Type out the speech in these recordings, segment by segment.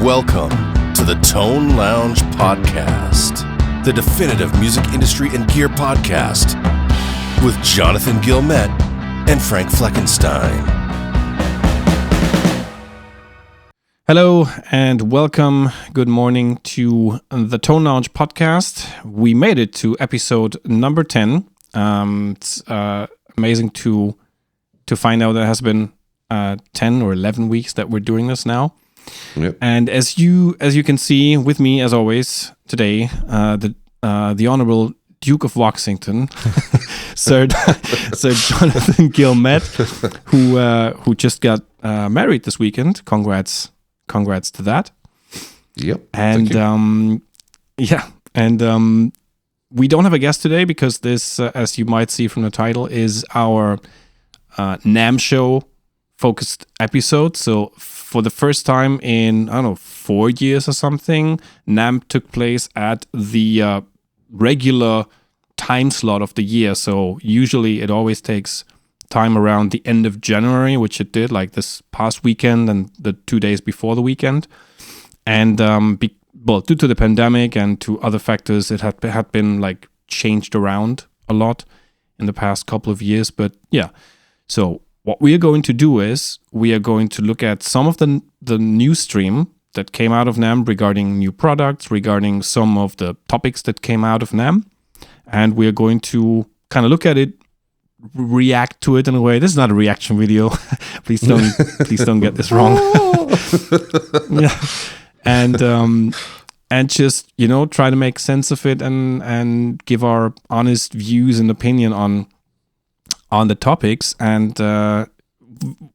Welcome to the Tone Lounge Podcast, the definitive music industry and gear podcast with Jonathan Gilmet and Frank Fleckenstein. Hello and welcome. Good morning to the Tone Lounge Podcast. We made it to episode number 10. It's amazing to find out that it has been 10 or 11 weeks that we're doing this now. Yep. And as you can see with me, as always, today, the Honorable Duke of Washington, Sir Jonathan Gilmet, who just got married this weekend. Congrats to that. Yep. And we don't have a guest today because this, as you might see from the title, is our NAMM Show focused episode. So for the first time in, 4 years or something, NAMM took place at the regular time slot of the year. So usually it always takes time around the end of January, which it did, like this past weekend and the 2 days before the weekend. And due to the pandemic and to other factors, it had been like changed around a lot in the past couple of years. But yeah, so what we are going to do is we are going to look at some of the news stream that came out of NAMM regarding new products, regarding some of the topics that came out of NAMM, and we are going to kind of look at it, react to it in a way. This is not a reaction video. please don't get this wrong. Yeah, and just try to make sense of it and give our honest views and opinion on the topics. And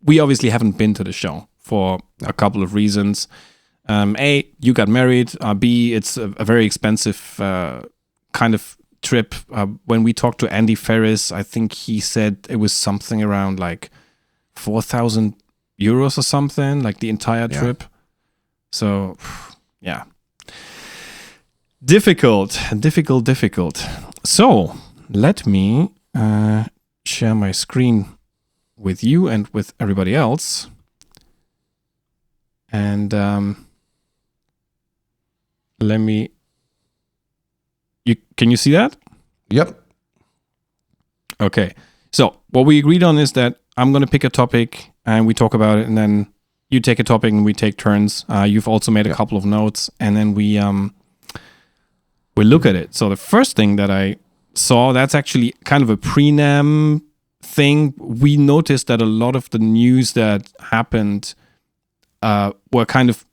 we obviously haven't been to the show for a couple of reasons. A, you got married. B, it's a very expensive kind of trip. When we talked to Andy Ferris, I think he said it was something around like 4,000 euros or something, like the entire trip. So, yeah. Difficult. So, let me share my screen with you and with everybody else. And can you see that? Yep. Okay. So what we agreed on is that I'm going to pick a topic and we talk about it, and then you take a topic and we take turns. You've also made a couple of notes, and then we look at it. So the first thing that I saw, that's actually kind of a pre-NAMM thing. We noticed that a lot of the news that happened were kind of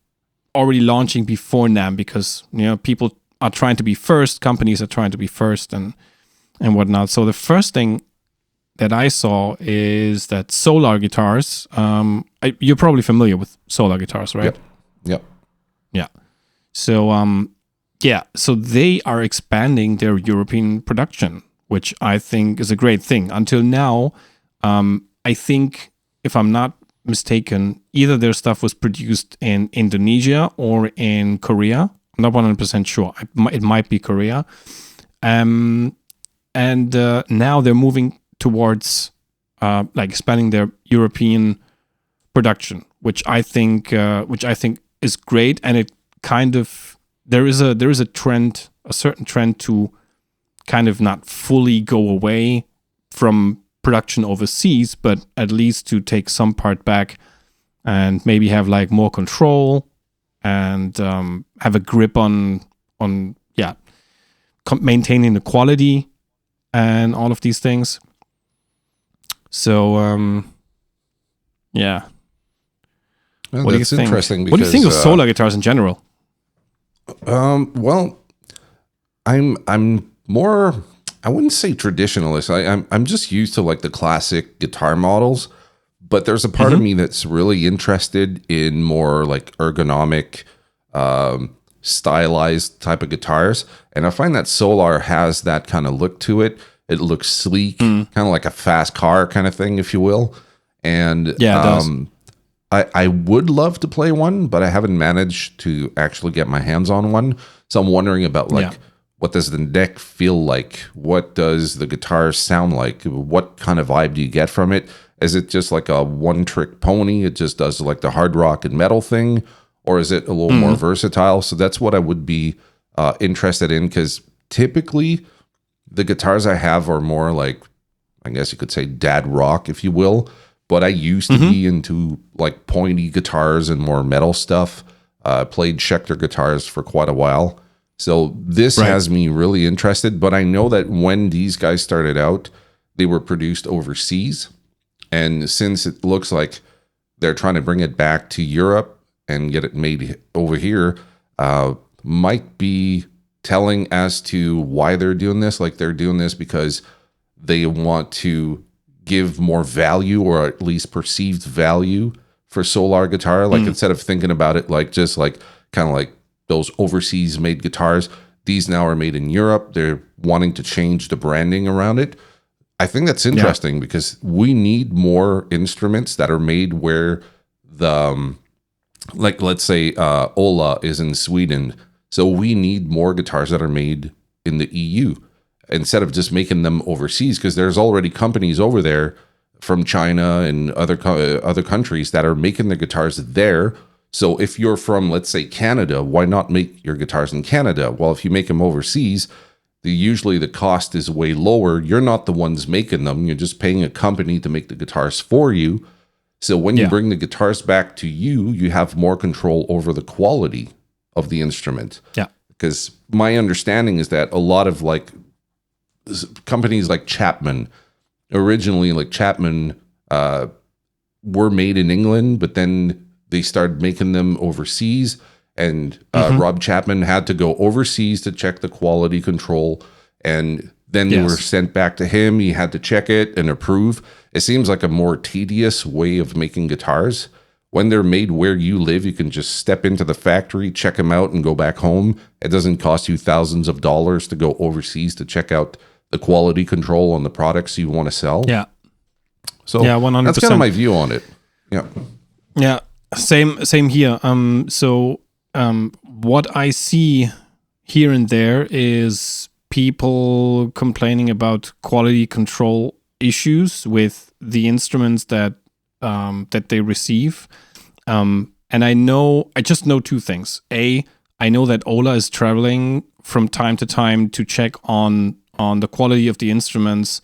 already launching before NAMM because people are trying to be first, companies are trying to be first and whatnot. So the first thing that I saw is that Solar guitars, you're probably familiar with Solar guitars, right? Yep. Yeah. So so they are expanding their European production, which I think is a great thing. Until now, I think, if I'm not mistaken, either their stuff was produced in Indonesia or in Korea. I'm not 100% sure. It might be Korea. And now they're moving towards expanding their European production, which I think is great. And it kind of there is a trend, a certain trend to kind of not fully go away from production overseas, but at least to take some part back and maybe have like more control and have a grip on maintaining the quality and all of these things. So Well, what do you think? Interesting. What do you think of solar guitars in general? Well, I'm more, I wouldn't say traditionalist. I'm just used to like the classic guitar models, but there's a part of me that's really interested in more like ergonomic, stylized type of guitars. And I find that Solar has that kind of look to it. It looks sleek, kind of like a fast car kind of thing, if you will. And it does. I would love to play one, but I haven't managed to actually get my hands on one. So I'm wondering about what does the neck feel like? What does the guitar sound like? What kind of vibe do you get from it? Is it just like a one-trick pony? It just does like the hard rock and metal thing? or is it a little more versatile? So that's what I would be interested in, because typically the guitars I have are more like, I guess you could say dad rock, if you will. But I used to be into like pointy guitars and more metal stuff. Played Schecter guitars for quite a while. So this has me really interested. But I know that when these guys started out, they were produced overseas. And since it looks like they're trying to bring it back to Europe and get it made over here, might be telling as to why they're doing this. Like they're doing this because they want to give more value, or at least perceived value, for Solar guitar. Like instead of thinking about it like just like kind of like those overseas made guitars, these now are made in Europe. They're wanting to change the branding around it. I think that's interesting because we need more instruments that are made where the like, let's say Ola is in Sweden. So we need more guitars that are made in the EU instead of just making them overseas, because there's already companies over there from China and other countries that are making their guitars there. So if you're from, let's say, Canada, why not make your guitars in Canada? Well, if you make them overseas, usually the cost is way lower. You're not the ones making them. You're just paying a company to make the guitars for you. So when you bring the guitars back to you, you have more control over the quality of the instrument. Yeah. Because my understanding is that a lot of like companies like Chapman, originally like Chapman were made in England, but then they started making them overseas. And Rob Chapman had to go overseas to check the quality control. And then they were sent back to him. He had to check it and approve. It seems like a more tedious way of making guitars. When they're made where you live, you can just step into the factory, check them out, and go back home. It doesn't cost you thousands of dollars to go overseas to check out the quality control on the products you want to sell. Yeah. So 100%. That's kind of my view on it. Yeah. Yeah. Same here. What I see here and there is people complaining about quality control issues with the instruments that they receive. And I just know two things. A, I know that Ola is traveling from time to time to check on the quality of the instruments.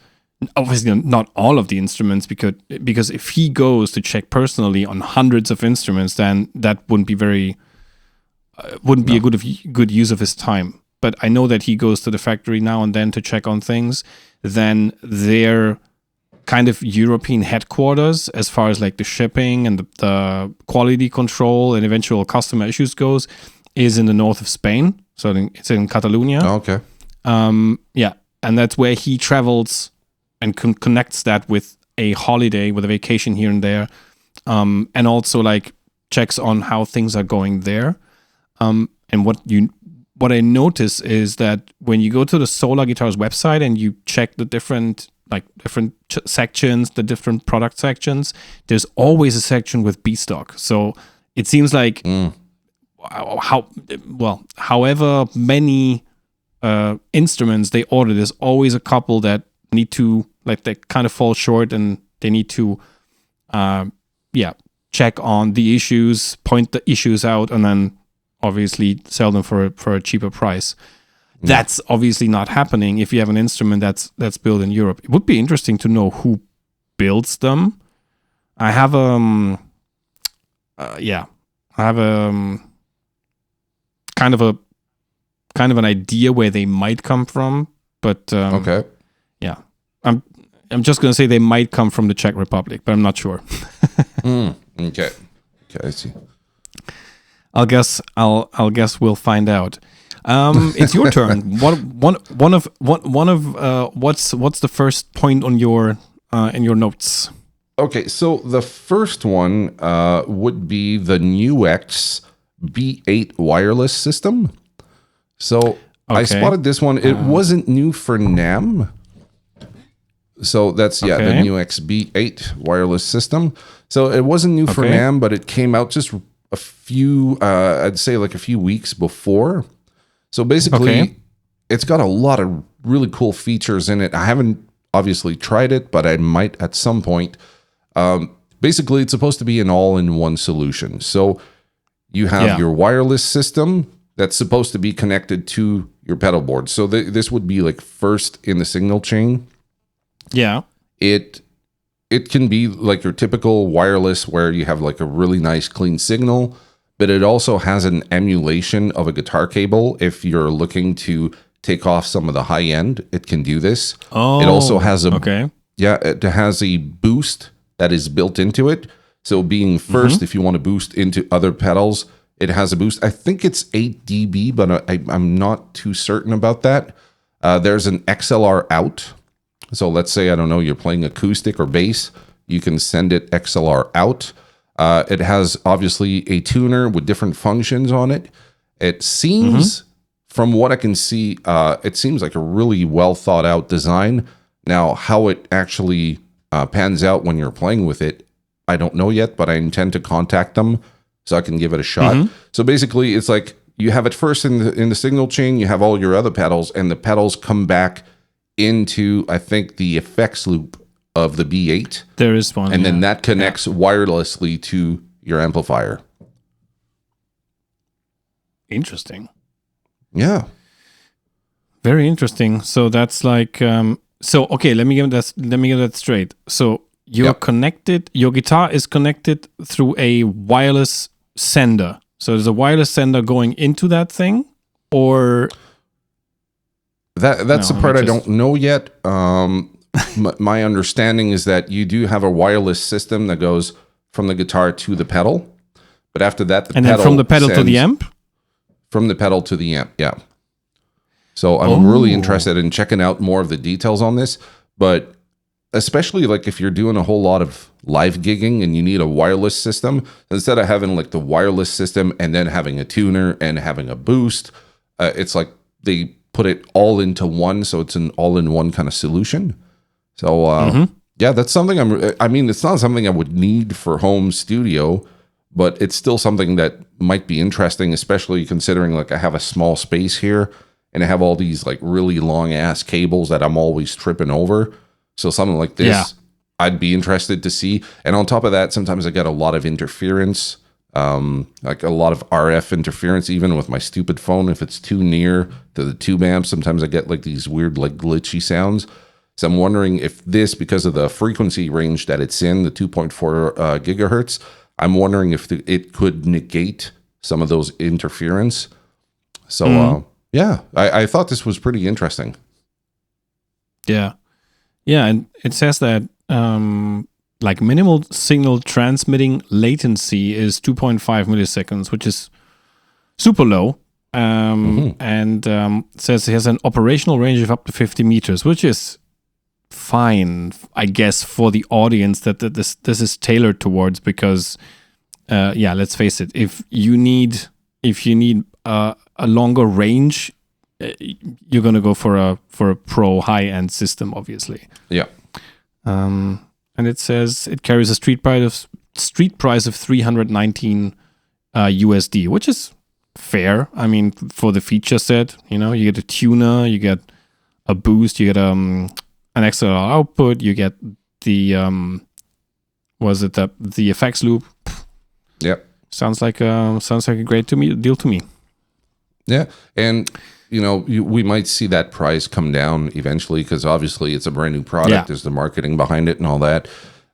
Obviously not all of the instruments, because if he goes to check personally on hundreds of instruments, then that wouldn't be a good use of his time. But I know that he goes to the factory now and then to check on things. Then their kind of European headquarters, as far as like the shipping and the quality control and eventual customer issues goes, is in the north of Spain. So it's in Catalonia. Oh, okay. And that's where he travels and connects that with a holiday, with a vacation here and there, and also like checks on how things are going there. And what I notice is that when you go to the Solar Guitars website and you check the different sections, the different product sections, there's always a section with B stock. So it seems like however many instruments they order, there's always a couple that need to, like, they kind of fall short, and they need to check on the issues, point the issues out, and then obviously sell them for a cheaper price. That's obviously not happening if you have an instrument that's built in Europe. It would be interesting to know who builds them. I have kind of an idea where they might come from, but okay. Yeah. I'm just going to say they might come from the Czech Republic, but I'm not sure. Okay, I see. I'll guess we'll find out. It's your turn. What's the first point on your in your notes? Okay, so the first one would be the NUX B8 wireless system. So I spotted this one. It wasn't new for NAMM. So that's, the NUX B8 wireless system. So it wasn't new for NAMM, but it came out just a few, I'd say like a few weeks before. So basically, it's got a lot of really cool features in it. I haven't obviously tried it, but I might at some point. Basically, it's supposed to be an all-in-one solution. So you have your wireless system that's supposed to be connected to your pedal board. So this would be like first in the signal chain. Yeah. It can be like your typical wireless where you have like a really nice clean signal, but it also has an emulation of a guitar cable. If you're looking to take off some of the high end, it can do this. Oh, it also has okay. It has a boost that is built into it. So being first, if you want to boost into other pedals, it has a boost. I think it's 8 dB, but I'm not too certain about that. There's an XLR out. So let's say, I don't know, you're playing acoustic or bass, you can send it XLR out. It has obviously a tuner with different functions on it. It seems, from what I can see, it seems like a really well thought out design. Now, how it actually pans out when you're playing with it, I don't know yet, but I intend to contact them so I can give it a shot. So basically, it's like you have it first in the signal chain, you have all your other pedals, and the pedals come back into, I think, the effects loop of the B8. There is one. And then that connects wirelessly to your amplifier. Interesting. Yeah. Very interesting. So that's like okay, let me get that straight. So you're connected, your guitar is connected through a wireless sender. So there's a wireless sender going into that thing, or that's the part I don't know yet. My understanding is that you do have a wireless system that goes from the guitar to the pedal, but after that, then from the pedal to the amp? From the pedal to the amp, yeah. So I'm really interested in checking out more of the details on this, but especially like if you're doing a whole lot of live gigging and you need a wireless system, instead of having like the wireless system and then having a tuner and having a boost, it's like they put it all into one, so it's an all-in-one kind of solution. So yeah, that's something I mean, it's not something I would need for home studio, but it's still something that might be interesting, especially considering like I have a small space here and I have all these like really long ass cables that I'm always tripping over. So something like this, I'd be interested to see. And on top of that, sometimes I get a lot of interference, like a lot of RF interference, even with my stupid phone. If it's too near to the tube amp, sometimes I get like these weird, like glitchy sounds. So I'm wondering if this, because of the frequency range that it's in, the 2.4 gigahertz, I'm wondering if it could negate some of those interference. So yeah, I thought this was pretty interesting. Yeah. Yeah, and it says that like minimal signal transmitting latency is 2.5 milliseconds, which is super low. And says it has an operational range of up to 50 meters, which is fine, I guess, for the audience that this is tailored towards, because let's face it, if you need a longer range, you're gonna go for a pro high-end system, obviously. Yeah. And it says it carries a street price of $319 USD, which is fair. I mean, for the feature set, you get a tuner, you get a boost, you get an XLR output, you get the the effects loop. Yep. Sounds like a great deal to me. Yeah, and we might see that price come down eventually, because obviously it's a brand new product. Yeah. There's the marketing behind it and all that.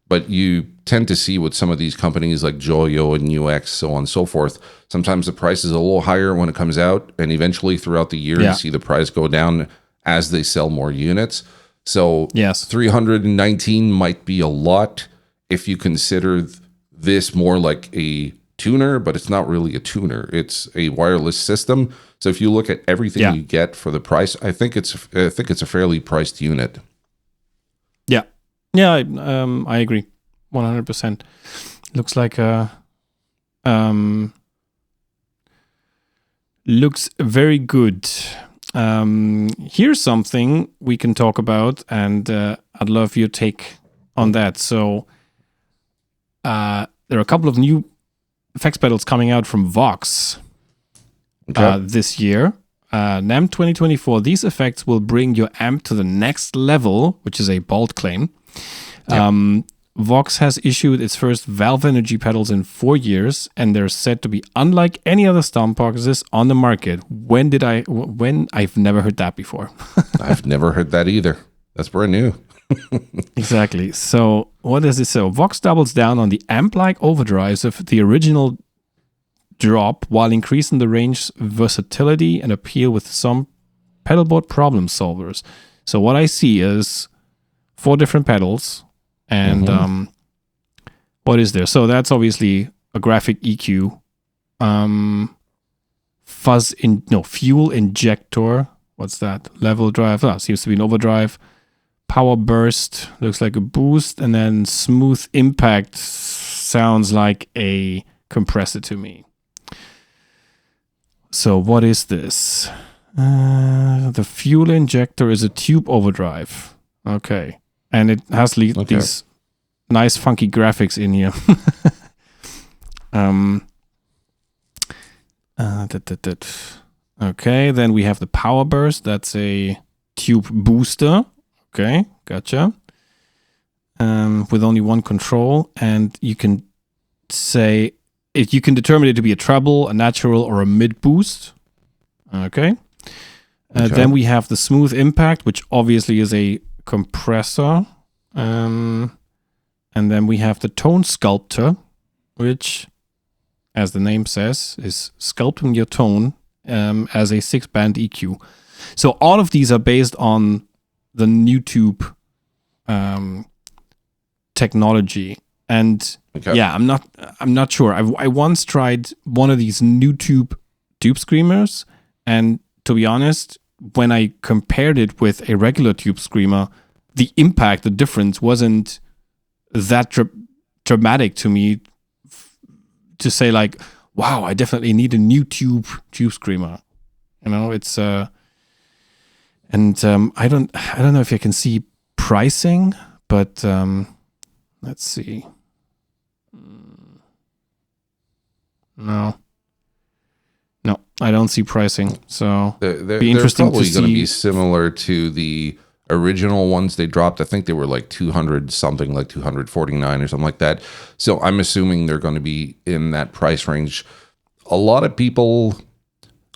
But you tend to see with some of these companies like Joyo and UX, so on and so forth, sometimes the price is a little higher when it comes out, and eventually throughout the year you see the price go down as they sell more units. So yes, 319 might be a lot if you consider this more like a tuner, but it's not really a tuner. It's a wireless system. So if you look at everything you get for the price, I think it's a fairly priced unit. Yeah, I agree, 100%. Looks like looks very good. Here's something we can talk about, and I'd love your take on that. So there are a couple of new effects pedals coming out from Vox this year. NAMM 2024. These effects will bring your amp to the next level, which is a bold claim. Vox has issued its first Valve Energy pedals in 4 years, and they're said to be unlike any other stomp boxes on the market. When I've never heard that before. I've never heard that either. That's brand new. Exactly. So what does it say? Vox doubles down on the amp-like overdrives of the original drop while increasing the range versatility and appeal with some pedalboard problem solvers. So what I see is 4 different pedals. And what is there? So that's obviously a graphic EQ, fuel injector. What's that? Level drive. Seems to be an overdrive. Power burst looks like a boost, and then smooth impact sounds like a compressor to me. So what is this? The fuel injector is a tube overdrive. Okay. And it has these nice funky graphics in here. Okay, then we have the power burst. That's a tube booster. Okay, gotcha. With only one control, and you can say if you can determine it to be a treble, a natural, or a mid boost. Okay. Then we have the smooth impact, which obviously is a compressor, and then we have the tone sculptor, which, as the name says, is sculpting your tone as a 6-band EQ. So all of these are based on the YouTube technology, and I'm not sure. I once tried one of these YouTube tube screamers, and to be honest, when I compared it with a regular tube screamer, the impact, the difference wasn't that dramatic to me to say like, wow, I definitely need a new tube screamer. You know, it's I don't know if you can see pricing, but let's see. No, I don't see pricing. So be interesting to see. They're probably going to be similar to the original ones they dropped. I think they were like 200 something, like 249 or something like that. So I'm assuming they're going to be in that price range. A lot of people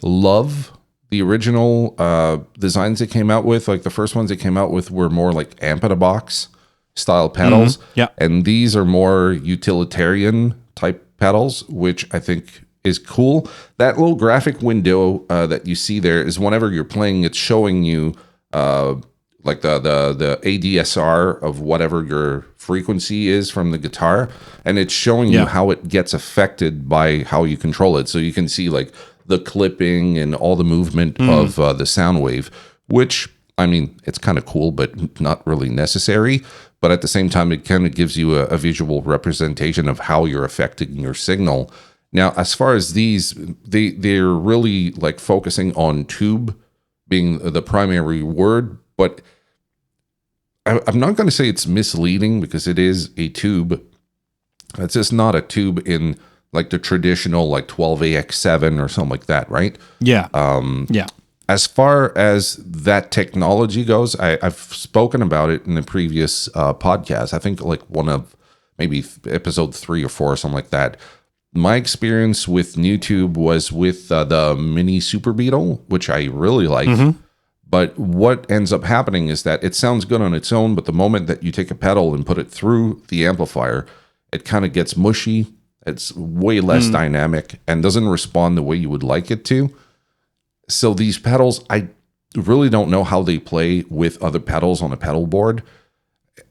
love the original designs they came out with. Like the first ones they came out with were more like amp in a box style pedals. Mm-hmm. Yeah. And these are more utilitarian type pedals, which I think is cool. That little graphic window that you see there is whenever you're playing, it's showing you like the ADSR of whatever your frequency is from the guitar, and it's showing you how it gets affected by how you control it. So you can see like the clipping and all the movement of the sound wave, which, I mean, it's kind of cool, but not really necessary. But at the same time, it kind of gives you a visual representation of how you're affecting your signal. Now, as far as these, they're really like focusing on tube being the primary word, but I'm not going to say it's misleading because it is a tube. It's just not a tube in like the traditional like 12AX7 or something like that, right? Yeah. As far as that technology goes, I've spoken about it in the previous podcast. I think like one of maybe episode 3 or 4 or something like that. My experience with NewTube was with the Mini Super Beetle, which I really like. Mm-hmm. But what ends up happening is that it sounds good on its own, but the moment that you take a pedal and put it through the amplifier, it kind of gets mushy. It's way less dynamic and doesn't respond the way you would like it to. So these pedals, I really don't know how they play with other pedals on a pedal board.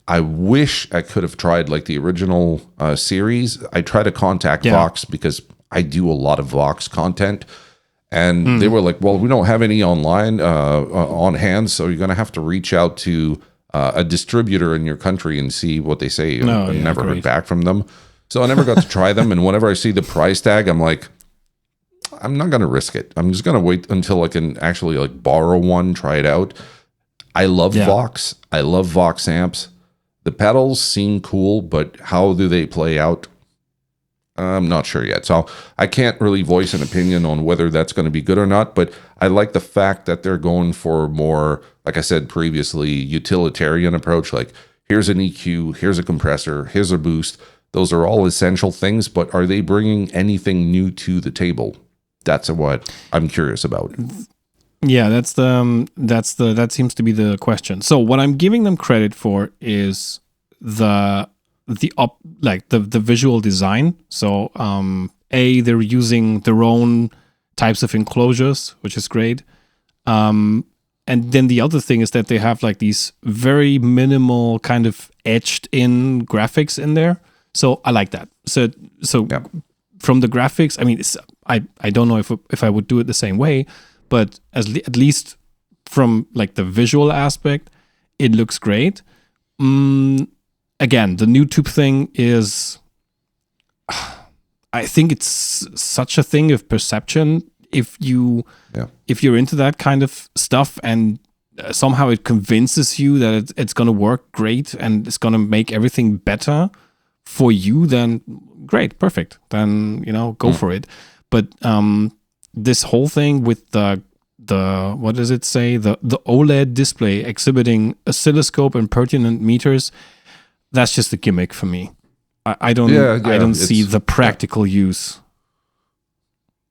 I wish I could have tried like the original series. I tried to contact Vox because I do a lot of Vox content. And they were like, well, we don't have any online on hand, so you're going to have to reach out to a distributor in your country and see what they say. I never heard back from them. So I never got to try them. And whenever I see the price tag, I'm like, I'm not going to risk it. I'm just going to wait until I can actually like borrow one, try it out. I love Vox. I love Vox amps. The pedals seem cool, but how do they play out? I'm not sure yet. So I can't really voice an opinion on whether that's going to be good or not, but I like the fact that they're going for more, like I said previously, utilitarian approach. Like, here's an EQ, here's a compressor, here's a boost. Those are all essential things, but are they bringing anything new to the table? That's what I'm curious about. Yeah, that seems to be the question. So what I'm giving them credit for is the visual design. So they're using their own types of enclosures, which is great. And then the other thing is that they have like these very minimal kind of etched in graphics in there. So I like that. So Yeah. from the graphics, I mean, I don't know if I would do it the same way, but at least from like the visual aspect, it looks great. Again, the YouTube thing is, I think it's such a thing of perception. If you're into that kind of stuff and somehow it convinces you that it's going to work great and it's going to make everything better for you, then great, perfect. Then, go for it. But this whole thing with the what does it say? The OLED display exhibiting oscilloscope and pertinent meters, that's just a gimmick for me. I don't see the practical use.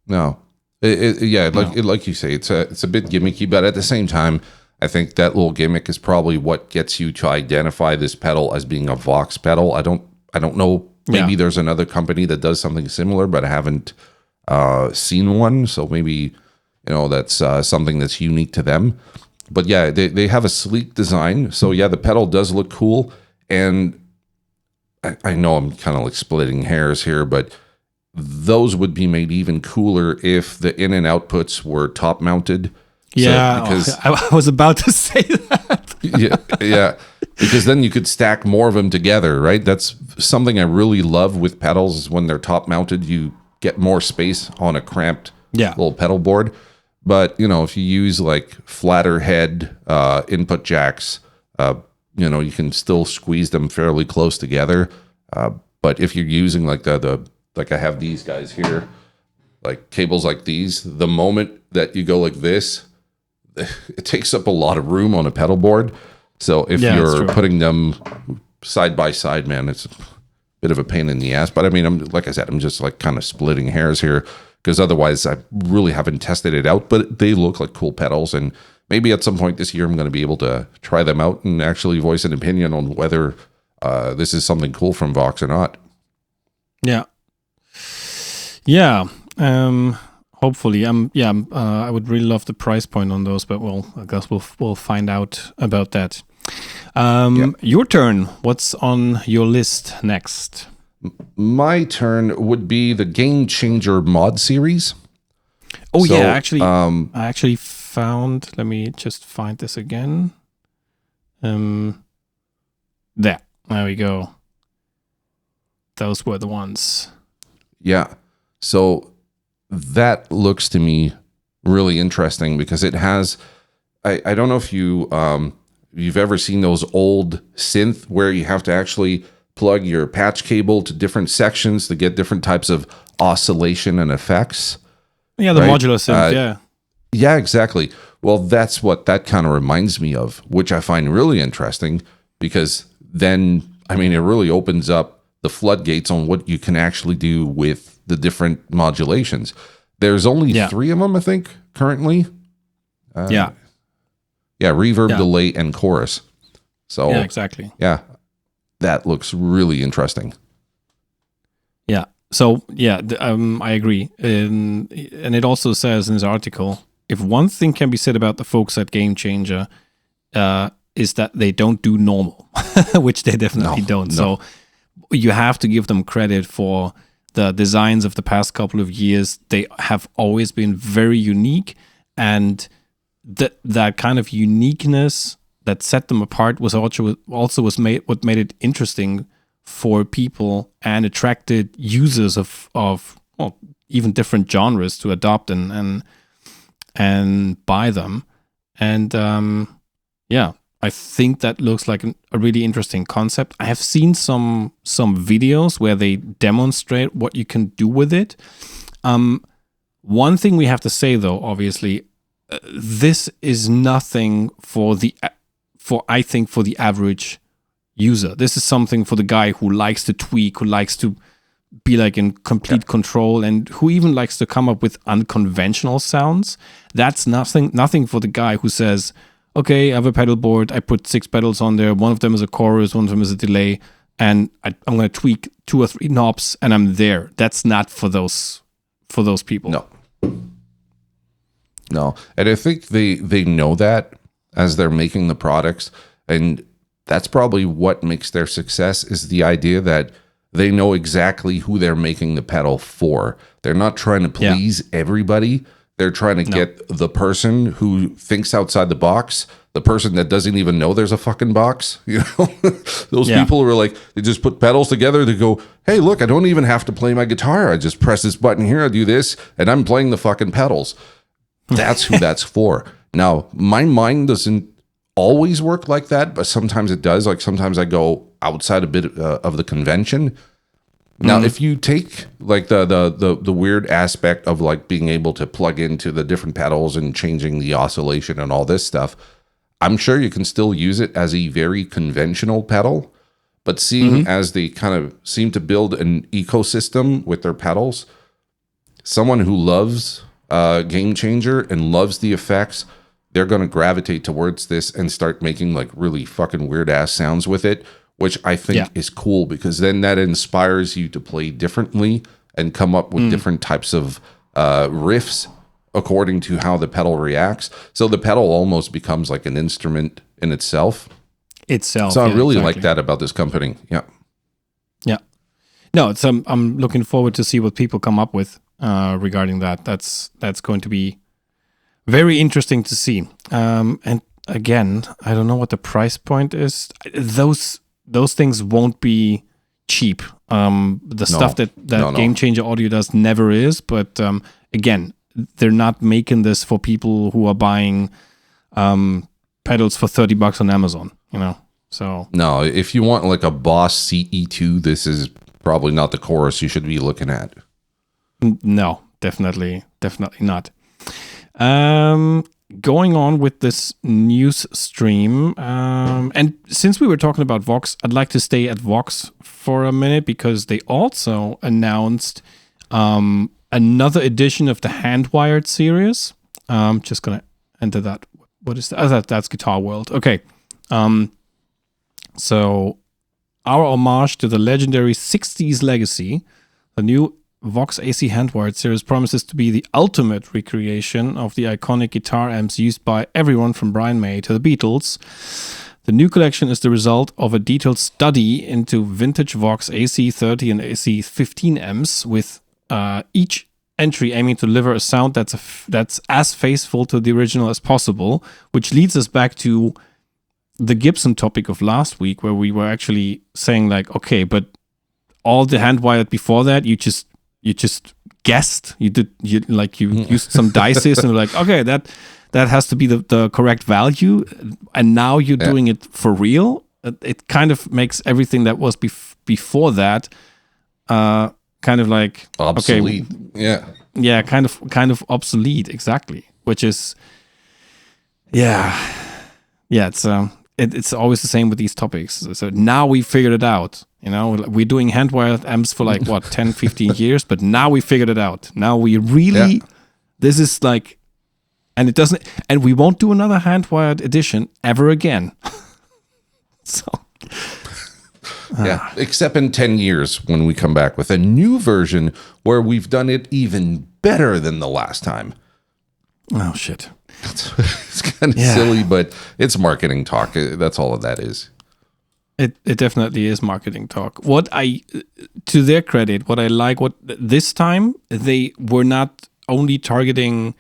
No. Like you say, it's a bit gimmicky, but at the same time, I think that little gimmick is probably what gets you to identify this pedal as being a Vox pedal. I don't know. Maybe there's another company that does something similar, but I haven't seen one. So maybe that's something that's unique to them. But yeah, they have a sleek design. So yeah, the pedal does look cool, and I know I'm kind of like splitting hairs here, but those would be made even cooler if the in and outputs were top mounted. Yeah, because I was about to say that. yeah, because then you could stack more of them together, right? That's something I really love with pedals is when they're top mounted, you get more space on a cramped little pedal board. But if you use like flatter head input jacks, you can still squeeze them fairly close together. But if you're using like the like I have these guys here, like cables like these, the moment that you go like this, it takes up a lot of room on a pedal board. So if you're putting them side by side, man, it's a bit of a pain in the ass. But I mean, I'm just like kind of splitting hairs here because otherwise I really haven't tested it out, but they look like cool pedals. And maybe at some point this year, I'm going to be able to try them out and actually voice an opinion on whether this is something cool from Vox or not. Yeah. Yeah. Hopefully, I would really love the price point on those, but I guess we'll find out about that. Your turn. What's on your list next? My turn would be the Game Changer mod series. Oh, so, actually, I actually found. Let me just find this again. There we go. Those were the ones. Yeah. So that looks to me really interesting because it has. I don't know if you've ever seen those old synth where you have to actually plug your patch cable to different sections to get different types of oscillation and effects. Yeah, the modular synth, Yeah, exactly. Well, that's what that kind of reminds me of, which I find really interesting because then, I mean, it really opens up the floodgates on what you can actually do with the different modulations. There's only 3 of them, I think, currently. Yeah, reverb, delay, and chorus. So yeah, exactly. Yeah, that looks really interesting. Yeah. So I agree, and it also says in this article, if one thing can be said about the folks at Game Changer, is that they don't do normal, which they definitely don't. No. So you have to give them credit for the designs of the past couple of years. They have always been very unique, and that kind of uniqueness that set them apart was what made it interesting for people and attracted users of even different genres to adopt and buy them. And I think that looks like a really interesting concept. I have seen some videos where they demonstrate what you can do with it. One thing we have to say, though, obviously, this is nothing for the average user. This is something for the guy who likes to tweak, who likes to be like in complete control, and who even likes to come up with unconventional sounds. That's nothing for the guy who says, okay, I have a pedal board, I put 6 pedals on there, one of them is a chorus, one of them is a delay, and I'm going to tweak 2 or 3 knobs and I'm there. That's not for those people. No. And I think they know that as they're making the products, and that's probably what makes their success, is the idea that they know exactly who they're making the pedal for. They're not trying to please everybody. They're trying to get the person who thinks outside the box, the person that doesn't even know there's a fucking box. You know, those people who are like, they just put pedals together to go, hey, look, I don't even have to play my guitar. I just press this button here, I do this, and I'm playing the fucking pedals. That's who that's for. Now, my mind doesn't always work like that, but sometimes it does. Like sometimes I go outside a bit of the convention. Now, if you take like the weird aspect of like being able to plug into the different pedals and changing the oscillation and all this stuff, I'm sure you can still use it as a very conventional pedal. But seeing as they kind of seem to build an ecosystem with their pedals, someone who loves Game Changer and loves the effects, they're going to gravitate towards this and start making like really fucking weird ass sounds with it, which I think is cool, because then that inspires you to play differently and come up with different types of riffs according to how the pedal reacts. So the pedal almost becomes like an instrument in itself. So I really like that about this company. Yeah. No, it's I'm looking forward to see what people come up with regarding that. That's going to be very interesting to see. And again, I don't know what the price point is. Those things won't be cheap. Stuff that Game Changer Audio does never is. But again, they're not making this for people who are buying pedals for $30 on Amazon. You know, so no. If you want like a Boss CE2, this is probably not the chorus you should be looking at. No, definitely not. Going on with this news stream, and since we were talking about Vox, I'd like to stay at Vox for a minute, because they also announced another edition of the Handwired series. Just gonna enter that. What is that? Oh, that's Guitar World. Okay. So our homage to the legendary 60s legacy, the new Vox AC Handwired series promises to be the ultimate recreation of the iconic guitar amps used by everyone from Brian May to the Beatles. The new collection is the result of a detailed study into vintage Vox AC30 and AC15 amps, with each entry aiming to deliver a sound that's as faithful to the original as possible, which leads us back to the Gibson topic of last week, where we were actually saying like, okay, but all the Handwired before that, you just guessed, you used some dices and were like, okay, that has to be the correct value, and now you're doing it for real. It kind of makes everything that was before that kind of like obsolete. Okay, kind of obsolete, exactly. Which is it's always the same with these topics. So now we figured it out. You know, we're doing Handwired amps for like 10, 15 years, but now we figured it out. Now we really, this is like, and we won't do another Handwired edition ever again. So, except in 10 years when we come back with a new version where we've done it even better than the last time. Oh shit. It's kind of silly, but it's marketing talk. That's all of that is. It definitely is marketing talk. To their credit, what I like, this time they were not only targeting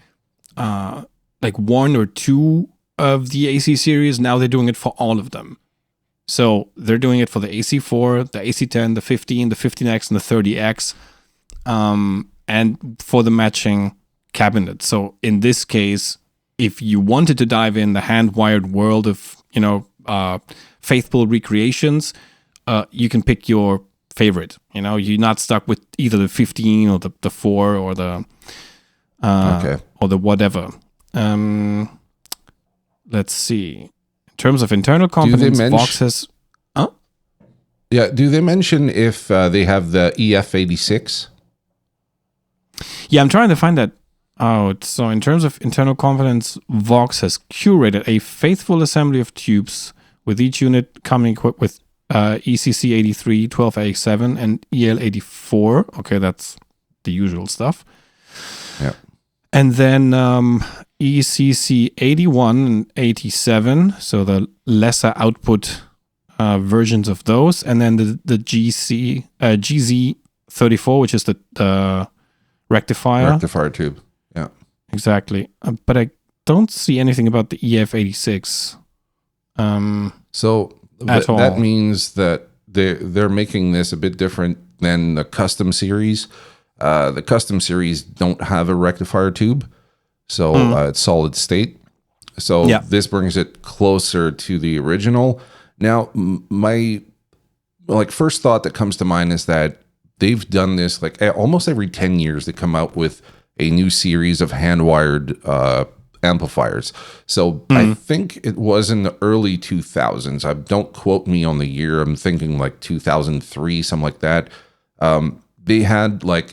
like 1 or 2 of the AC series. Now they're doing it for all of them. So they're doing it for the AC4, the AC10, the 15, the 15X, and the 30X, and for the matching cabinet. So in this case, if you wanted to dive in the Handwired world of, faithful recreations, you can pick your favorite. You know, you're not stuck with either the 15 or the 4 or the or the whatever. Let's see. In terms of internal components, Vox has. Yeah. Do they mention if they have the EF86? Yeah, I'm trying to find that out. So in terms of internal confidence, Vox has curated a faithful assembly of tubes, with each unit coming equipped with ECC 83, 12AX7, and EL 84. Okay, that's the usual stuff. Yeah. And then ECC 81 and 87, so the lesser output versions of those. And then the GZ 34, which is the rectifier tube. Yeah. Exactly. But I don't see anything about the EF86. So at all. That means that they're making this a bit different than the custom series. The custom series don't have a rectifier tube, so it's solid state. So this brings it closer to the original. Now, my first thought that comes to mind is that they've done this like almost every 10 years. They come out with a new series of hand-wired amplifiers. So I think it was in the early 2000s. Don't quote me on the year. I'm thinking like 2003, something like that. They had like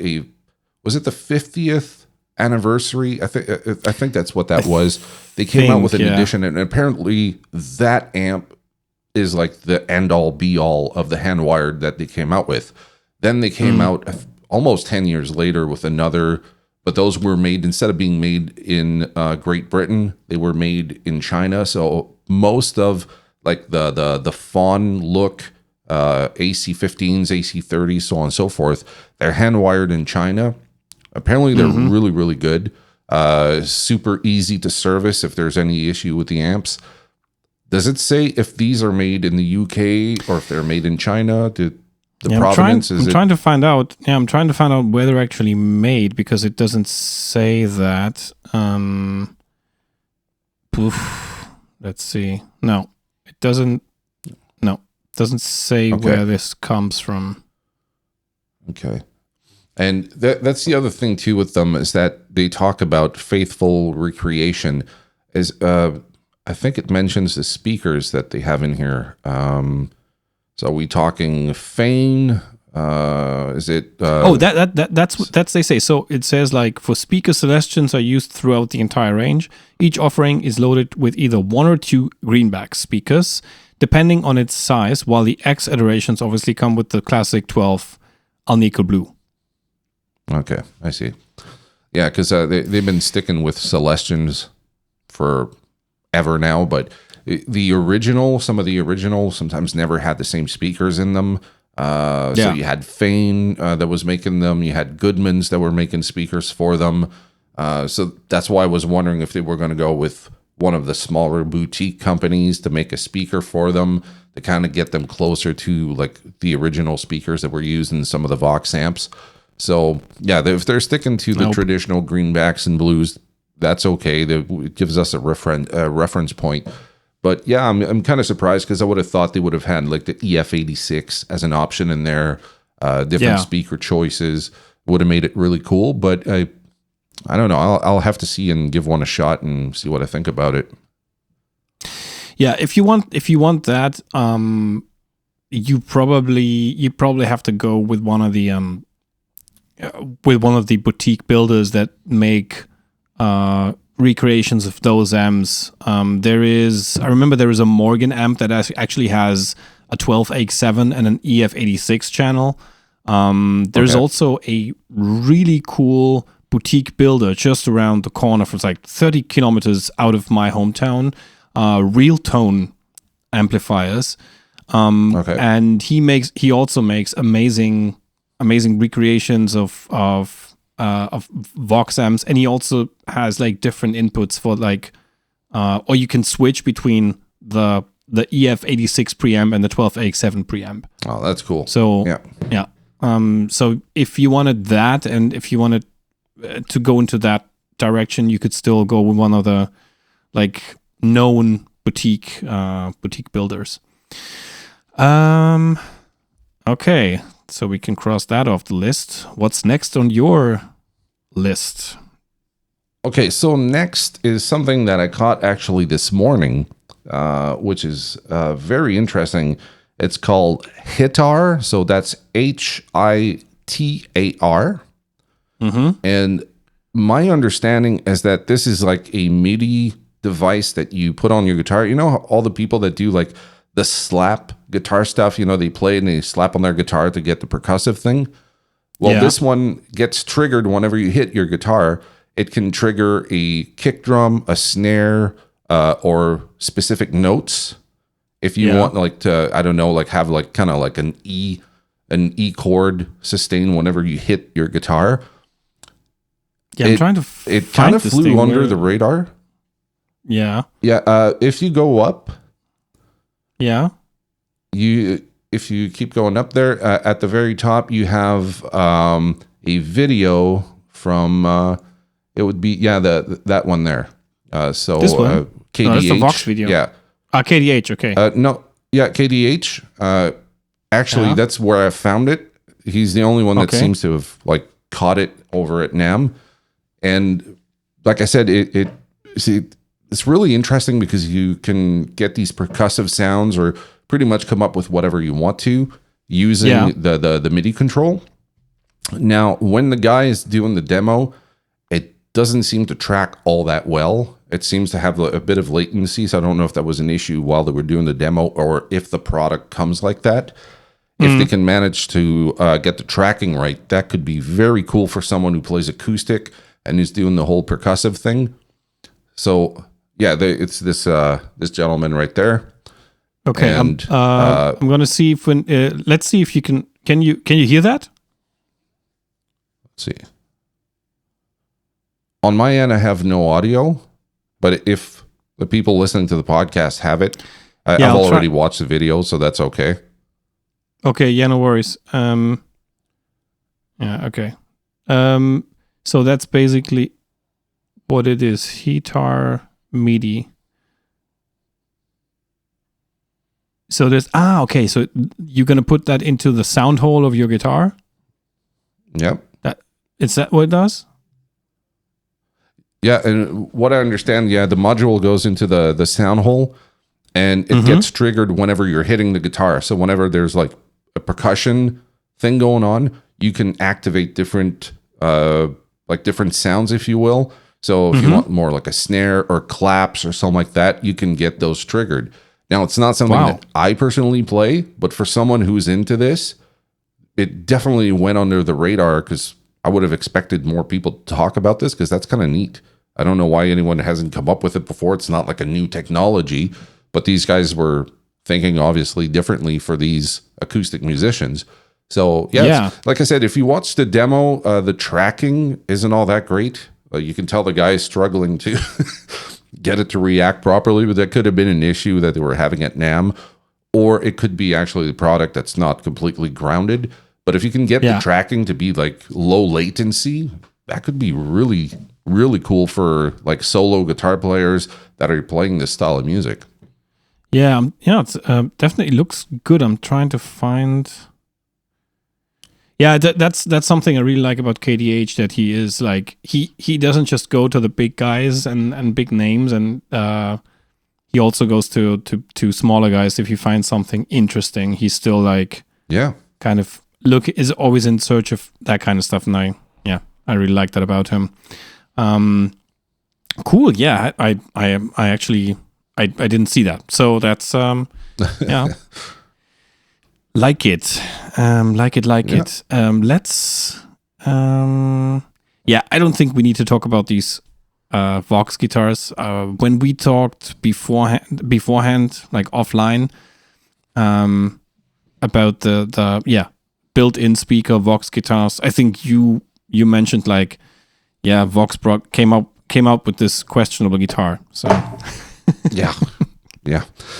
was it the 50th anniversary? I think that's what that was. They came out with an edition, and apparently that amp is like the end-all be-all of the hand-wired that they came out with. Then they came out almost 10 years later with another, but those were made, instead of being made in Great Britain, they were made in China. So most of like the fawn look AC15s, AC30s, so on and so forth, they're hand-wired in China. Apparently they're really, really good. Super easy to service if there's any issue with the amps. Does it say if these are made in the UK or if they're made in China? Provenance I'm trying to find out. Yeah, I'm trying to find out where they're actually made, because it doesn't say that. Let's see. No, it doesn't. No, it doesn't say where this comes from. Okay. And that's the other thing too with them, is that they talk about faithful recreation. I think it mentions the speakers that they have in here. So are we talking Fane? Is it? That's they say. So it says like, for speaker Celestions are used throughout the entire range. Each offering is loaded with either 1 or 2 greenback speakers, depending on its size. While the X iterations obviously come with the classic 12 Alnico Blue. Okay, I see. Yeah, because they've been sticking with Celestions for ever now, but some of the original sometimes never had the same speakers in them. So you had Fane that was making them. You had Goodman's that were making speakers for them. So that's why I was wondering if they were going to go with one of the smaller boutique companies to make a speaker for them, to kind of get them closer to like the original speakers that were used in some of the Vox amps. So yeah, if they're sticking to the traditional greenbacks and blues, that's okay. It gives us a reference point. But yeah, I'm kind of surprised, because I would have thought they would have had like the EF86 as an option in their different speaker choices. Would have made it really cool. But I don't know. I'll have to see and give one a shot and see what I think about it. Yeah, if you want that, you probably have to go with one of the boutique builders that make recreations of those amps. I remember there is a Morgan amp that actually has a 12AX7 and an EF86 channel. There's also a really cool boutique builder just around the corner from like 30 kilometers out of my hometown, Real Tone amplifiers. And he also makes amazing recreations of Vox amps, and he also has like different inputs for like or you can switch between the EF86 preamp and the 12AX7 preamp. Oh, that's cool. So yeah. So if you wanted that, and if you wanted to go into that direction, you could still go with one of the like known boutique builders. Okay. So we can cross that off the list. What's next on your list? Okay, so next is something that I caught actually this morning, which is very interesting. It's called Hitar. So that's HITAR. And my understanding is that this is like a MIDI device that you put on your guitar. You know how all the people that do like the slap guitar stuff, they play and they slap on their guitar to get the percussive thing? Well, this one gets triggered whenever you hit your guitar. It can trigger a kick drum, a snare, or specific notes. If you want like to, I don't know, like have like kind of like an E chord sustain whenever you hit your guitar. Yeah, I'm trying to it kind of flew under the radar. Yeah. Yeah. If you go up. Yeah. If you keep going up there, at the very top, you have a video from. It would be that one there. So this one? KDH. No, that's the Vox video. Yeah. KDH. Okay. No. Yeah, KDH. Actually, that's where I found it. He's the only one that seems to have like caught it over at NAMM. And like I said, it's really interesting because you can get these percussive sounds or pretty much come up with whatever you want to using the MIDI control. Now, when the guy is doing the demo, it doesn't seem to track all that well. It seems to have a bit of latency, so I don't know if that was an issue while they were doing the demo or if the product comes like that. If they can manage to get the tracking right, that could be very cool for someone who plays acoustic and is doing the whole percussive thing. So, it's this gentleman right there. Okay, and, I'm going to see if let's see if you can you hear that? Let's see. On my end, I have no audio, but if the people listening to the podcast have it, I've already watched the video, so that's okay. Okay, yeah, no worries. Okay. So that's basically what it is. Hitar MIDI. So there's okay. So you're gonna put that into the sound hole of your guitar? Yep. Is that what it does? Yeah, and what I understand, the module goes into the sound hole, and it gets triggered whenever you're hitting the guitar. So whenever there's like a percussion thing going on, you can activate different sounds, if you will. So if you want more like a snare or claps or something like that, you can get those triggered. Now, it's not something that I personally play, but for someone who's into this, it definitely went under the radar because I would have expected more people to talk about this because that's kind of neat. I don't know why anyone hasn't come up with it before. It's not like a new technology, but these guys were thinking obviously differently for these acoustic musicians. So like I said, if you watch the demo, the tracking isn't all that great. You can tell the guy is struggling to get it to react properly, but that could have been an issue that they were having at NAMM, or it could be actually the product that's not completely grounded. But if you can get the tracking to be like low latency, that could be really, really cool for like solo guitar players that are playing this style of music. Yeah, it's definitely looks good. I'm trying to find. Yeah, that's something I really like about KDH, that he is like he doesn't just go to the big guys and big names, and he also goes to smaller guys. If he finds something interesting, he's still like kind of is always in search of that kind of stuff, and I really like that about him. Cool. Yeah, I actually I didn't see that, so that's yeah. Like it. Let's I don't think we need to talk about these Vox guitars. When we talked beforehand, like offline, about the built-in speaker Vox guitars, I think you mentioned like Vox came up with this questionable guitar. So yeah.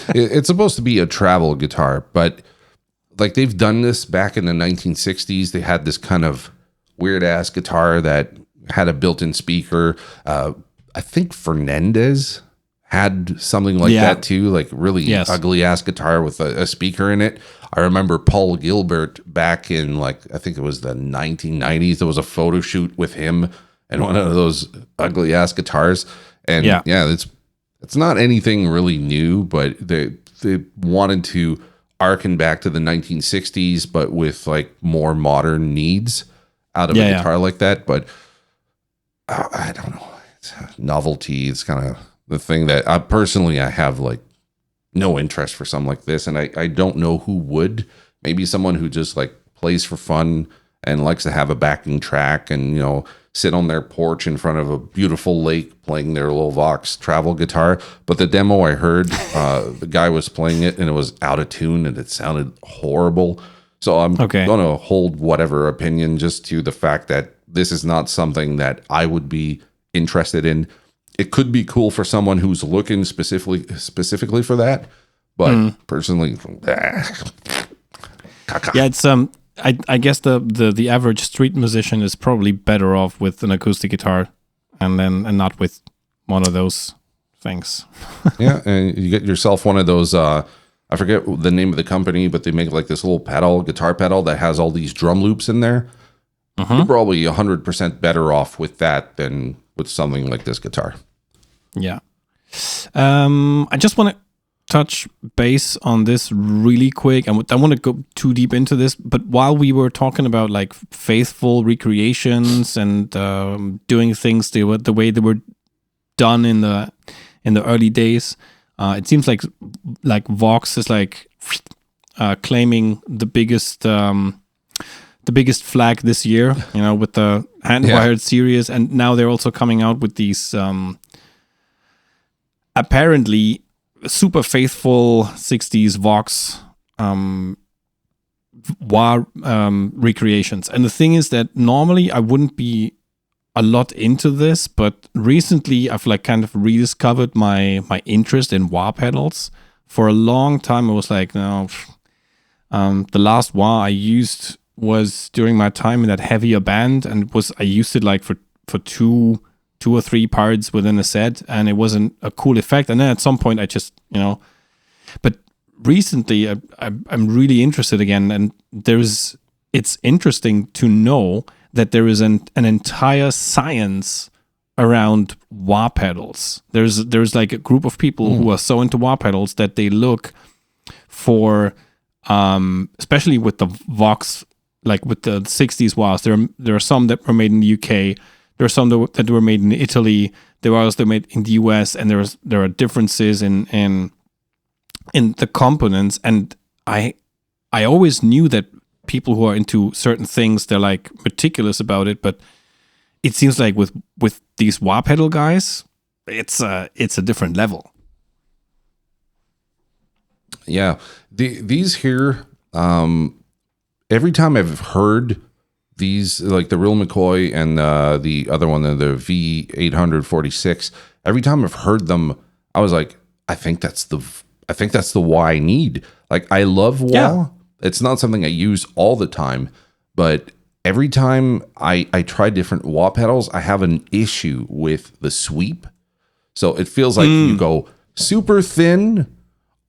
It's supposed to be a travel guitar, but like they've done this back in the 1960s. They had this kind of weird ass guitar that had a built-in speaker. I think Fernandez had something like that too, like really ugly ass guitar with a speaker in it. I remember Paul Gilbert back in like, I think it was the 1990s. There was a photo shoot with him and one of those ugly ass guitars. And it's not anything really new, but they wanted to arcing back to the 1960s, but with like more modern needs out of a guitar like that. But I don't know. It's novelty is kind of the thing that I personally have like no interest for something like this. And I don't know who would. Maybe someone who just like plays for fun and likes to have a backing track and, you know, sit on their porch in front of a beautiful lake playing their little Vox travel guitar. But the demo I heard, the guy was playing it and it was out of tune and it sounded horrible. So I'm going to hold whatever opinion just to the fact that this is not something that I would be interested in. It could be cool for someone who's looking specifically for that. But personally, it's I guess the average street musician is probably better off with an acoustic guitar and not with one of those things. Yeah, and you get yourself one of those I forget the name of the company, but they make like this little guitar pedal that has all these drum loops in there. You're probably 100% better off with that than with something like this guitar. Yeah. I just want to touch base on this really quick. I want to go too deep into this, but while we were talking about like faithful recreations and doing things the way they were done in the early days, it seems like Vox is like claiming the biggest flag this year, you know, with the hand-wired series, and now they're also coming out with these apparently super faithful 60s Vox wah recreations. And the thing is that normally I wouldn't be a lot into this, but recently I've like kind of rediscovered my interest in wah pedals. For a long time I was like, no, the last wah I used was during my time in that heavier band, and I used it like for two or three parts within a set, and it wasn't a cool effect. And then at some point I just, you know, but recently I'm really interested again, and it's interesting to know that there is an entire science around wah pedals. There's like a group of people who are so into wah pedals that they look for especially with the Vox, like with the 60s wahs, there are some that were made in the UK. There are some that were made in Italy. There are others that were made in the US, and there are differences in the components. And I always knew that people who are into certain things, they're like meticulous about it. But it seems like with these wah pedal guys, it's a different level. Yeah, these here. Every time I've heard these, like the Real McCoy and the other one, the V846, every time I've heard them, I was like, I think that's the wah I need. Like, I love wah. Yeah. It's not something I use all the time, but every time I try different wah pedals, I have an issue with the sweep. So it feels like you go super thin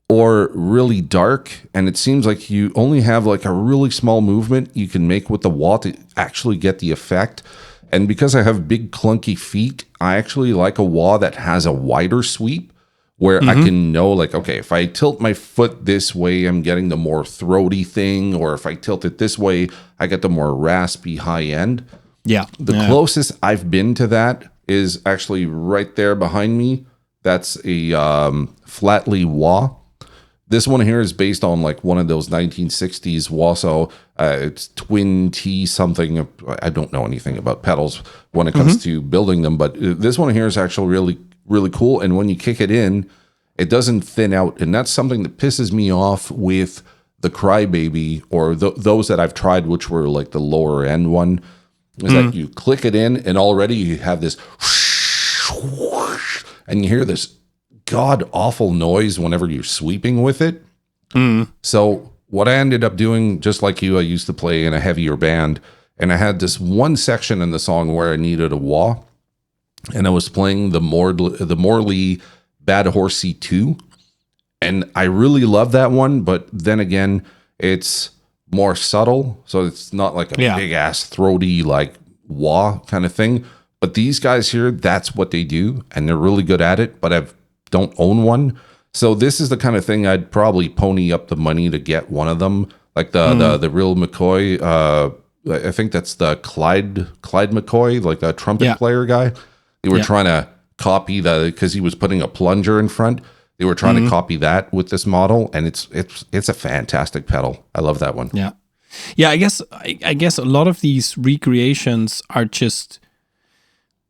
or really dark, and it seems like you only have like a really small movement you can make with the wah to actually get the effect. And because I have big clunky feet, I actually like a wah that has a wider sweep where I can know, like, okay, if I tilt my foot this way, I'm getting the more throaty thing, or if I tilt it this way, I get the more raspy high end. Yeah. The closest I've been to that is actually right there behind me. That's a Flatley wah. This one here is based on like one of those 1960s Waso. It's Twin T something. I don't know anything about pedals when it comes to building them, but this one here is actually really, really cool. And when you kick it in, it doesn't thin out. And that's something that pisses me off with the Crybaby, or those that I've tried, which were like the lower end one, is that you click it in and already you have this whoosh, and you hear this god awful noise whenever you're sweeping with it. So what I ended up doing, just like you, I used to play in a heavier band, and I had this one section in the song where I needed a wah, and I was playing the Morley Bad Horsey 2, and I really love that one, but then again, it's more subtle, so it's not like a big ass throaty like wah kind of thing. But these guys here, that's what they do, and they're really good at it. But I don't own one, So this is the kind of thing I'd probably pony up the money to get one of them, like the real McCoy. I think that's the Clyde McCoy, like the trumpet player guy. They were trying to copy because he was putting a plunger in front. They were trying to copy that with this model, and it's a fantastic pedal. I love that one. Yeah. I guess a lot of these recreations are just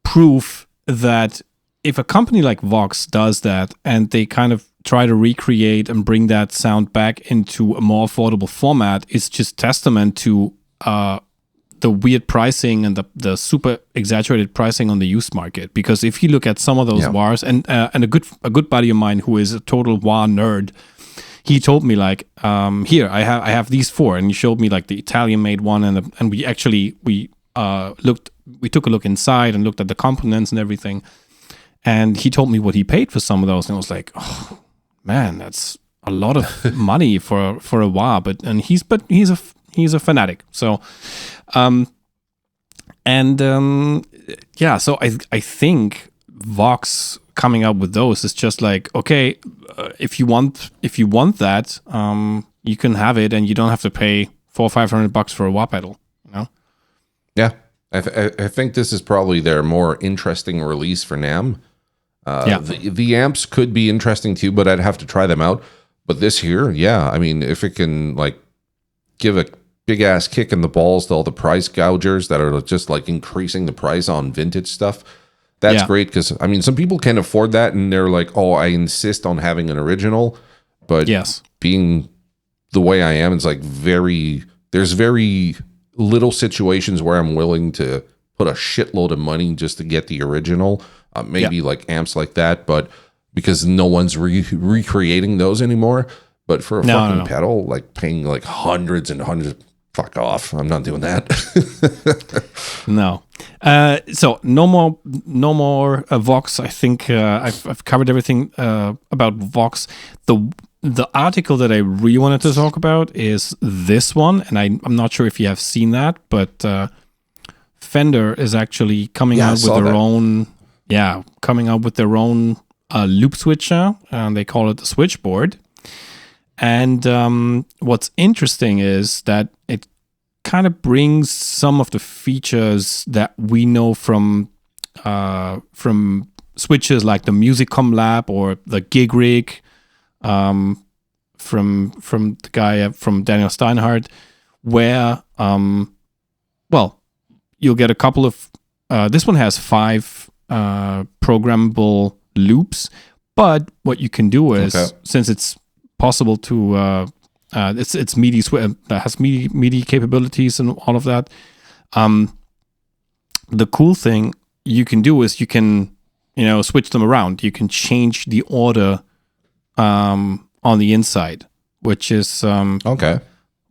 proof that if a company like Vox does that and they kind of try to recreate and bring that sound back into a more affordable format, it's just testament to the weird pricing and the super exaggerated pricing on the used market. Because if you look at some of those wahs, and a good buddy of mine who is a total wah nerd, he told me like, here I have these 4, and he showed me like the Italian made one, and we took a look inside and looked at the components and everything, and he told me what he paid for some of those, and I was like, oh man, that's a lot of money for a wah, but he's a fanatic. So, so I think Vox coming up with those is just like, okay, if you want that, you can have it, and you don't have to pay $400 or $500 for a wah pedal. You know? Yeah, I think this is probably their more interesting release for NAMM. The amps could be interesting too, but I'd have to try them out. But this here, I mean, if it can like give a big ass kick in the balls to all the price gougers that are just like increasing the price on vintage stuff, that's great. Because I mean, some people can't afford that, and they're like, "Oh, I insist on having an original." But being the way I am, it's like there's very little situations where I'm willing to put a shitload of money just to get the original. Maybe like amps like that, but because no one's recreating those anymore. But for a fucking pedal, like paying like hundreds and hundreds, fuck off. I'm not doing that. No. So no more Vox. I think I've covered everything about Vox. The article that I really wanted to talk about is this one, and I'm not sure if you have seen that, but Fender is actually coming out with their own. Yeah, coming out with their own loop switcher, and they call it the switchboard. And what's interesting is that it kind of brings some of the features that we know from switches like the Musicom Lab or the Gig Rig, from the guy from Daniel Steinhardt, where you'll get a couple of. This one has 5 programmable loops, but what you can do is, since it's possible to it's MIDI has MIDI capabilities and all of that, the cool thing you can do is you can switch them around. You can change the order on the inside, which is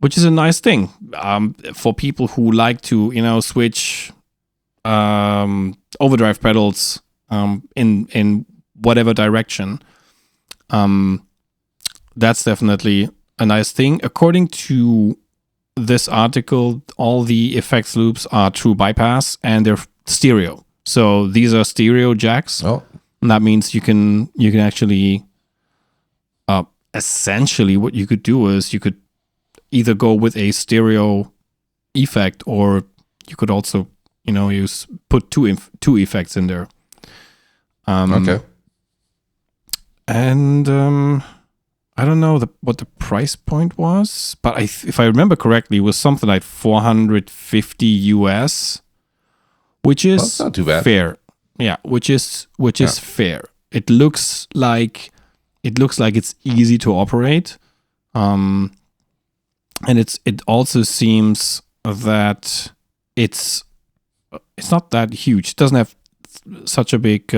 which is a nice thing for people who like to switch overdrive pedals in whatever direction. That's definitely a nice thing. According to this article, all the effects loops are true bypass, and they're stereo. So these are stereo jacks. Oh. And that means you can actually essentially what you could do is you could either go with a stereo effect, or you could also put two effects in there. And I don't know what the price point was, but if I remember correctly, it was something like $450 US, which is not too bad. Fair. Yeah, which is fair. It looks like it's easy to operate, and it also seems that it's not that huge. It doesn't have such a big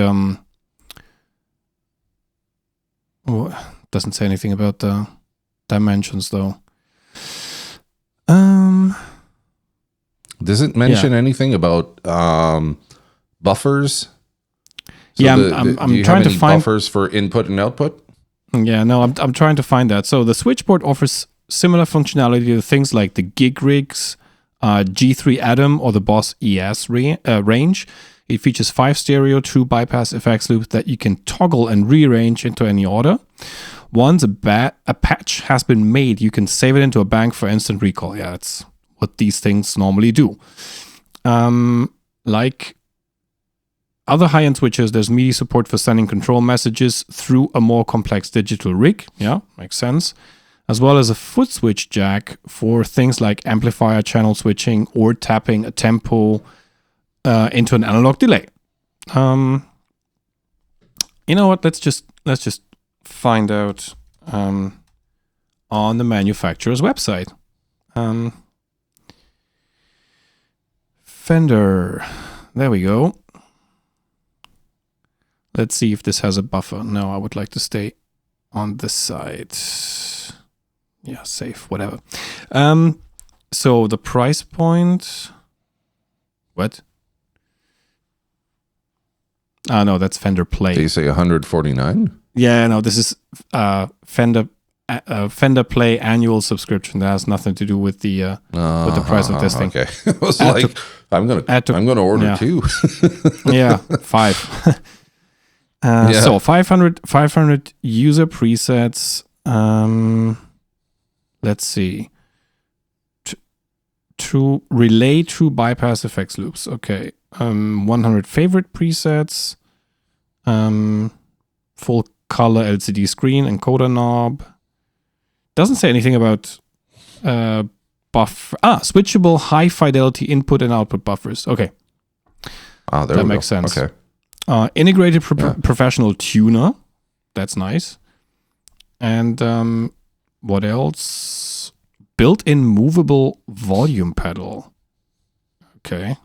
doesn't say anything about the dimensions though. Does it mention anything about buffers? So I'm trying to find buffers for input and output. Yeah, no, I'm trying to find that. So the switchboard offers similar functionality to things like the Gig Rigs, G3 Atom, or the Boss ES range. It features 5 stereo true bypass effects loops that you can toggle and rearrange into any order. Once a patch has been made, you can save it into a bank for instant recall. Yeah, that's what these things normally do. Like other high-end switches, there's MIDI support for sending control messages through a more complex digital rig. Yeah, makes sense. As well as a foot switch jack for things like amplifier channel switching or tapping a tempo into an analog delay. You know what? Let's just find out on the manufacturer's website. Fender. There we go. Let's see if this has a buffer. No, I would like to stay on this side. Yeah, safe, whatever. So the price point. What? No, that's Fender Play. Did you say 149? Yeah, no, this is Fender Play annual subscription. That has nothing to do with the price of this thing. Okay, I was like, I'm gonna order 2. Yeah, 5. So 500 user presets. Let's see. True bypass effects loops. Okay. 100 favorite presets. Full color LCD screen, encoder knob. Doesn't say anything about buffer. Switchable high fidelity input and output buffers. Okay. That makes sense. Okay. Integrated professional tuner. That's nice. And what else? Built-in movable volume pedal. Okay.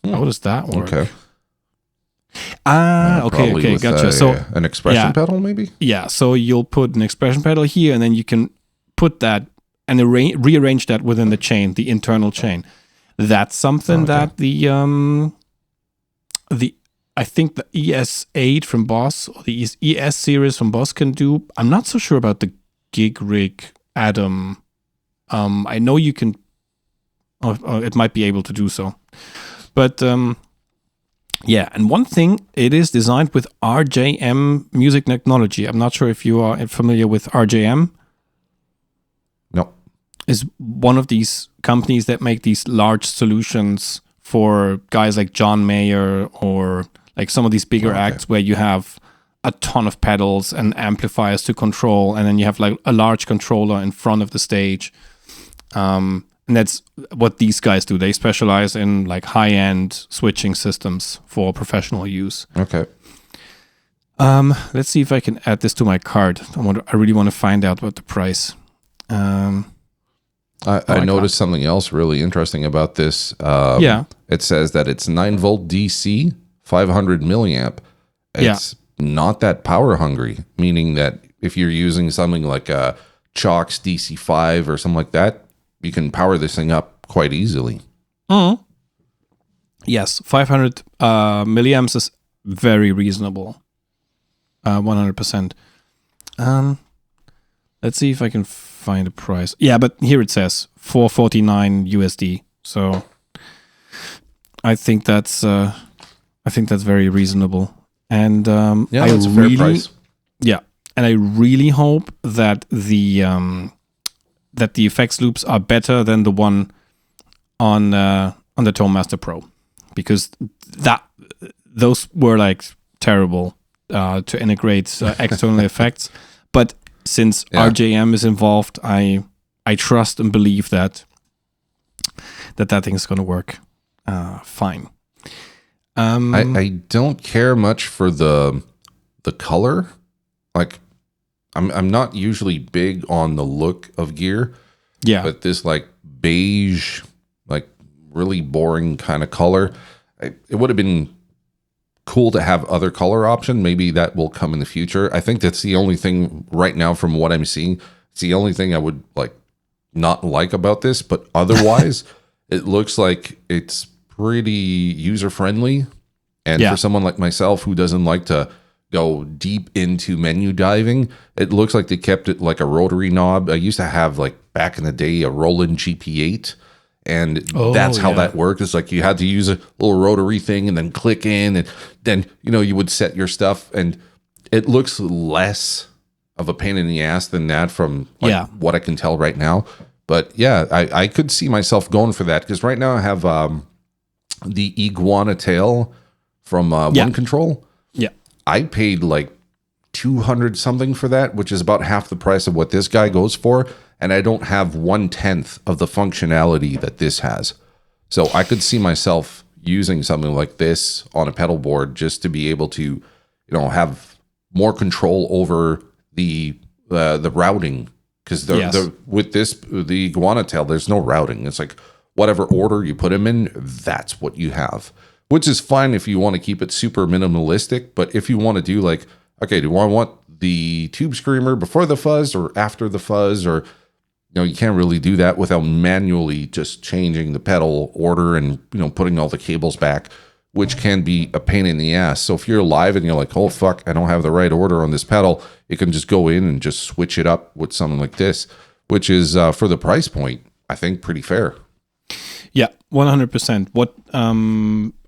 How does that work? Okay. Okay, gotcha. So an expression pedal, maybe? Yeah, so you'll put an expression pedal here, and then you can put that and rearrange that within the chain, the internal chain. That's something that I think the ES8 from Boss or the ES series from Boss can do. I'm not so sure about the Gig Rig Atom. I know you can. It might be able to do so, but yeah. And one thing, it is designed with RJM music technology. I'm not sure if you are familiar with RJM. No. Is one of these companies that make these large solutions for guys like John Mayer or like some of these bigger acts where you have a ton of pedals and amplifiers to control, and then you have like a large controller in front of the stage. And that's what these guys do. They specialize in like high-end switching systems for professional use. Okay. Let's see if I can add this to my card. I really want to find out what the price. I noticed something else really interesting about this. It says that it's 9-volt DC, 500 milliamp. It's not that power hungry, meaning that if you're using something like a Chalk's DC5 or something like that, you can power this thing up quite easily. Yes, 500 milliamps is very reasonable. 100%. Let's see if I can find a price. Yeah, but here it says $449 USD. So I think that's very reasonable. And that's a fair price. Yeah, and I really hope that the effects loops are better than the one on the Tone Master Pro, because those were like terrible to integrate external effects. But since RJM is involved, I trust and believe that thing is going to work fine. I don't care much for the color. Like, I'm not usually big on the look of gear. Yeah. But this like beige, like really boring kind of color, it would have been cool to have other color option. Maybe that will come in the future. I think that's the only thing right now from what I'm seeing. It's the only thing I would like not like about this, but otherwise it looks like it's pretty user friendly. And for someone like myself who doesn't like to go deep into menu diving, it looks like they kept it like a rotary knob. I used to have, like back in the day, a Roland GP8, And that's how yeah. that worked. It's like you had to use a little rotary thing and then click in, and then, you would set your stuff, and it looks less of a pain in the ass than that from what I can tell right now. But yeah, I could see myself going for that, because right now I have the iguana tail from One Control. Yeah. I paid like 200 something for that, which is about half the price of what this guy goes for. And I don't have 1/10 of the functionality that this has. So I could see myself using something like this on a pedal board just to be able to, have more control over the routing. Because with the iguana tail, there's no routing. It's like whatever order you put them in, that's what you have. Which is fine if you want to keep it super minimalistic. But if you want to do like, okay, do I want the tube screamer before the fuzz or after the fuzz? Or, you can't really do that without manually just changing the pedal order and, putting all the cables back, which can be a pain in the ass. So if you're live and you're like, oh, fuck, I don't have the right order on this pedal, you can just go in and just switch it up with something like this, which is, for the price point, I think pretty fair. Yeah, 100%.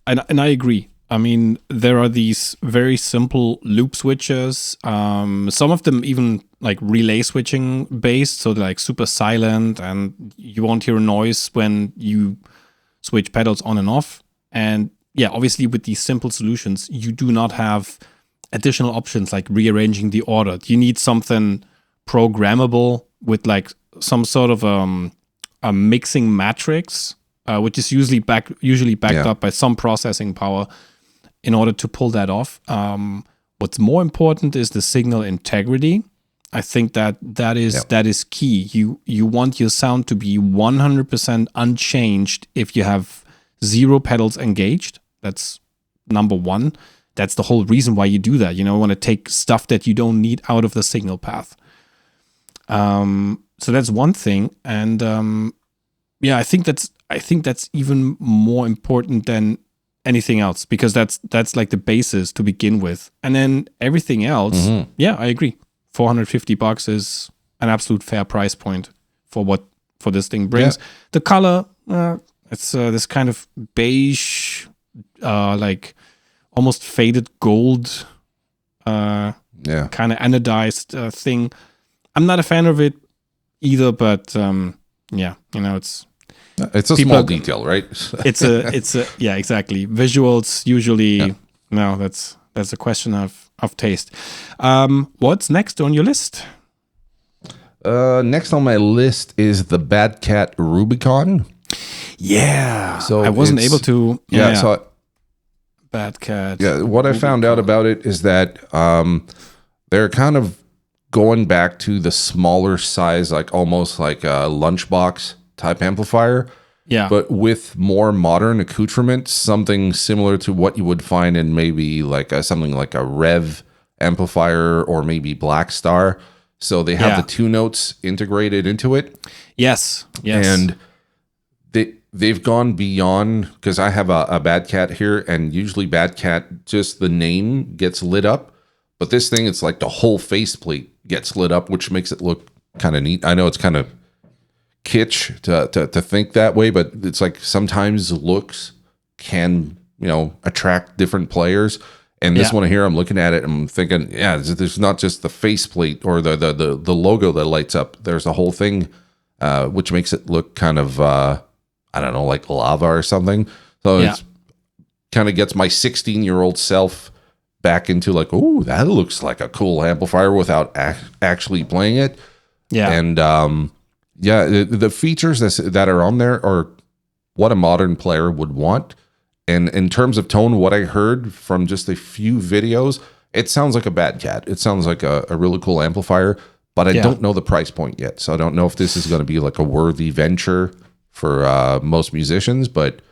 And I agree. I mean, there are these very simple loop switches. Some of them even like relay switching based, so they're like super silent, and you won't hear noise when you switch pedals on and off. And yeah, obviously with these simple solutions, you do not have additional options like rearranging the order. You need something programmable with like some sort of a mixing matrix, which is usually backed up by some processing power in order to pull that off. What's more important is the signal integrity. I think that is key. You want your sound to be 100% unchanged if you have 0 pedals engaged. That's number one. That's the whole reason why you do that. You want to take stuff that you don't need out of the signal path. So that's one thing. And I think that's even more important than anything else, because that's like the basis to begin with. And then everything else, I agree. $450 is an absolute fair price point for this thing brings. Yeah. The color, it's this kind of beige, like almost faded gold, kind of anodized thing. I'm not a fan of it either, but it's a small detail, right? it's a yeah, exactly. Visuals usually no, that's a question of taste. What's next on your list? Next on my list is the Bad Cat Rubicon. Yeah. So I wasn't able to. So Bad Cat. Yeah. What Rubicon. I found out about it is that they're kind of going back to the smaller size, like almost like a lunchbox type amplifier. Yeah. But with more modern accoutrement, something similar to what you would find in maybe like something like a Rev amplifier or maybe Black Star. So they have the 2 notes integrated into it. Yes. And they've gone beyond, because I have a Bad Cat here, and usually Bad Cat, just the name gets lit up. But this thing, it's like the whole faceplate gets lit up, which makes it look kind of neat. I know it's kind of kitsch to think that way, but it's like sometimes looks can attract different players. And this one here, I'm looking at it, I'm thinking, there's not just the faceplate or the logo that lights up. There's a whole thing, which makes it look kind of I don't know, like lava or something. So it's kind of gets my 16-year-old self back into like, oh, that looks like a cool amplifier without actually playing it. Yeah. And the features that are on there are what a modern player would want. And in terms of tone, what I heard from just a few videos, it sounds like a Bad Cat. It sounds like a really cool amplifier, but I don't know the price point yet. So I don't know if this is going to be like a worthy venture for most musicians, but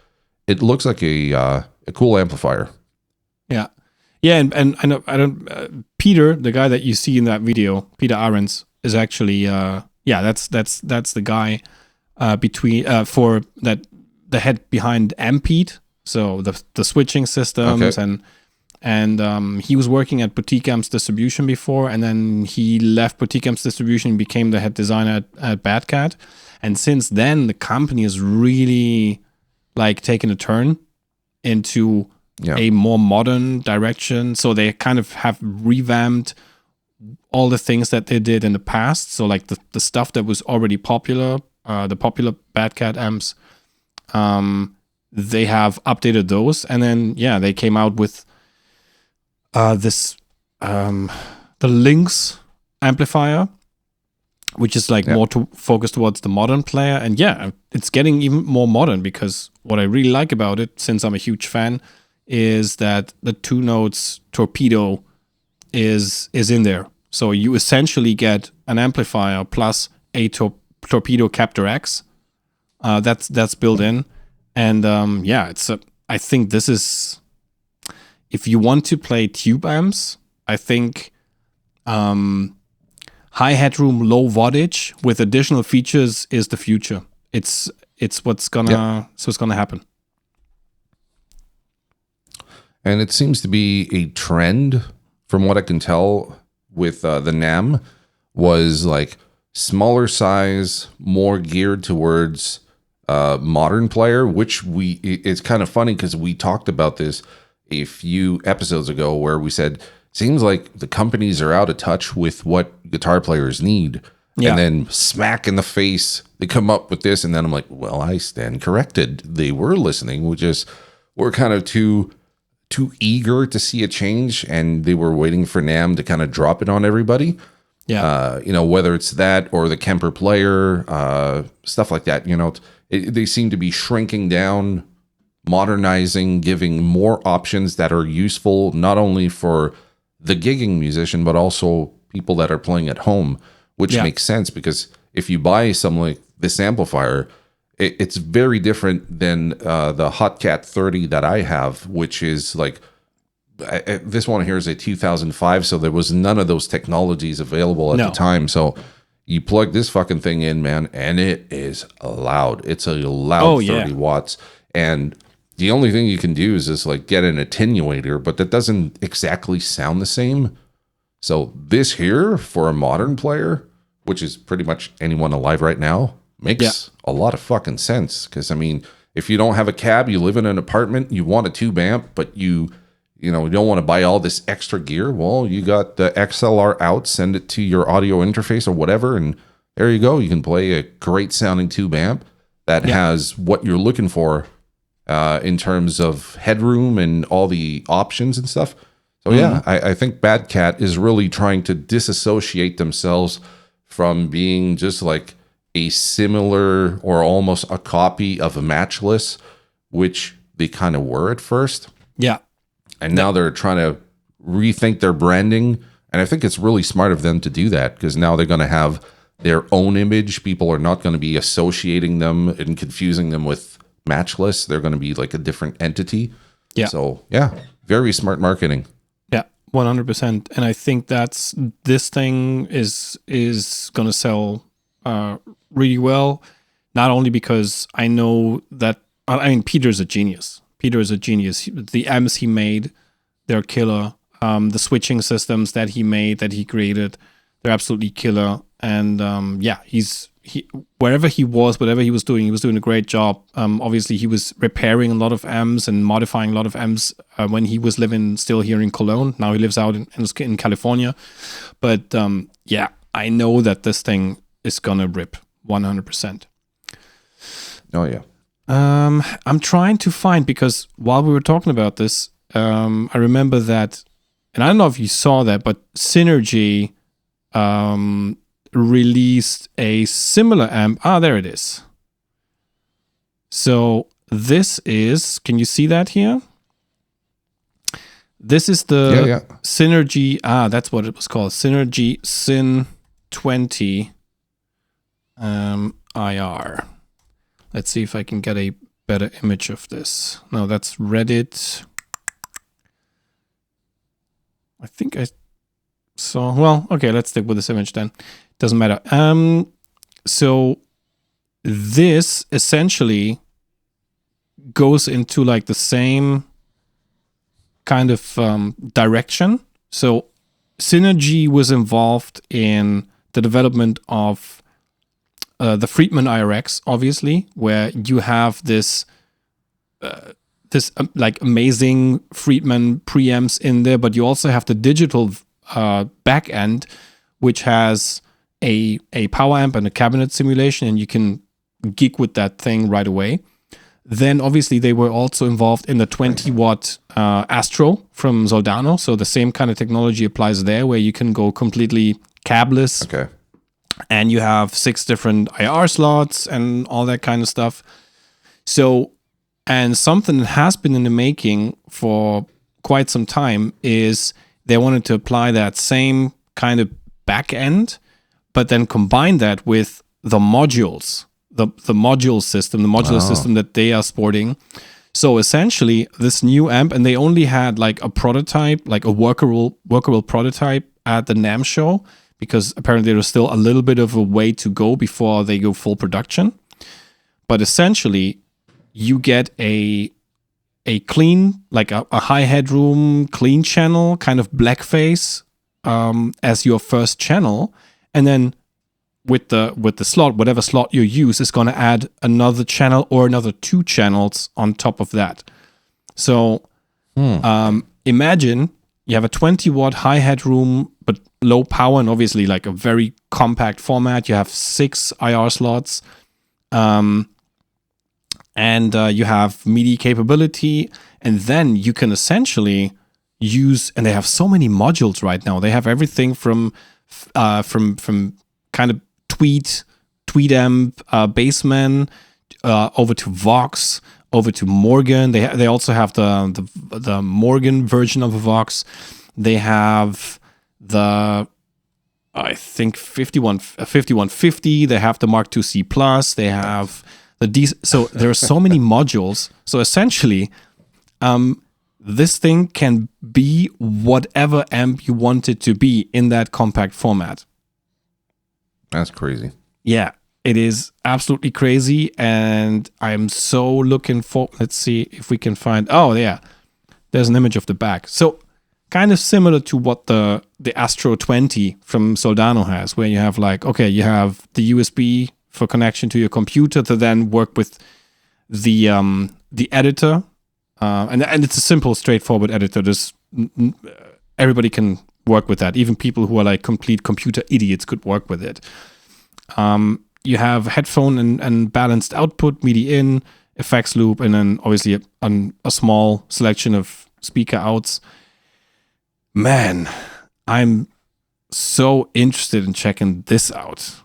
it looks like a cool amplifier. Yeah. Yeah, and I don't. Peter, the guy that you see in that video, Peter Ahrens, is actually that's the guy for that, the head behind Ampede, so the switching systems and And he was working at Boutique Amps Distribution before, and then he left Boutique Amps Distribution and became the head designer at Bad Cat. And since then, the company has really like taken a turn into a more modern direction. So they kind of have revamped all the things that they did in the past. So like the stuff that was already popular, the popular Bad Cat amps, they have updated those. And then, they came out with the Lynx amplifier, which is like more focused towards the modern player. And it's getting even more modern, because what I really like about it, since I'm a huge fan, is that the 2 notes torpedo is in there. So you essentially get an amplifier plus a torpedo Captor X. That's built in. And I think this is, if you want to play tube amps, I think high headroom, low wattage with additional features is the future. It's what's gonna happen. And it seems to be a trend, from what I can tell, with the NAMM, was like smaller size, more geared towards modern player, which it's kind of funny because we talked about this a few episodes ago, where we said, seems like the companies are out of touch with what guitar players need. And then smack in the face, they come up with this. And then I'm like, well, I stand corrected. They were listening. We're kind of too eager to see a change. And they were waiting for NAMM to kind of drop it on everybody. Whether it's that or the Kemper player, stuff like that, they seem to be shrinking down, modernizing, giving more options that are useful, not only for the gigging musician, but also people that are playing at home, which makes sense, because if you buy something like this amplifier, it's very different than the Hotcat 30 that I have, which is like, this one here is a 2005, so there was none of those technologies available at the time. So you plug this fucking thing in, man, and it is loud. It's a loud 30 watts. And the only thing you can do is like get an attenuator, but that doesn't exactly sound the same. So this here, for a modern player, which is pretty much anyone alive right now, makes a lot of fucking sense. Because, I mean, if you don't have a cab, you live in an apartment, you want a tube amp, but you don't want to buy all this extra gear. Well, you got the XLR out, send it to your audio interface or whatever, and there you go. You can play a great sounding tube amp that has what you're looking for in terms of headroom and all the options and stuff. So I think Bad Cat is really trying to disassociate themselves from being just like a similar or almost a copy of a Matchless, which they kind of were at first. Yeah. And now they're trying to rethink their branding. And I think it's really smart of them to do that, because now they're going to have their own image. People are not going to be associating them and confusing them with Matchless. They're going to be like a different entity. Yeah. So, very smart marketing. Yeah, 100%. And I think this thing is going to sell really well, not only because I know that, Peter's a genius. The amps he made, they're killer. The switching systems that he made, that he created, they're absolutely killer. And wherever he was, whatever he was doing a great job. Obviously, he was repairing a lot of amps and modifying a lot of amps when he was living still here in Cologne. Now he lives out in California. But I know that this thing is gonna rip 100%. Oh yeah. I'm trying to find, because while we were talking about this, I remember that, and I don't know if you saw that, but Synergy released a similar amp. There it is. So this is, can you see that here? This is the Synergy, that's what it was called, Synergy Syn 20 IR. Let's see if I can get a better image of this. No, that's Reddit. I think I saw, well, okay, let's stick with this image then. Doesn't matter. So this essentially goes into like the same kind of direction. So Synergy was involved in the development of the Friedman IRX, obviously, where you have this like amazing Friedman preamps in there, but you also have the digital back end, which has a power amp and a cabinet simulation, and you can geek with that thing right away. Then obviously they were also involved in the 20-watt Astro from Soldano. So the same kind of technology applies there, where you can go completely cabless. Okay. And you have 6 different IR slots and all that kind of stuff. So, and something that has been in the making for quite some time is they wanted to apply that same kind of back end, but then combine that with the modules, the module system, the modular system that they are sporting. So essentially, this new amp, and they only had like a prototype, like a workable prototype at the NAMM Show, because apparently there's still a little bit of a way to go before they go full production. But essentially, you get a clean, like a high headroom, clean channel, kind of blackface as your first channel, and then with the slot, whatever slot you use is going to add another channel or another 2 channels on top of that. So imagine you have a 20-watt high headroom, but low power, and obviously like a very compact format. You have 6 IR slots, and you have MIDI capability, and then you can essentially use. And they have so many modules right now. They have everything from kind of tweed amp, Bassman, over to Vox, over to Morgan. They also have the Morgan version of a Vox. They have the, I think, 5150. They have the Mark II C Plus. They have the D. So there are so many modules. So essentially, this thing can be whatever amp you want it to be in that compact format. That's crazy. Yeah, it is absolutely crazy, and I'm so looking for. Let's see if we can find. Oh, yeah, there's an image of the back. So kind of similar to what the Astro 20 from Soldano has, where you have like, okay, you have the USB for connection to your computer to then work with the editor, and it's a simple, straightforward editor. There's everybody can work with that. Even people who are like complete computer idiots could work with it. You have headphone and balanced output, MIDI in, effects loop, and then obviously a small selection of speaker outs. Man, I'm so interested in checking this out.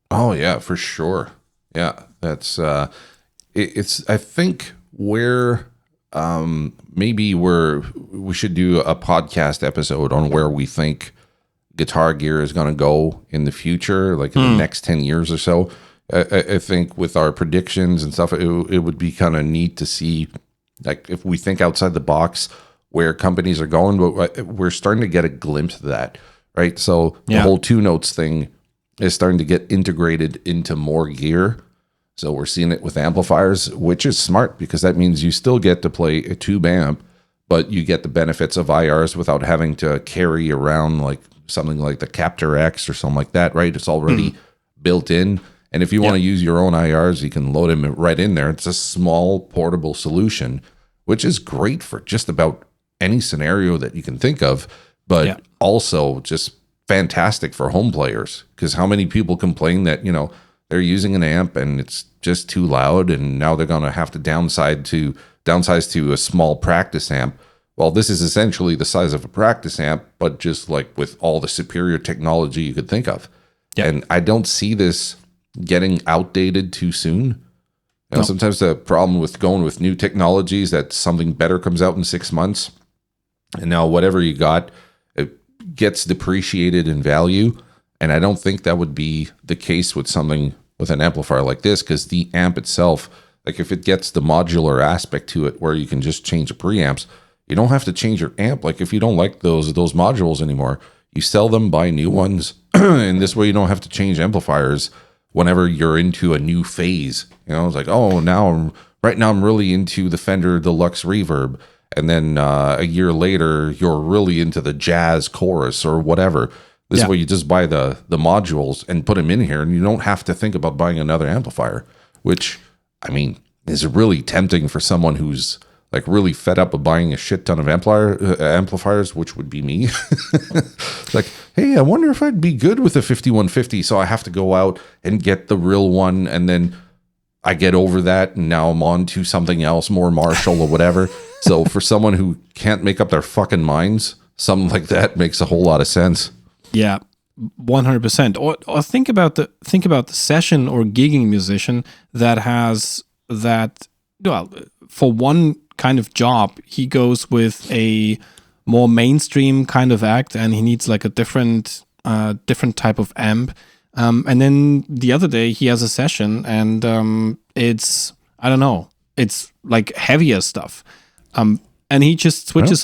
Oh yeah, for sure. Yeah, that's it's. I think where maybe we should do a podcast episode on where we think guitar gear is going to go in the future, like in the next 10 years or so. I think with our predictions and stuff, it would be kind of neat to see, like, if we think outside the box where companies are going, but we're starting to get a glimpse of that, right? So the whole 2 notes thing is starting to get integrated into more gear. So we're seeing it with amplifiers, which is smart because that means you still get to play a tube amp, but you get the benefits of IRs without having to carry around like something like the Captor X or something like that, right? It's already built in. And if you want to use your own IRs, you can load them right in there. It's a small portable solution, which is great for just about any scenario that you can think of, but also just fantastic for home players. Because how many people complain that, you know, they're using an amp and it's just too loud, and now they're going to have to downsize to a small practice amp. Well, this is essentially the size of a practice amp, but just like with all the superior technology you could think of. Yep. And I don't see this getting outdated too soon. You know, sometimes the problem with going with new technologies that something better comes out in 6 months, and now whatever you got, it gets depreciated in value. And I don't think that would be the case with something with an amplifier like this, because the amp itself, like if it gets the modular aspect to it where you can just change the preamps, you don't have to change your amp. Like if you don't like those modules anymore, you sell them, buy new ones, and this way you don't have to change amplifiers whenever you're into a new phase. You know, it's like, oh, right now I'm really into the Fender Deluxe Reverb, and then a year later you're really into the jazz chorus or whatever. This way you just buy the modules and put them in here, and you don't have to think about buying another amplifier, which, I mean, is really tempting for someone who's like really fed up of buying a shit ton of amplifiers, which would be me. Like, hey, I wonder if I'd be good with a 5150, so I have to go out and get the real one, and then I get over that, and now I'm on to something else, more Marshall or whatever. So for someone who can't make up their fucking minds, something like that makes a whole lot of sense. Yeah, 100%. Or think about the session or gigging musician that has that. Well, for one kind of job, he goes with a more mainstream kind of act, and he needs like a different type of amp. And then the other day he has a session, and it's, I don't know, it's like heavier stuff. And he just switches,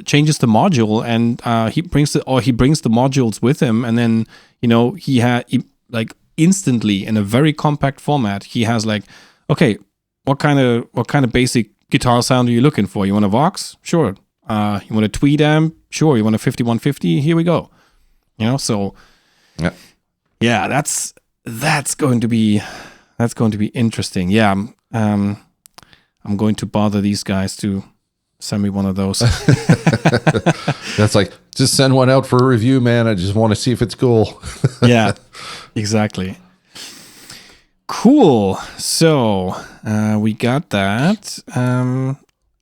changes the module, and he brings the modules with him, and then he like instantly in a very compact format. He has like, okay, what kind of basic guitar sound are you looking for? You want a Vox? Sure. You want a Tweed amp? Sure. You want a 5150? Here we go. So yeah, that's going to be interesting. Yeah, I'm going to bother these guys to send me one of those. That's like, just send one out for a review, man. I just want to see if it's cool. Yeah, exactly. Cool. So we got that. I'm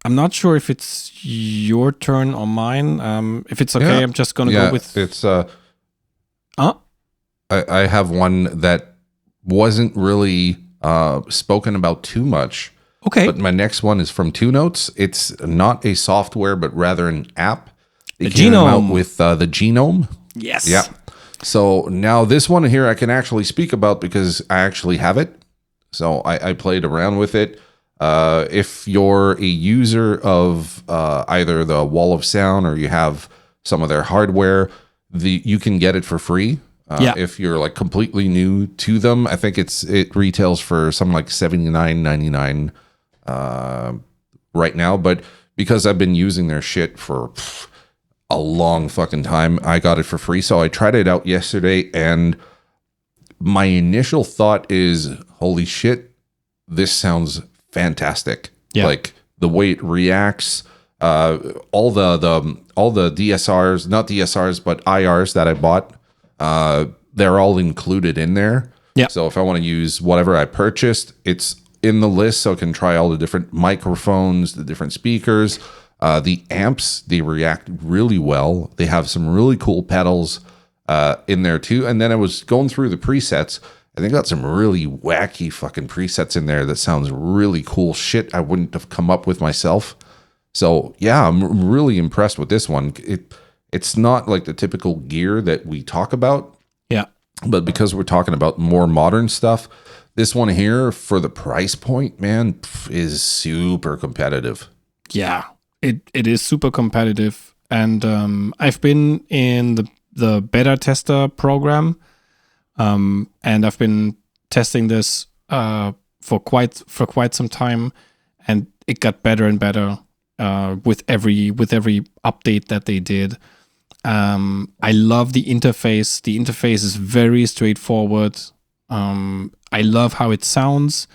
not sure if it's your turn or mine. If it's okay, I'm just going to go with... It's... I have one that wasn't really spoken about too much. Okay. But my next one is from Two Notes. It's not a software, but rather an app. They came out with the Genome. Yes. Yeah. So now this one here I can actually speak about because I actually have it. So I played around with it. If you're a user of either the Wall of Sound or you have some of their hardware, you can get it for free. If you're like completely new to them, I think it retails for something like $79.99 right now. But because I've been using their shit for a long fucking time, I got it for free. So I tried it out yesterday, and my initial thought is, holy shit, this sounds fantastic. Yeah. Like the way it reacts, all the DSRs, not DSRs, but IRs that I bought, they're all included in there. Yeah. So if I want to use whatever I purchased, it's in the list, so I can try all the different microphones, the different speakers, the amps. They react really well. They have some really cool pedals in there too. And then I was going through the presets, and they got some really wacky fucking presets in there that sounds really cool shit I wouldn't have come up with myself. So yeah, I'm really impressed with this one. It's not like the typical gear that we talk about. Yeah. But because we're talking about more modern stuff, this one here, for the price point, man, is super competitive. Yeah, it is super competitive. And I've been in the beta tester program, and I've been testing this for quite some time, and it got better and better with every update that they did. I love the interface. The interface is very straightforward. I love how it sounds.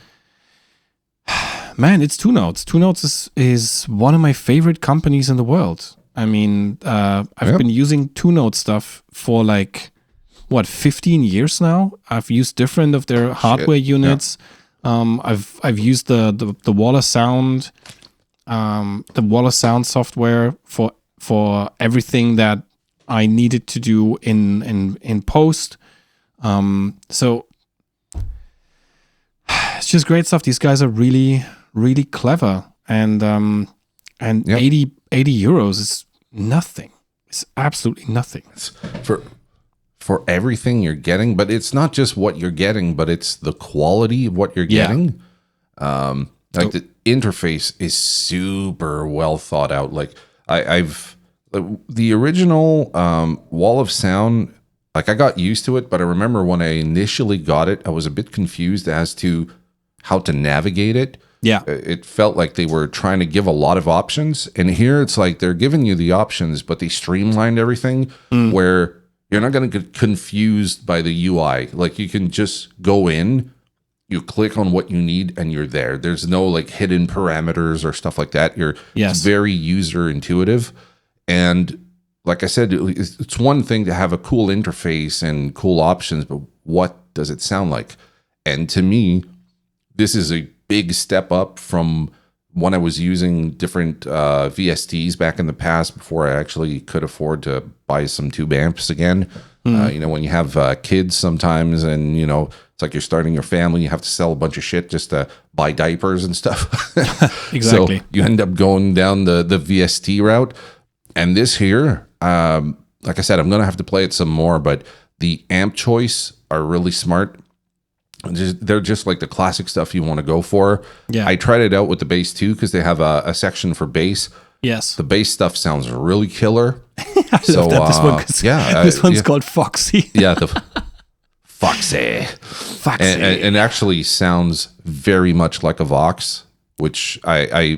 Man, it's Two Notes. Two Notes is one of my favorite companies in the world. I mean, I've been using Two Note stuff for like 15 years now. I've used different of their hardware units. Yeah. I've used the Wall of Sound, the Wall of Sound software for everything that I needed to do in post. So it's just great stuff. These guys are really, really clever, and 80 euros is nothing. It's absolutely nothing. It's for everything you're getting, but it's not just what you're getting, but it's the quality of what you're getting. The interface is super well thought out. Like I've the original Wall of Sound, like I got used to it, but I remember when I initially got it, I was a bit confused as to how to navigate it. Yeah. It felt like they were trying to give a lot of options. And here it's like they're giving you the options, but they streamlined everything where you're not going to get confused by the UI. Like you can just go in, you click on what you need, and you're there. There's no like hidden parameters or stuff like that. It's very user intuitive. And like I said, it's one thing to have a cool interface and cool options, but what does it sound like? And to me, this is a big step up from when I was using different VSTs back in the past before I actually could afford to buy some tube amps again. When you have kids sometimes and, it's like you're starting your family, you have to sell a bunch of shit just to buy diapers and stuff. Exactly. So you end up going down the VST route. And this here, like I said, I'm going to have to play it some more, but the amp choice are really smart. They're just like the classic stuff you want to go for. Yeah. I tried it out with the bass too because they have a section for bass. Yes. The bass stuff sounds really killer. I love that. This one, this one's called Foxy. Yeah, the Foxy. And actually sounds very much like a Vox, which I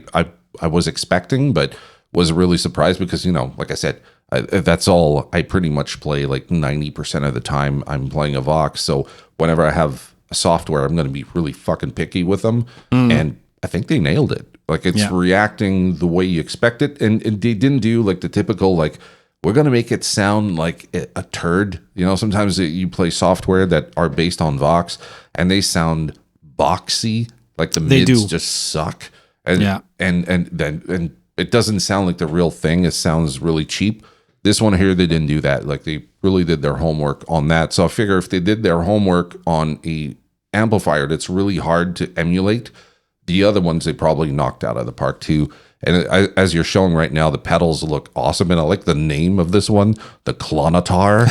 was expecting, but was really surprised because, like I said, that's all I pretty much play. Like 90% of the time I'm playing a Vox. So whenever I have a software, I'm going to be really fucking picky with them. And I think they nailed it. Like it's reacting the way you expect it. And they didn't do like the typical, like, we're going to make it sound like a turd. Sometimes you play software that are based on Vox and they sound boxy. Like the mids just suck. And it doesn't sound like the real thing. It sounds really cheap. This one here, they didn't do that. Like they really did their homework on that. So I figure if they did their homework on a amplifier that's really hard to emulate, the other ones they probably knocked out of the park too. And as you're showing right now, the pedals look awesome. And I like the name of this one, the Clonatar.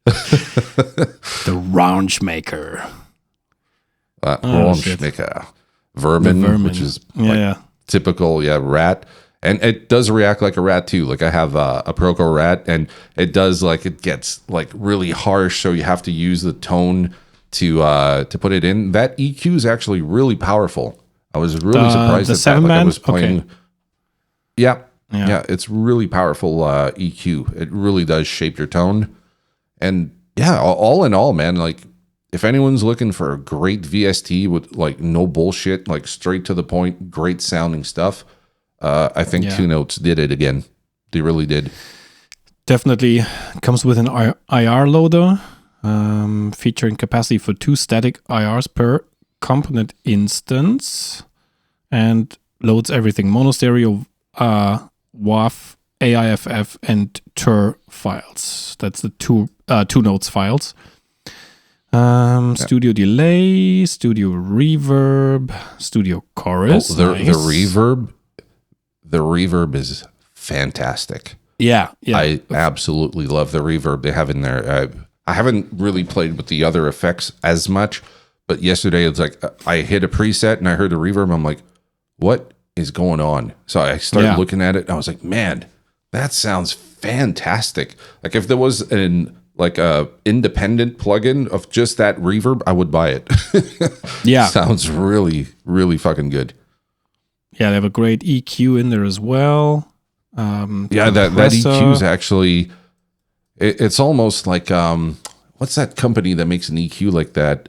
The Rounge Maker. Rounge Maker. Vermin, which is typical, rat. And it does react like a rat too. Like I have a Proco rat, and it does it gets like really harsh. So you have to use the tone to put it in. That EQ is actually really powerful. I was really surprised the at 7 that. band? I was playing. Okay. Yeah, it's really powerful EQ. It really does shape your tone. And all in all, man, like if anyone's looking for a great VST with like no bullshit, like straight to the point, great sounding stuff. I think Two Notes did it again. They really did. Definitely comes with an IR loader, featuring capacity for 2 static IRs per component instance, and loads everything: mono, stereo, WAV, AIFF, and TUR files. That's the two Notes files. Studio delay, studio reverb, studio chorus. The reverb is fantastic. Yeah. I absolutely love the reverb they have in there. I haven't really played with the other effects as much, but yesterday it's like I hit a preset and I heard the reverb. I'm like, what is going on? So I started looking at it and I was like, man, that sounds fantastic. Like if there was a independent plugin of just that reverb, I would buy it. Yeah. Sounds really, really fucking good. Yeah, they have a great EQ in there as well. That EQ is actually, it's almost like, what's that company that makes an EQ like that?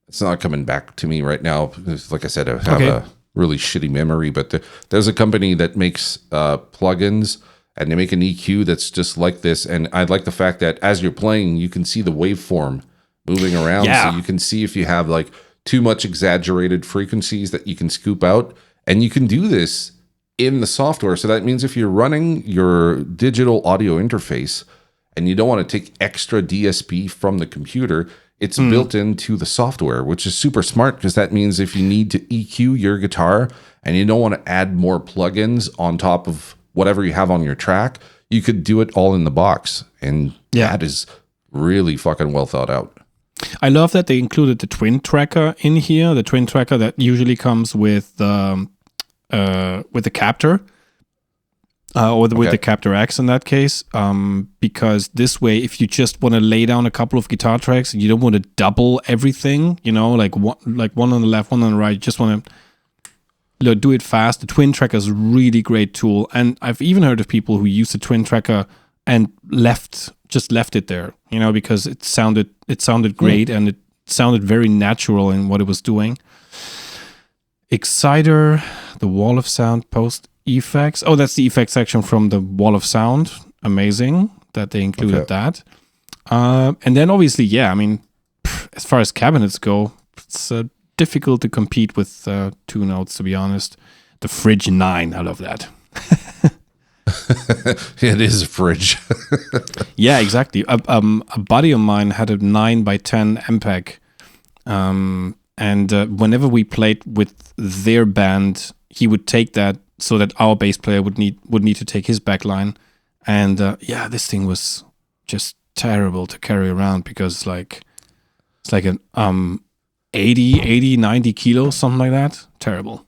It's not coming back to me right now. Like I said, I have a really shitty memory, but there's a company that makes plugins and they make an EQ that's just like this. And I like the fact that as you're playing, you can see the waveform moving around. Yeah. So you can see if you have like too much exaggerated frequencies that you can scoop out. And you can do this in the software. So that means if you're running your digital audio interface and you don't want to take extra DSP from the computer, it's built into the software, which is super smart because that means if you need to EQ your guitar and you don't want to add more plugins on top of whatever you have on your track, you could do it all in the box. And that is really fucking well thought out. I love that they included the twin tracker in here. The twin tracker that usually comes with the captor. Or with the Captor X in that case, because this way, if you just want to lay down a couple of guitar tracks, you don't want to double everything, like one on the left, one on the right. You just want to do it fast. The Twin Tracker is a really great tool, and I've even heard of people who use the Twin Tracker and left it there, because it sounded great and it sounded very natural in what it was doing. Exciter, the Wall of Sound post effects. Oh, that's the effects section from the Wall of Sound. Amazing that they included that. And then obviously, as far as cabinets go, it's difficult to compete with 2 notes, to be honest. The Fridge 9, I love that. It is a fridge. Yeah, exactly. A buddy of mine had a 9x10 MPEG. And whenever we played with their band, he would take that so that our bass player would need to take his backline. And this thing was just terrible to carry around because it's like an 80, 90 kilos, something like that. Terrible.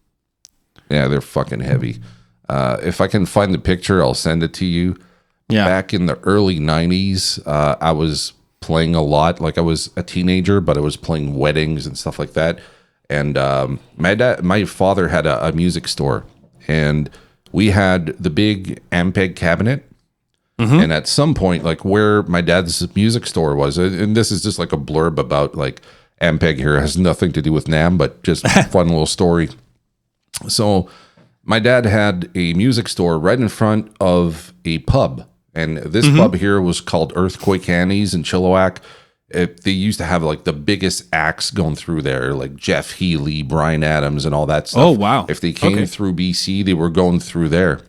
Yeah, they're fucking heavy. If I can find the picture, I'll send it to you. Yeah. Back in the early 90s, I was playing a lot. Like I was a teenager, but I was playing weddings and stuff like that. And my father had a music store, and we had the big Ampeg cabinet. Mm-hmm. And at some point, like where my dad's music store was, and this is just like a blurb about like Ampeg here, it has nothing to do with NAMM, but just a fun little story. So my dad had a music store right in front of a pub. And this pub here was called Earthquake Annie's in Chilliwack. They used to have like the biggest acts going through there, like Jeff Healey, Bryan Adams, and all that stuff. Oh, wow. If they came through BC, they were going through there.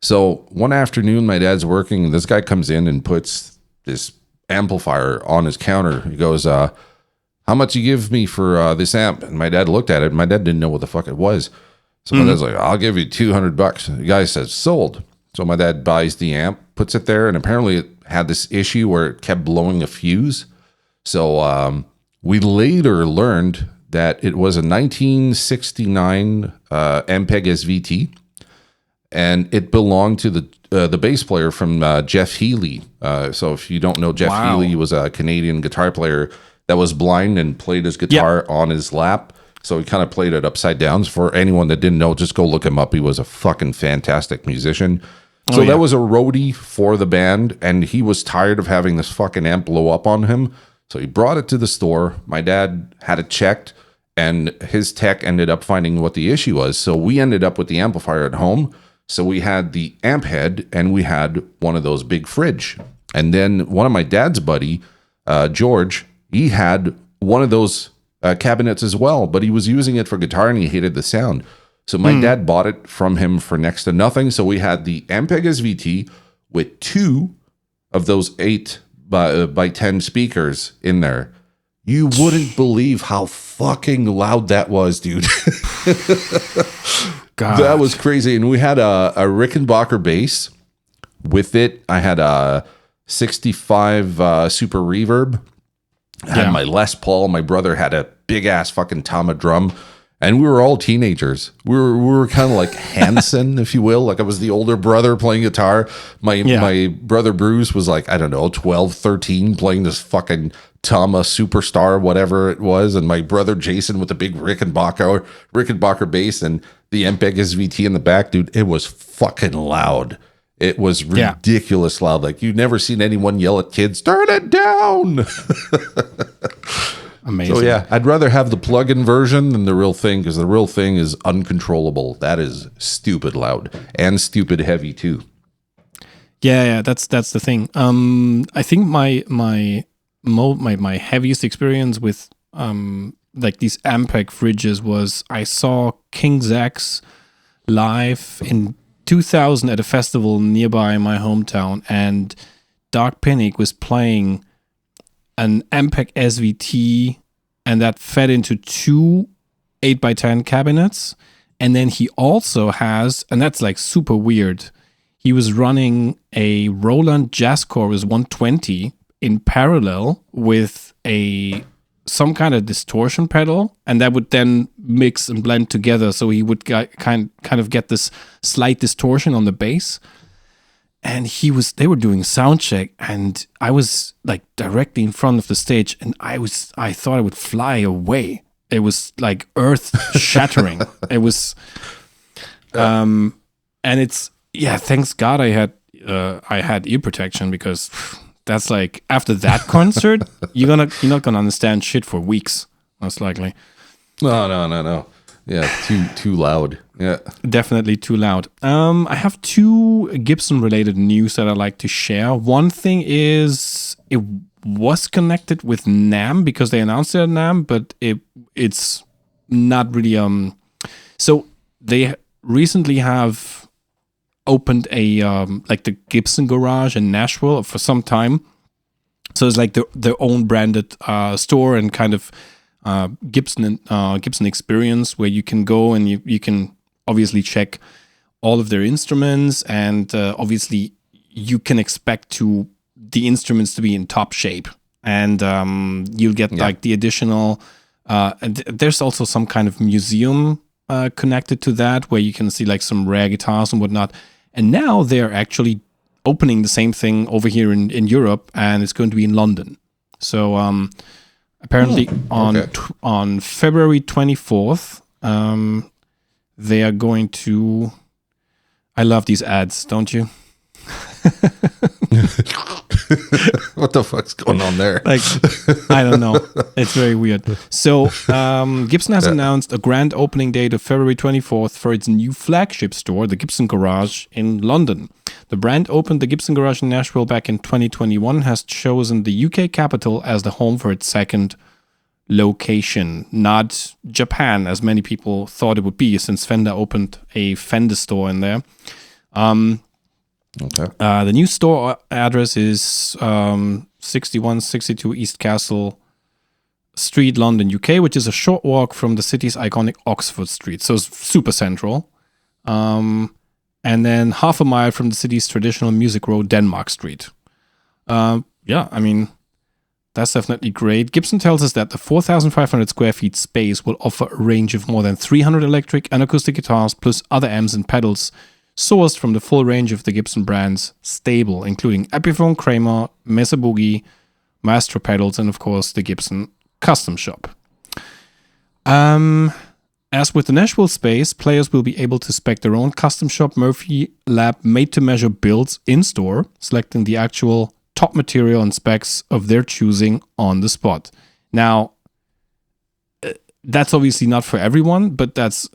So one afternoon, my dad's working, and this guy comes in and puts this amplifier on his counter. He goes, how much you give me for this amp? And my dad looked at it. My dad didn't know what the fuck it was. So my dad's like, I'll give you $200. The guy says, sold. So my dad buys the amp, puts it there, and apparently it had this issue where it kept blowing a fuse. So we later learned that it was a 1969 Ampeg SVT, and it belonged to the bass player from Jeff Healey. So if you don't know Jeff Healey, he was a Canadian guitar player that was blind and played his guitar on his lap. So he kind of played it upside down. For anyone that didn't know, just go look him up. He was a fucking fantastic musician. So that was a roadie for the band, and he was tired of having this fucking amp blow up on him. So he brought it to the store. My dad had it checked, and his tech ended up finding what the issue was. So we ended up with the amplifier at home. So we had the amp head, and we had one of those big fridge. And then one of my dad's buddy, George, he had one of those cabinets as well, but he was using it for guitar, and he hated the sound. So my dad bought it from him for next to nothing. So we had the Ampeg SVT with 2 of those 8 by 10 speakers in there. You wouldn't believe how fucking loud that was, dude. God. That was crazy. And we had a Rickenbacker bass. With it, I had a 65 Super Reverb. I had my Les Paul. My brother had a big-ass fucking Tama drum. And we were all teenagers. We were kind of like Hanson, if you will. Like I was the older brother playing guitar. My brother Bruce was like, I don't know, 12, 13, playing this fucking Tama Superstar, whatever it was. And my brother Jason with the big Rickenbacker bass and the Ampeg SVT in the back. Dude, it was fucking loud. It was ridiculous loud. Like you've never seen anyone yell at kids, turn it down. Amazing. So yeah, I'd rather have the plug-in version than the real thing, because the real thing is uncontrollable. That is stupid loud and stupid heavy too. Yeah, that's the thing. I think my heaviest experience with like these Ampeg fridges was I saw King's X live in 2000 at a festival nearby my hometown, and Dark Pinnick was playing an Ampeg SVT, and that fed into 2 8x10 cabinets. And then he also has, and that's like super weird, he was running a Roland Jazz Chorus 120 in parallel with some kind of distortion pedal, and that would then mix and blend together. So he would kind of get this slight distortion on the bass. and they were doing sound check, and I was like directly in front of the stage, and I thought I would fly away. It was like earth shattering. It was, and it's, thanks God I had ear protection, because that's like, after that concert, you're not gonna understand shit for weeks, most likely. No. Yeah, too loud. Yeah, definitely too loud. I have two Gibson related news that I'd like to share. One thing is, it was connected with NAMM because they announced it at NAMM, but it's not really. So they recently have opened a like the Gibson Garage in Nashville for some time. So it's like their own branded store and kind of Gibson experience, where you can go and you can obviously check all of their instruments, and obviously you can expect the instruments to be in top shape, and you'll get like the additional. And there's also some kind of museum connected to that, where you can see like some rare guitars and whatnot. And now they're actually opening the same thing over here in Europe, and it's going to be in London. So apparently on February 24th, they are going to. I love these ads, don't you? What the fuck's going on there? Like, I don't know. It's very weird. So Gibson has announced a grand opening date of February 24th for its new flagship store, the Gibson Garage in London. The brand opened the Gibson Garage in Nashville back in 2021, has chosen the UK capital as the home for its second location, not Japan, as many people thought it would be, since Fender opened a Fender store in there. The new store address is 6162 East Castle Street, London, UK, which is a short walk from the city's iconic Oxford Street. So it's super central. And then half a mile from the city's traditional music road, Denmark Street. I mean, that's definitely great. Gibson tells us that the 4,500 square feet space will offer a range of more than 300 electric and acoustic guitars, plus other amps and pedals, sourced from the full range of the Gibson brand's stable, including Epiphone, Kramer, Mesa Boogie, Maestro pedals, and of course the Gibson Custom Shop. As with the Nashville space, players will be able to spec their own Custom Shop Murphy Lab made-to-measure builds in-store, selecting the actual top material and specs of their choosing on the spot. Now, that's obviously not for everyone, but that's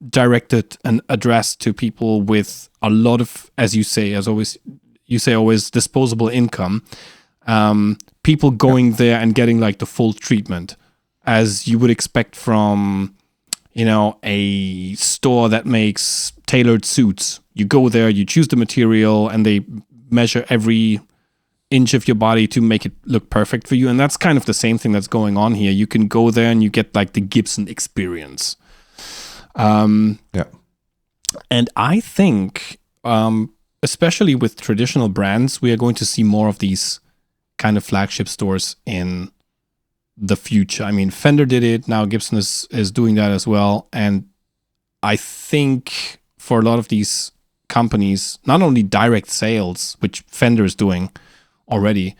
directed and addressed to people with a lot of, as you say always, disposable income. People going there and getting like the full treatment, as you would expect from, a store that makes tailored suits. You go there, you choose the material, and they measure every inch of your body to make it look perfect for you. And that's kind of the same thing that's going on here. You can go there and you get like the Gibson experience. And I think, especially with traditional brands, we are going to see more of these kind of flagship stores in the future. I mean, Fender did it. Now Gibson is doing that as well. And I think for a lot of these companies, not only direct sales, which Fender is doing already,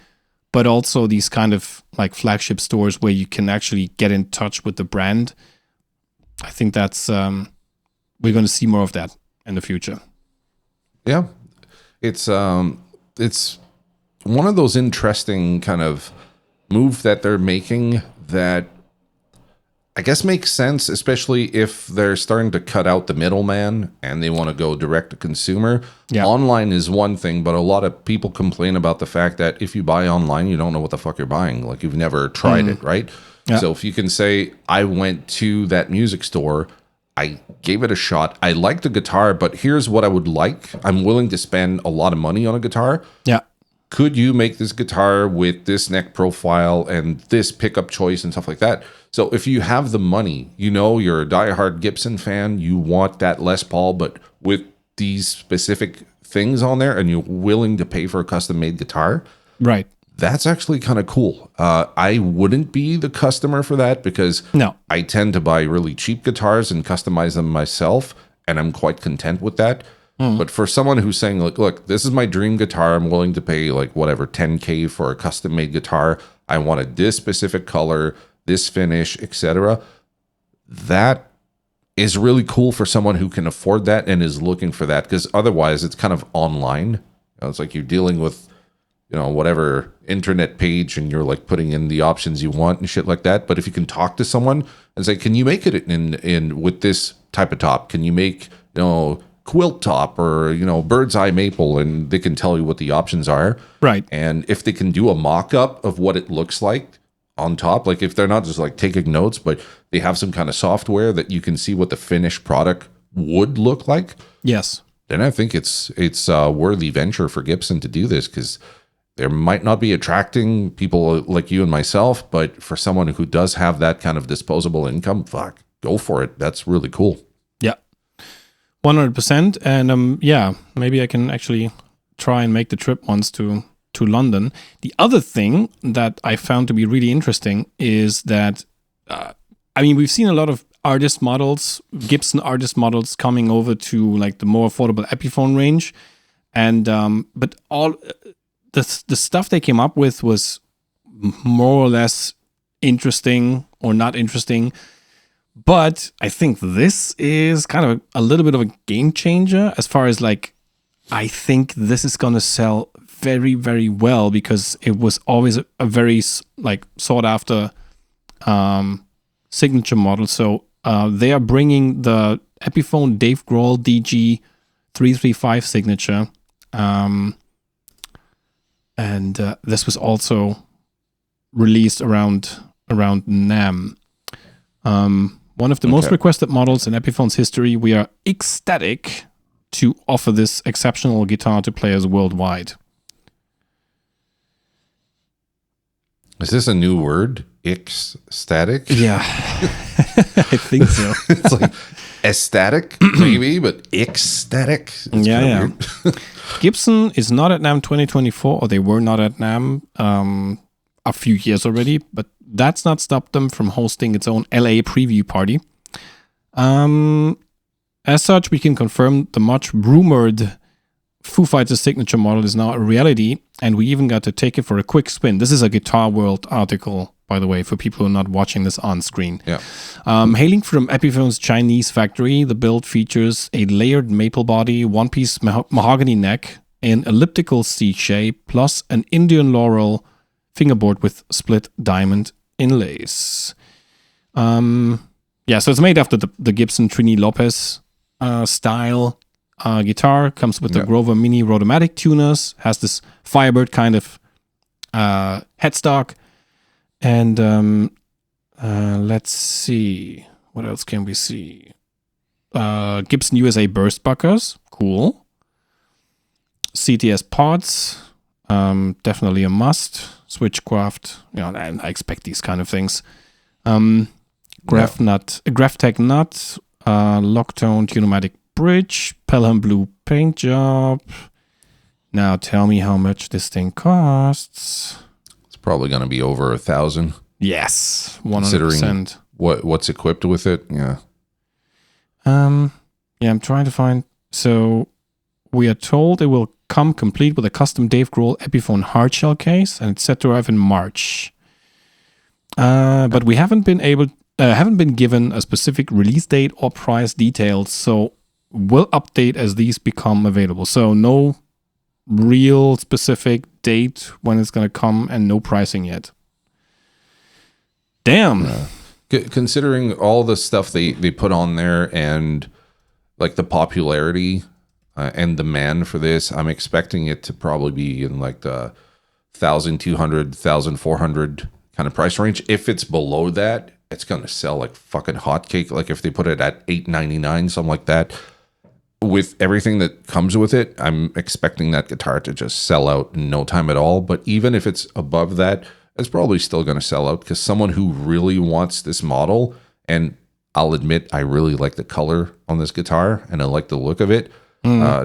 but also these kind of like flagship stores where you can actually get in touch with the brand. I think that's we're going to see more of that in the future. Yeah, it's one of those interesting kind of move that they're making that I guess makes sense, especially if they're starting to cut out the middleman and they want to go direct to consumer. Yeah. Online is one thing, but a lot of people complain about the fact that if you buy online, you don't know what the fuck you're buying. Like you've never tried it, right? Yeah. So if you can say, I went to that music store, I gave it a shot, I like the guitar, but here's what I would like. I'm willing to spend a lot of money on a guitar. Yeah. Could you make this guitar with this neck profile and this pickup choice and stuff like that? So if you have the money, you're a diehard Gibson fan, you want that Les Paul, but with these specific things on there, and you're willing to pay for a custom-made guitar, right? That's actually kind of cool. I wouldn't be the customer for that because I tend to buy really cheap guitars and customize them myself, and I'm quite content with that. But for someone who's saying, like, look, this is my dream guitar. I'm willing to pay like whatever, $10K for a custom made guitar. I wanted this specific color, this finish, etc. That is really cool for someone who can afford that and is looking for that, because otherwise it's kind of online. It's like you're dealing with, whatever internet page, and you're like putting in the options you want and shit like that. But if you can talk to someone and say, can you make it in with this type of top? Can you make, quilt top or, bird's eye maple? And they can tell you what the options are. Right. And if they can do a mock-up of what it looks like on top, like if they're not just like taking notes, but they have some kind of software that you can see what the finished product would look like. Yes. Then I think it's a worthy venture for Gibson to do this, because there might not be attracting people like you and myself, but for someone who does have that kind of disposable income, fuck, go for it. That's really cool. Yeah. 100%. And maybe I can actually try and make the trip once to London. The other thing that I found to be really interesting is that, we've seen a lot of artist models, Gibson artist models, coming over to like the more affordable Epiphone range, and but all the stuff they came up with was more or less interesting or not interesting. But I think this is kind of a little bit of a game changer as far as like, I think this is going to sell very, very well, because it was always a very like sought after signature model. So they are bringing the Epiphone Dave Grohl DG 335 signature. And this was also released around NAMM. One of the most requested models in Epiphone's history. We are ecstatic to offer this exceptional guitar to players worldwide. Is this a new word? Ecstatic? Yeah, I think so. It's like ecstatic, maybe, but ecstatic. It's yeah. Gibson is not at NAMM 2024, or they were not at NAMM a few years already, but that's not stopped them from hosting its own LA preview party. As such, we can confirm the much rumored Foo Fighters signature model is now a reality, and we even got to take it for a quick spin. This is a Guitar World article, by the way, for people who are not watching this on screen. Yeah. Hailing from Epiphone's Chinese factory, the build features a layered maple body, one-piece mahogany neck, an elliptical C shape, plus an Indian laurel fingerboard with split diamond inlays. So it's made after the Gibson Trini Lopez style guitar. Comes with the Grover Mini Rotomatic tuners. Has this Firebird kind of headstock. And let's see. What else can we see? Gibson USA burst buckers. Cool. CTS pods. Definitely a must. Switchcraft. I expect these kind of things. Graph Tech nut. Locktone Tunomatic bridge. Pelham blue paint job. Now tell me how much this thing costs. It's probably going to be over 1,000. Yes, 100%. Considering what's equipped with it. Yeah. I'm trying to find. So we are told it will come complete with a custom Dave Grohl Epiphone hardshell case, and it's set to arrive in March. But we haven't been given a specific release date or price details, so we'll update as these become available. So no real specific date when it's going to come, and no pricing yet. Damn. Considering all the stuff they put on there, and like the popularity and demand for this, I'm expecting it to probably be in like the 1,200, 1,400 kind of price range. If it's below that, it's going to sell like fucking hotcake. Like if they put it at $899, something like that, with everything that comes with it, I'm expecting that guitar to just sell out in no time at all. But even if it's above that, it's probably still going to sell out, because someone who really wants this model, and I'll admit I really like the color on this guitar and I like the look of it.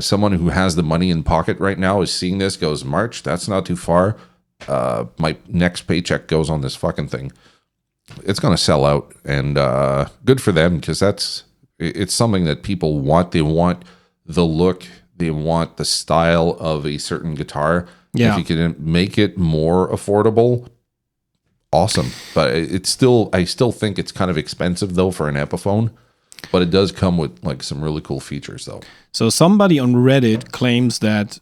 Someone who has the money in pocket right now is seeing this, goes, March, that's not too far. My next paycheck goes on this fucking thing. It's going to sell out, and good for them, because it's something that people want. They want the look, they want the style of a certain guitar. Yeah. If you can make it more affordable, awesome. But I still think it's kind of expensive though for an Epiphone. But it does come with like some really cool features though. So somebody on Reddit claims that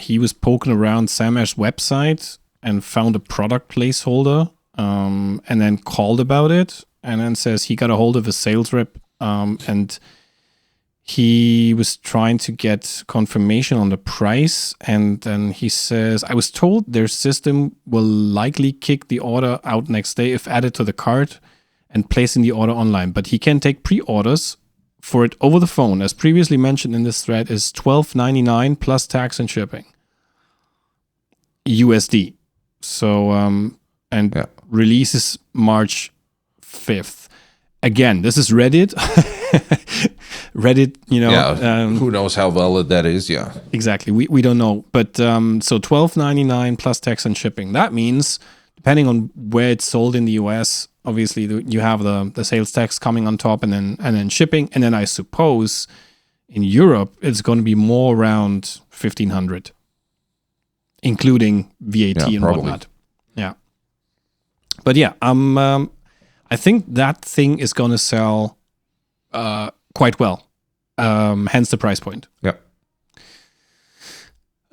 he was poking around Samash's website and found a product placeholder and then called about it, and then says he got a hold of a sales rep and he was trying to get confirmation on the price, and then he says, I was told their system will likely kick the order out next day if added to the cart and placing the order online, but he can take pre-orders for it over the phone. As previously mentioned in this thread, is $12.99 plus tax and shipping. USD. So, releases March 5th. Again, this is Reddit. Reddit, who knows how valid that is? Yeah, exactly. We don't know. But so $12.99 plus tax and shipping. That means, depending on where it's sold in the US, obviously you have the sales tax coming on top, and then shipping, and then I suppose in Europe it's going to be more around $1,500, including VAT and probably. whatnot. Yeah, but yeah, I think that thing is going to sell quite well. Hence the price point. Yeah.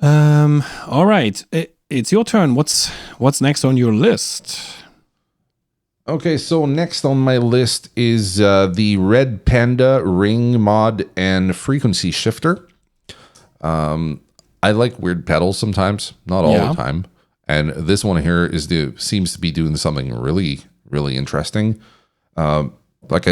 All right, it's your turn. What's next on your list? Okay, so next on my list is the Red Panda ring mod and frequency shifter. I like weird pedals sometimes, not all the time. And this one here seems to be doing something really, really interesting. Like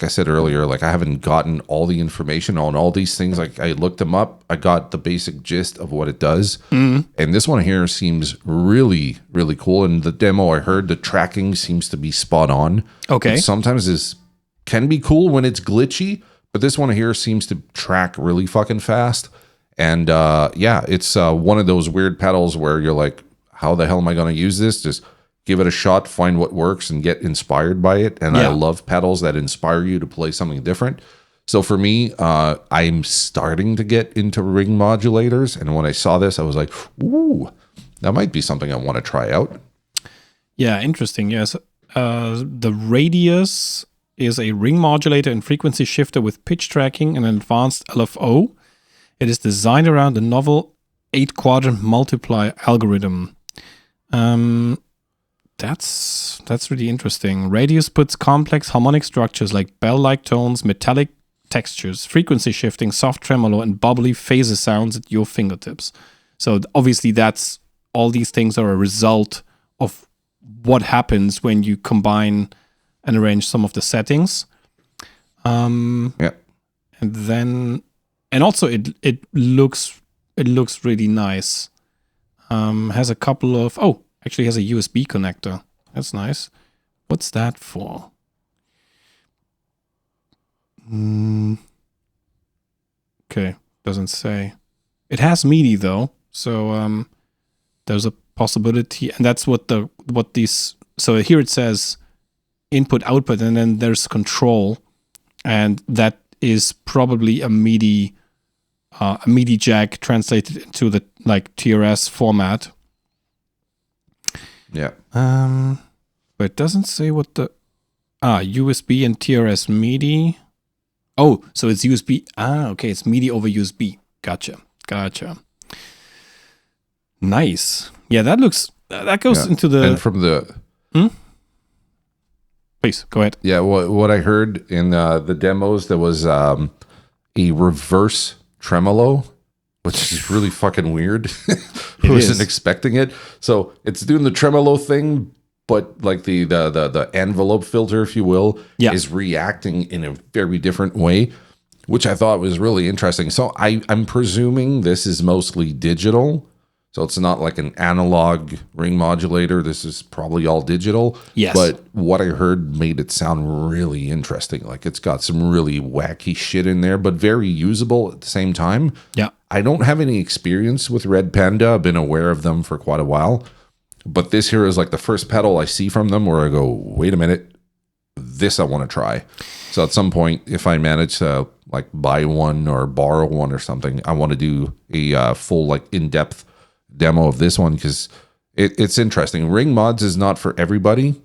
I said earlier, like I haven't gotten all the information on all these things. Like I looked them up. I got the basic gist of what it does. And this one here seems really, really cool. And the demo I heard, the tracking seems to be spot on. Okay. Which sometimes can be cool when it's glitchy, but this one here seems to track really fucking fast. And it's one of those weird pedals where you're like, how the hell am I going to use this? Just give it a shot, find what works, and get inspired by it. And I love pedals that inspire you to play something different. So for me, I'm starting to get into ring modulators. And when I saw this, I was like, ooh, that might be something I want to try out. Yeah, interesting. Yes. The Radius is a ring modulator and frequency shifter with pitch tracking and advanced LFO. It is designed around the novel 8-quadrant multiply algorithm. That's really interesting. Radius puts complex harmonic structures like bell-like tones, metallic textures, frequency shifting, soft tremolo, and bubbly phaser sounds at your fingertips. So obviously all these things are a result of what happens when you combine and arrange some of the settings. And also it looks really nice. Has a couple of actually has a USB connector. That's nice. What's that for? Okay, doesn't say. It has MIDI though, so there's a possibility, and that's what these. So here it says input output, and then there's control, and that is probably a MIDI jack translated into the like TRS format. Yeah. But it doesn't say what the USB and TRS MIDI. Oh, so it's USB. Okay, it's MIDI over USB. Gotcha. Nice. Yeah, that goes into the. And from the. Please go ahead. Yeah, what I heard in the demos, there was a reverse tremolo, which is really fucking weird. I wasn't expecting it. So it's doing the tremolo thing, but like the envelope filter, if you will, is reacting in a very different way, which I thought was really interesting. So I'm presuming this is mostly digital. So it's not like an analog ring modulator. This is probably all digital. Yes. But what I heard made it sound really interesting. Like it's got some really wacky shit in there, but very usable at the same time. Yeah. I don't have any experience with Red Panda. I've been aware of them for quite a while. But this here is like the first pedal I see from them where I go, wait a minute, this I want to try. So at some point, if I manage to like buy one or borrow one or something, I want to do a full like in-depth demo of this one because it's interesting. Ring mods is not for everybody,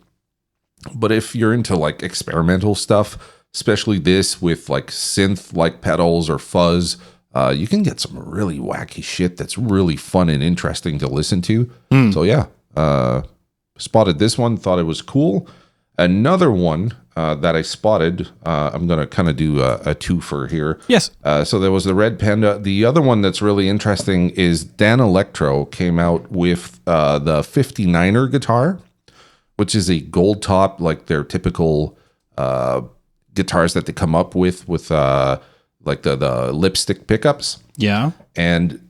but if you're into like experimental stuff, especially this with like synth like pedals or fuzz, you can get some really wacky shit that's really fun and interesting to listen to. So yeah, spotted this one, thought it was cool. Another one that I spotted, I'm going to kind of do a twofer here. Yes. So there was the Red Panda. The other one that's really interesting is Dan Electro came out with the 59er guitar, which is a gold top, like their typical guitars that they come up with like the lipstick pickups. Yeah. And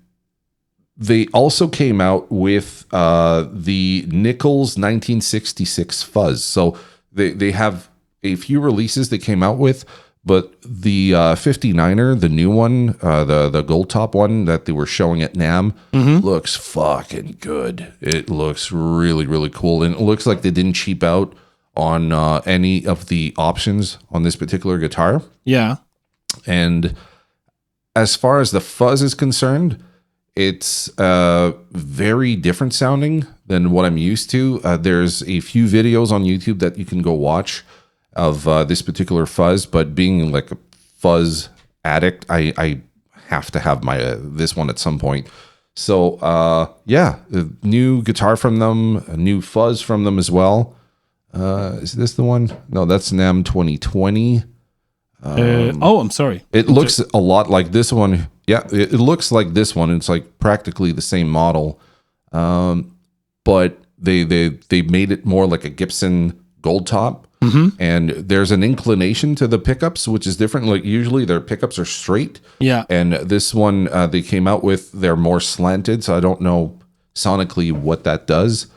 they also came out with the Nichols 1966 fuzz. So they have a few releases they came out with, but the 59er, the new one, the gold top one that they were showing at NAMM, looks fucking good. It looks really, really cool. And it looks like they didn't cheap out on any of the options on this particular guitar. Yeah. And as far as the fuzz is concerned, it's very different sounding than what I'm used to. There's a few videos on YouTube that you can go watch of this particular fuzz, but being like a fuzz addict, I have to have my this one at some point. So yeah, a new guitar from them, a new fuzz from them as well. Is this the one? No, that's NAMM 2020. I'm sorry. It looks a lot like this one. Yeah, it looks like this one. It's like practically the same model, but they made it more like a Gibson gold top. And there's an inclination to the pickups, which is different. Like usually their pickups are straight. Yeah. And this one they came out with, they're more slanted. So I don't know sonically what that does.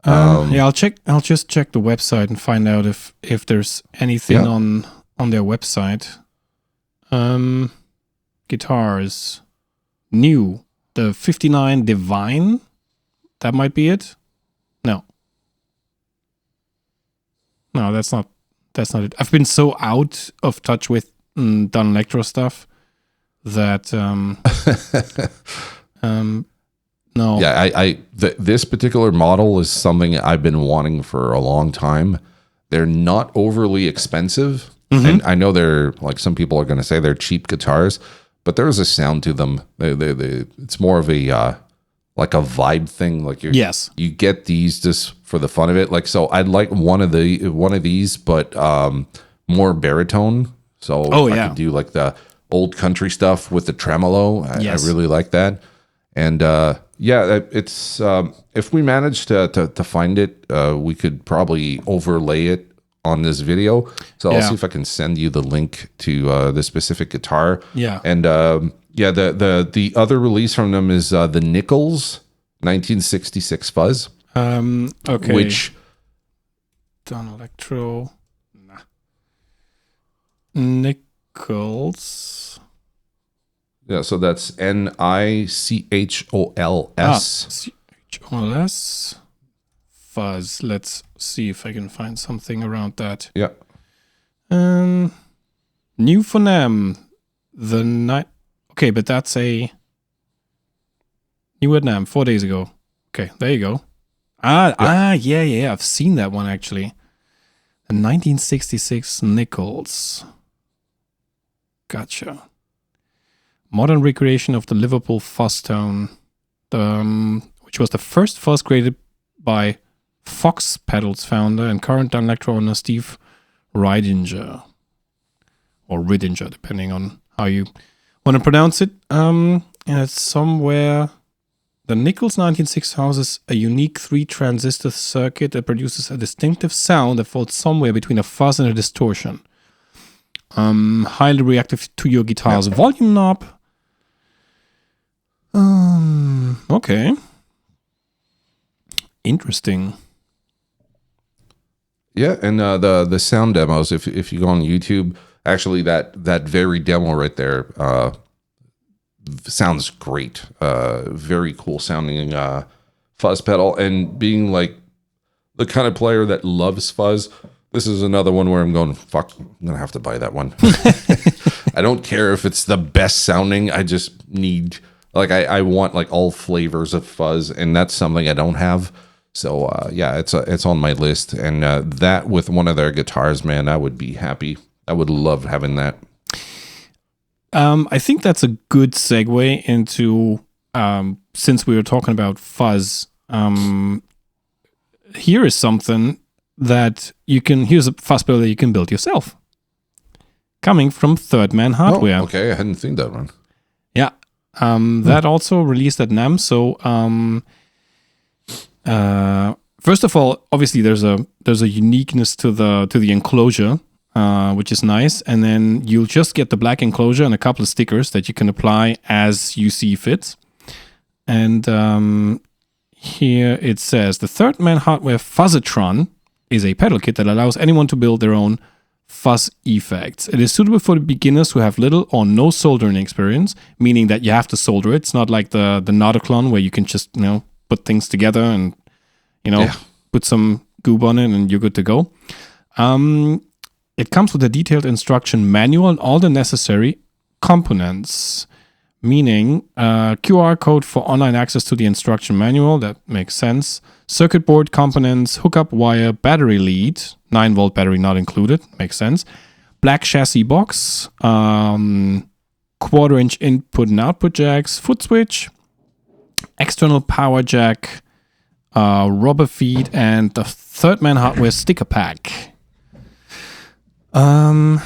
Yeah, I'll just check the website and find out if there's anything on their website. Guitars new, the 59 Divine, that might be it. No, that's not it. I've been so out of touch with Dun Electro stuff that no. Yeah, this particular model is something I've been wanting for a long time. They're not overly expensive. And I know they're like, some people are going to say they're cheap guitars, but there's a sound to them. It's more of a like a vibe thing. Like you get these just for the fun of it. Like, so I'd like one of these, but more baritone. So I could do like the old country stuff with the tremolo. I really like that. And yeah, it's if we manage to find it, we could probably overlay it on this video. So I'll see if I can send you the link to the specific guitar. Yeah. And yeah, the other release from them is the Nichols 1966 fuzz. Okay. Which Dun Electro. Nah. Nichols. Yeah, so that's NICHOLS. CHOLS. Fuzz. Let's see if I can find something around that. Yeah. New for NAMM. The night. Okay, but that's a new at NAMM 4 days ago. Okay, there you go. Yeah. I've seen that one actually. The 1966 Nichols. Gotcha. Modern recreation of the Liverpool fuzz tone, which was the first fuzz created by Fox Pedals founder and current Dun Electro owner Steve Ridinger, or Ridinger, depending on how you want to pronounce it. And it's somewhere. The Nichols 1960 houses a unique 3-transistor circuit that produces a distinctive sound that falls somewhere between a fuzz and a distortion. Highly reactive to your guitar's volume knob. Okay. Interesting. Yeah, and the sound demos, if you go on YouTube, actually that very demo right there sounds great. Very cool sounding fuzz pedal, and being like the kind of player that loves fuzz, This is another one where I'm going, fuck, I'm going to have to buy that one. I don't care if it's the best sounding. I just need, like, I want like all flavors of fuzz, and that's something I don't have. So, yeah, it's on my list. And that with one of their guitars, man, I would be happy. I would love having that. I think that's a good segue into, since we were talking about fuzz, here is something that here's a fuzz pedal that you can build yourself. Coming from Third Man Hardware. Oh, okay, I hadn't seen that one. Yeah. That also released at NAMM. So, first of all, obviously there's a uniqueness to the enclosure, which is nice. And then you'll just get the black enclosure and a couple of stickers that you can apply as you see fit. And here it says, the Third Man Hardware Fuzzatron is a pedal kit that allows anyone to build their own fuzz effects. It is suitable for the beginners who have little or no soldering experience, meaning that you have to solder it. It's not like the Nauticlon where you can just, put things together and, put some goob on it and you're good to go. It comes with a detailed instruction manual and all the necessary components, meaning QR code for online access to the instruction manual. That makes sense. Circuit board components, hookup wire, battery lead, 9-volt battery not included, makes sense. Black chassis box, 1/4-inch input and output jacks, foot switch, external power jack, rubber feed, and the Third Man Hardware sticker pack. And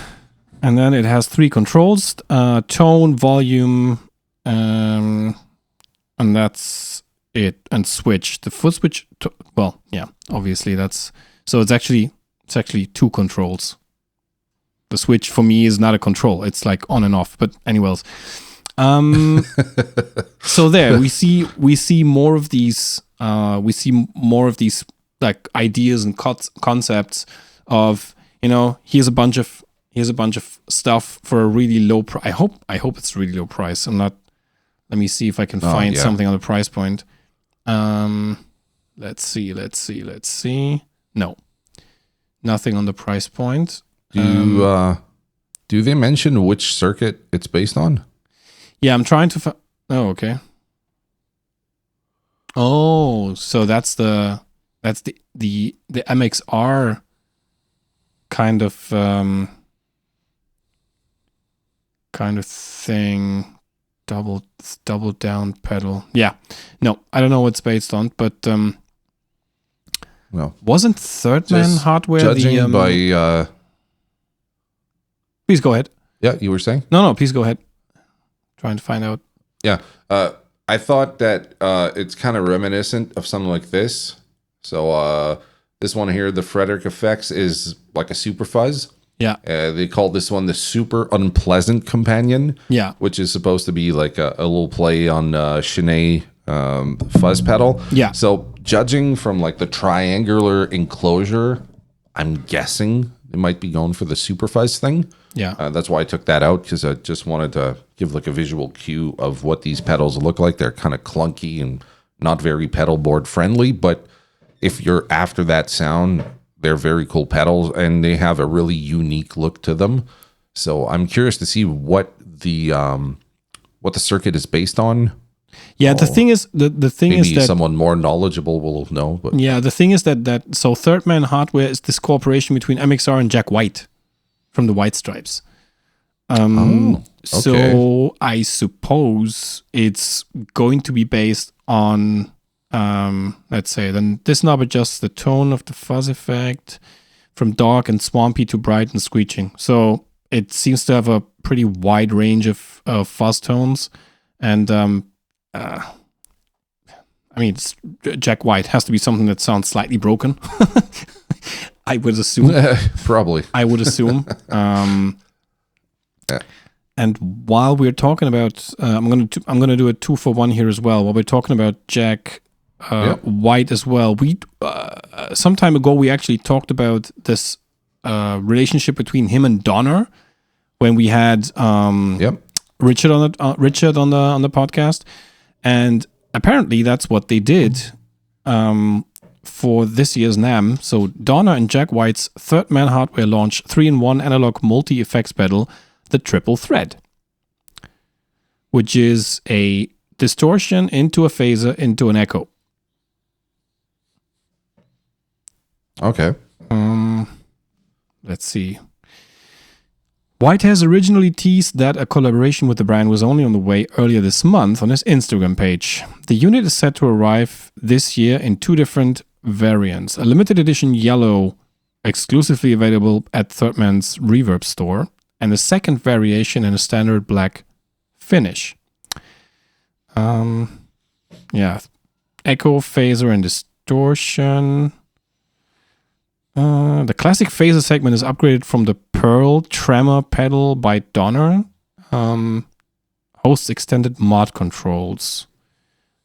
then it has 3 controls, tone, volume, and that's it, and switch. The foot switch, obviously so it's actually 2 controls. The switch for me is not a control. It's like on and off, but anyways. So there we see more of these like ideas and concepts of, here's a bunch of stuff for a really low price. I hope it's really low price. Let me see if I can find something on the price point. Let's see. No, nothing on the price point. Do they mention which circuit it's based on? Yeah, I'm trying to. Oh, okay. Oh, so that's the MXR kind of thing. Double down pedal. Yeah. No, I don't know what it's based on, but well, wasn't Third Man Hardware judging by Please go ahead. Yeah, you were saying? No, please go ahead. Trying to find out. Yeah. I thought that it's kind of reminiscent of something like this. So this one here, the Frederick Effects, is like a super fuzz. Yeah. They call this one the Super Unpleasant Companion. Yeah. Which is supposed to be like a little play on Shanae fuzz pedal. Yeah. So judging from like the triangular enclosure, I'm guessing they might be going for the super fuzz thing. Yeah. That's why I took that out, because I just wanted to give like a visual cue of what these pedals look like. They're kind of clunky and not very pedal board friendly, but if you're after that sound, they're very cool pedals and they have a really unique look to them. So I'm curious to see what the circuit is based on. Yeah, the thing is the thing maybe is that someone more knowledgeable will know. But yeah, the thing is that so Third Man Hardware is this cooperation between MXR and Jack White from the White Stripes. Okay. So I suppose it's going to be based on let's say then this knob adjusts the tone of the fuzz effect from dark and swampy to bright and screeching. So it seems to have a pretty wide range of fuzz tones, and I mean, Jack White has to be something that sounds slightly broken. I would assume. Probably. I would assume. Yeah. And while we're talking about, I'm gonna do a 2-for-1 here as well. While we're talking about Jack White as well, we some time ago we actually talked about this relationship between him and Donner when we had Richard on the podcast, and apparently that's what they did for this year's NAMM. So Donner and Jack White's Third Man Hardware launched 3-in-1 analog multi-effects pedal, the Triple Thread, which is a distortion into a phaser into an echo. Okay. Let's see. White has originally teased that a collaboration with the brand was only on the way earlier this month on his Instagram page. The unit is set to arrive this year in 2 different variants. A limited edition yellow, exclusively available at Third Man's Reverb store, and a second variation in a standard black finish. Echo, phaser, and distortion. The classic phaser segment is upgraded from the Pearl Tremor pedal by Donner. Hosts extended mod controls.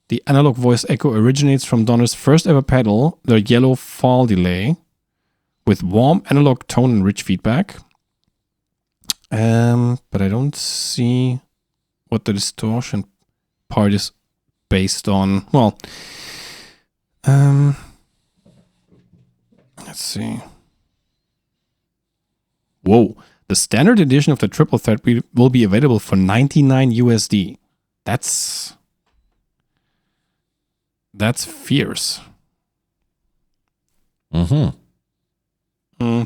The analog voice echo originates from Donner's first ever pedal, the yellow fall delay, with warm analog tone and rich feedback. But I don't see what the distortion part is based on. Well, let's see. Whoa. The standard edition of the Triple Thread will be available for $99 USD. That's fierce. Mm-hmm.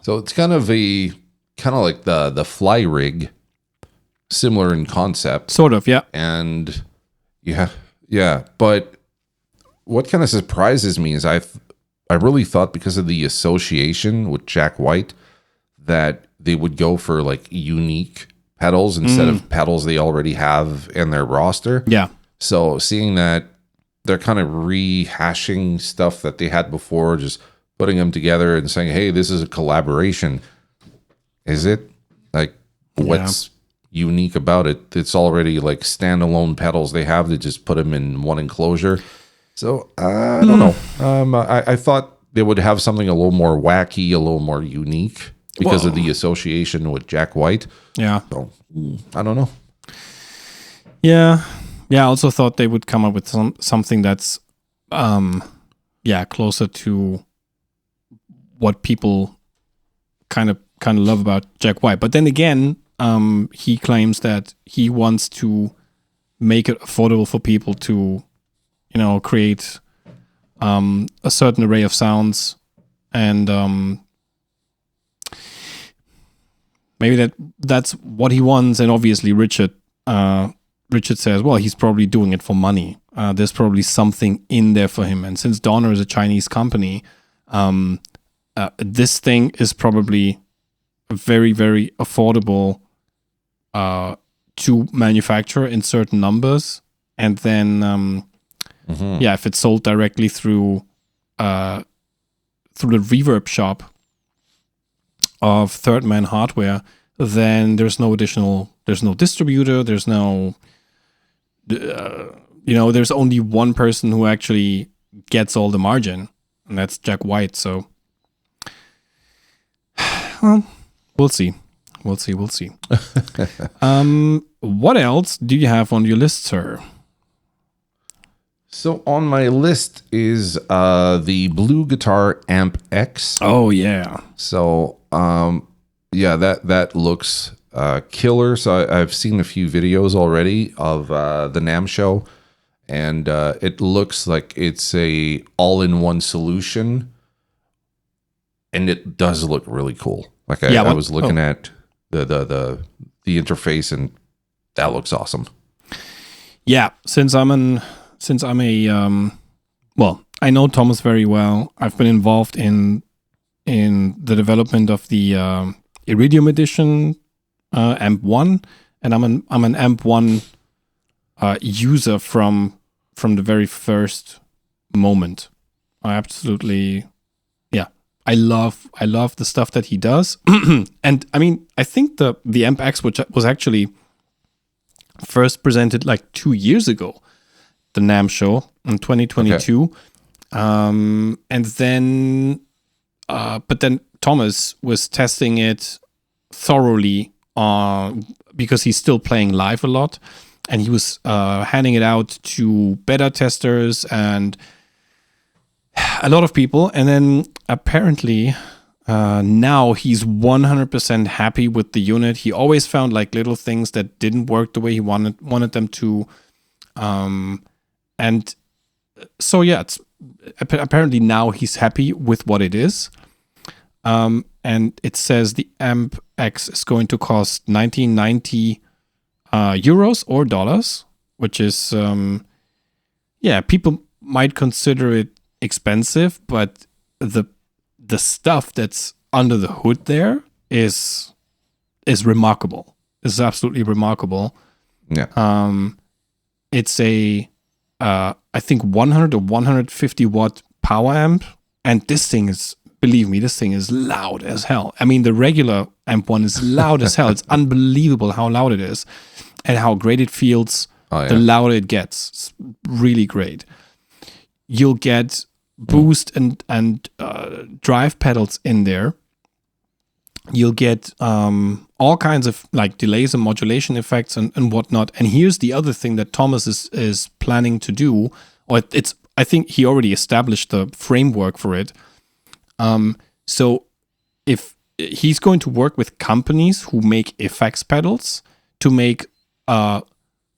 So it's kind of like the fly rig, similar in concept. Sort of, yeah. And yeah. But what kind of surprises me is I really thought, because of the association with Jack White, that they would go for like unique pedals instead of pedals they already have in their roster. Yeah. So seeing that they're kind of rehashing stuff that they had before, just putting them together and saying, hey, this is a collaboration. Is it? Like, what's unique about it? It's already like standalone pedals they have. They just put them in one enclosure. So I don't know. I thought they would have something a little more wacky, a little more unique because of the association with Jack White. Yeah. So I don't know. Yeah. Yeah, I also thought they would come up with something that's closer to what people kind of love about Jack White. But then again, he claims that he wants to make it affordable for people to, create a certain array of sounds, and maybe that's what he wants. And obviously Richard says, well, he's probably doing it for money. There's probably something in there for him. And since Donner is a Chinese company, this thing is probably very, very affordable to manufacture in certain numbers. And then, if it's sold directly through the reverb shop of Third Man Hardware, then there's no distributor, there's no, there's only one person who actually gets all the margin, and that's Jack White. So, well, we'll see. What else do you have on your list, sir? So on my list is the Blue Guitar Amp X. Oh yeah. So that looks killer. So I've seen a few videos already of the NAMM Show, and it looks like it's a all-in-one solution, and it does look really cool. Like I was looking at the interface, and that looks awesome. Yeah, since I know Thomas very well. I've been involved in the development of the Iridium Edition Amp 1, and I'm an Amp 1 user from the very first moment. I absolutely, I love the stuff that he does. And I mean, I think the Amp X, which was actually first presented like 2 years ago, the NAMM Show in 2022. Okay. And then, but then Thomas was testing it thoroughly because he's still playing live a lot, and he was handing it out to beta testers and a lot of people. And then apparently now he's 100% happy with the unit. He always found like little things that didn't work the way he wanted them to. And so, yeah, it's apparently now he's happy with what it is. And it says the Amp X is going to cost 1990 euros or dollars, which is, people might consider it expensive, but the stuff that's under the hood there is remarkable. It's absolutely remarkable. Yeah. It's a I think 100 or 150 watt power amp, and this thing is, believe me, this thing is loud as hell. I mean, the regular amp one is loud as hell. It's unbelievable how loud it is and how great it feels. The louder it gets. It's really great. You'll get boost and drive pedals in there. You'll get all kinds of like delays and modulation effects and whatnot. And here's the other thing that Thomas is planning to do, or I think he already established the framework for it. So if he's going to work with companies who make effects pedals to make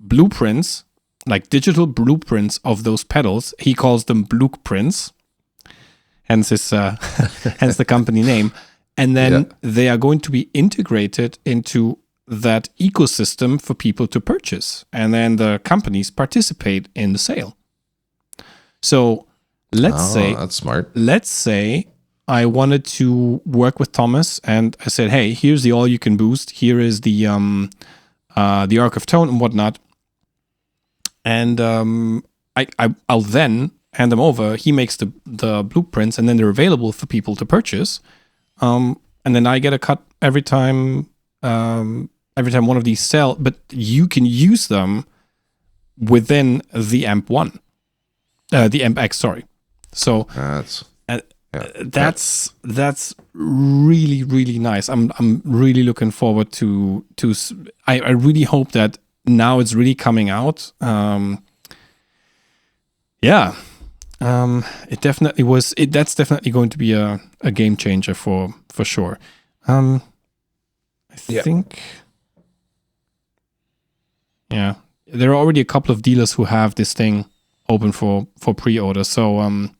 blueprints, like digital blueprints of those pedals. He calls them blueprints, hence hence the company name. And then they are going to be integrated into that ecosystem for people to purchase. And then the companies participate in the sale. So let's say that's smart. Let's say I wanted to work with Thomas and I said, hey, here's the all you can boost. Here is the arc of tone and whatnot. And I'll then hand them over. He makes the blueprints and then they're available for people to purchase. And then I get a cut every time one of these sell, but you can use them within the Amp 1, the Amp X, sorry. So that's really, really nice. I'm really looking forward to I really hope that now it's really coming out. It definitely was. That's definitely going to be a game changer for sure. I think. Yeah, there are already a couple of dealers who have this thing open for pre-order. So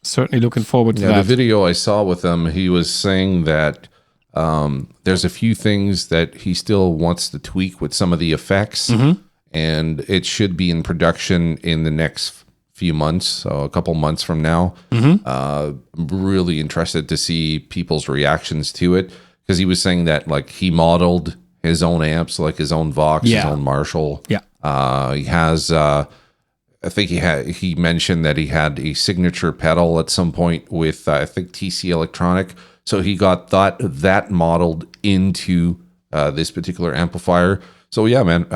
certainly looking forward to that. The video I saw with him, he was saying that there's a few things that he still wants to tweak with some of the effects. Mm-hmm. And it should be in production in the next few months, so a couple months from now. Mm-hmm. I'm really interested to see people's reactions to it, because he was saying that like he modeled his own amps, like his own Vox, his own Marshall. Yeah, he has. I think he mentioned that he had a signature pedal at some point with I think TC Electronic. So he got that modeled into this particular amplifier. So yeah, man,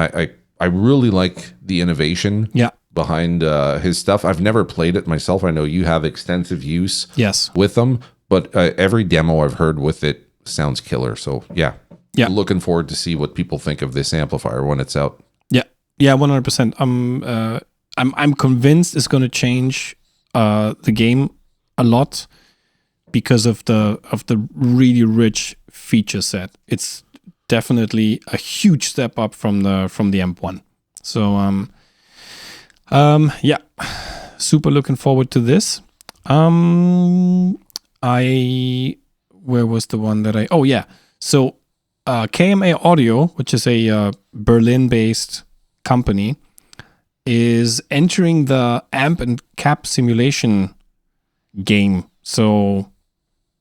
I really like the innovation behind his stuff. I've never played it myself. I know you have extensive use with them, but every demo I've heard with it sounds killer. So yeah. Looking forward to see what people think of this amplifier when it's out. Yeah, 100%. I'm convinced it's going to change the game a lot because of the really rich feature set. It's definitely a huge step up from the Amp 1. So super looking forward to this. Where was the one that so KMA Audio, which is a Berlin-based company, is entering the amp and cap simulation game. So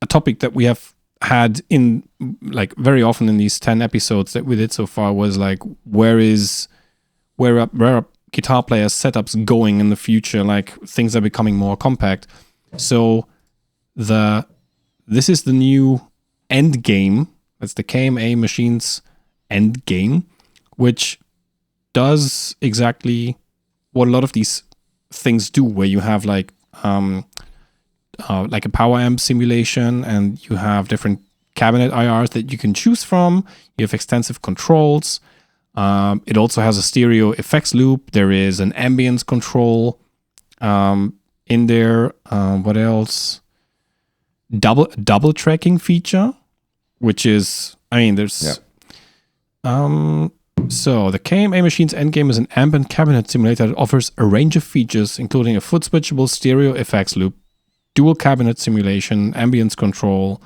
a topic that we have had in like very often in these 10 episodes that we did so far was like, where are guitar players setups going in the future? Like things are becoming more compact. So this is the new end game. That's the KMA Machines end game, which does exactly what a lot of these things do, where you have like a power amp simulation and you have different cabinet IRs that you can choose from. You have extensive controls. It also has a stereo effects loop. There is an ambience control in there. What else? Double tracking feature, which is, there's... So the KMA Machine's Endgame is an amp and cabinet simulator that offers a range of features, including a foot switchable stereo effects loop, dual cabinet simulation, ambience control,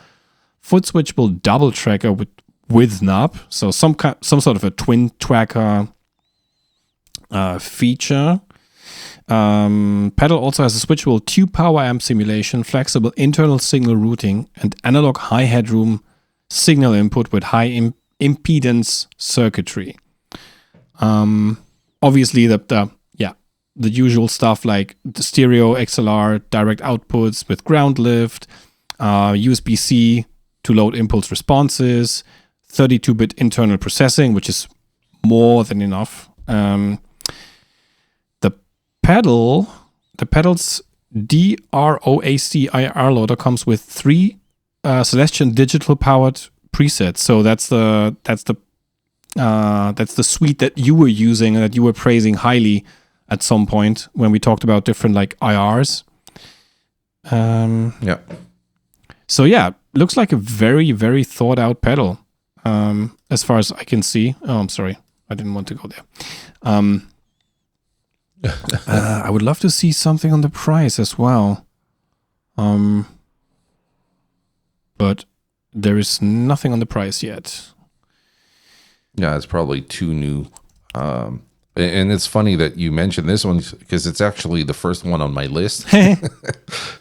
foot switchable double tracker with knob, so some sort of a twin tracker feature. Pedal also has a switchable tube power amp simulation, flexible internal signal routing, and analog high headroom signal input with high impedance circuitry. Obviously the usual stuff like the stereo XLR direct outputs with ground lift, USB-C to load impulse responses, 32-bit internal processing, which is more than enough. The pedal's DROAC IR loader comes with 3 Celestion digital powered presets. So that's the suite that you were using and that you were praising highly at some point when we talked about different like IRs. So yeah, looks like a very, very thought out pedal. As far as I can see. Oh, I'm sorry. I didn't want to go there. I would love to see something on the price as well. But there is nothing on the price yet. Yeah, it's probably too new. And it's funny that you mentioned this one because it's actually the first one on my list.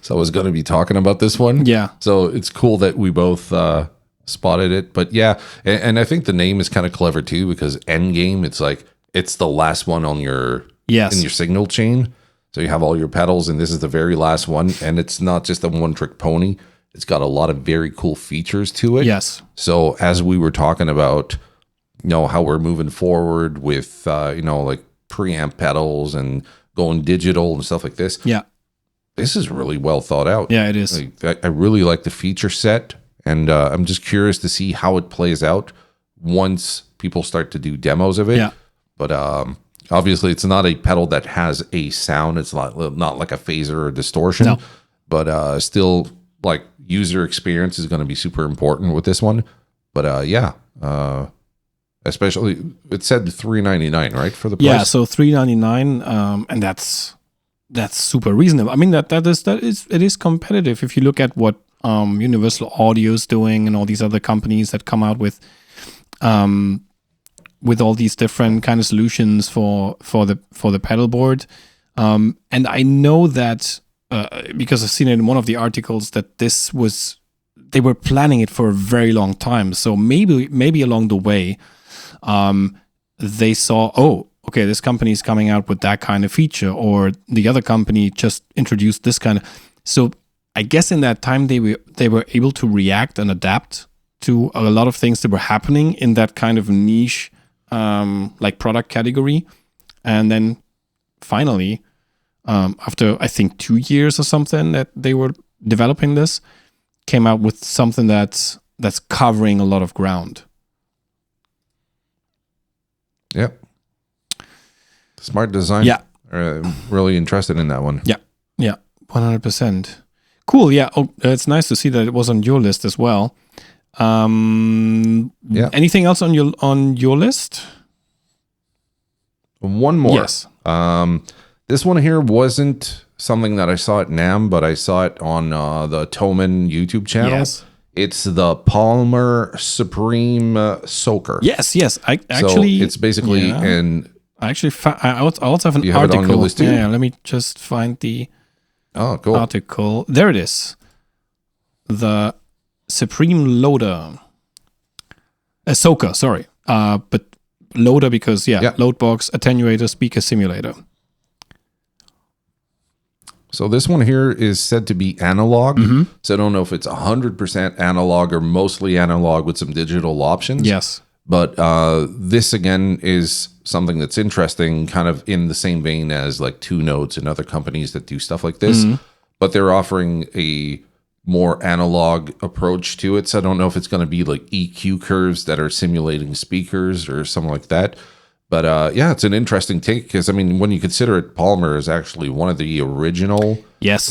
So I was going to be talking about this one. Yeah. So it's cool that we both spotted it. But yeah, and I think the name is kind of clever too because Endgame, it's like it's the last one on your in your signal chain. So you have all your pedals, and this is the very last one. And it's not just a one-trick pony. It's got a lot of very cool features to it. Yes. So as we were talking about, how we're moving forward with, like preamp pedals and going digital and stuff like this. Yeah. This is really well thought out. Yeah, it is. I really like the feature set, and I'm just curious to see how it plays out once people start to do demos of it. Yeah. But obviously, it's not a pedal that has a sound. It's not like a phaser or distortion. No. But still, like user experience is going to be super important with this one. But especially it said $399, right, for the price? Yeah, so $399, and that's super reasonable. I mean it is competitive if you look at what Universal Audio is doing and all these other companies that come out with all these different kind of solutions for the pedal board. And I know that because I've seen it in one of the articles that they were planning it for a very long time. So maybe along the way, they saw, okay, this company is coming out with that kind of feature, or the other company just introduced this kind of. So I guess in that time they were able to react and adapt to a lot of things that were happening in that kind of niche, like product category, and then finally, after I think 2 years or something that they were developing this, came out with something that's covering a lot of ground. Yep. Smart design. Yeah. Really interested in that one. Yeah. 100%. Cool. Yeah. Oh, it's nice to see that it was on your list as well. Yeah. Anything else on your list? One more. Yes. This one here wasn't something that I saw at NAMM, but I saw it on the Toman YouTube channel. Yes. It's the Palmer Supreme Soaker. Yes. I actually. So it's basically an. I also have an you have article. It on your list too? Yeah. Let me just find the article. There it is. The Supreme Loader. Soaker. Sorry. But loader because load box, attenuator, speaker, simulator. So this one here is said to be analog. Mm-hmm. So I don't know if it's 100% analog or mostly analog with some digital options. Yes. But this, again, is something that's interesting, kind of in the same vein as like Two Notes and other companies that do stuff like this. Mm-hmm. But they're offering a more analog approach to it. So I don't know if it's going to be like EQ curves that are simulating speakers or something like that. But yeah, it's an interesting take because I mean, when you consider it, Palmer is actually one of the original, Yes.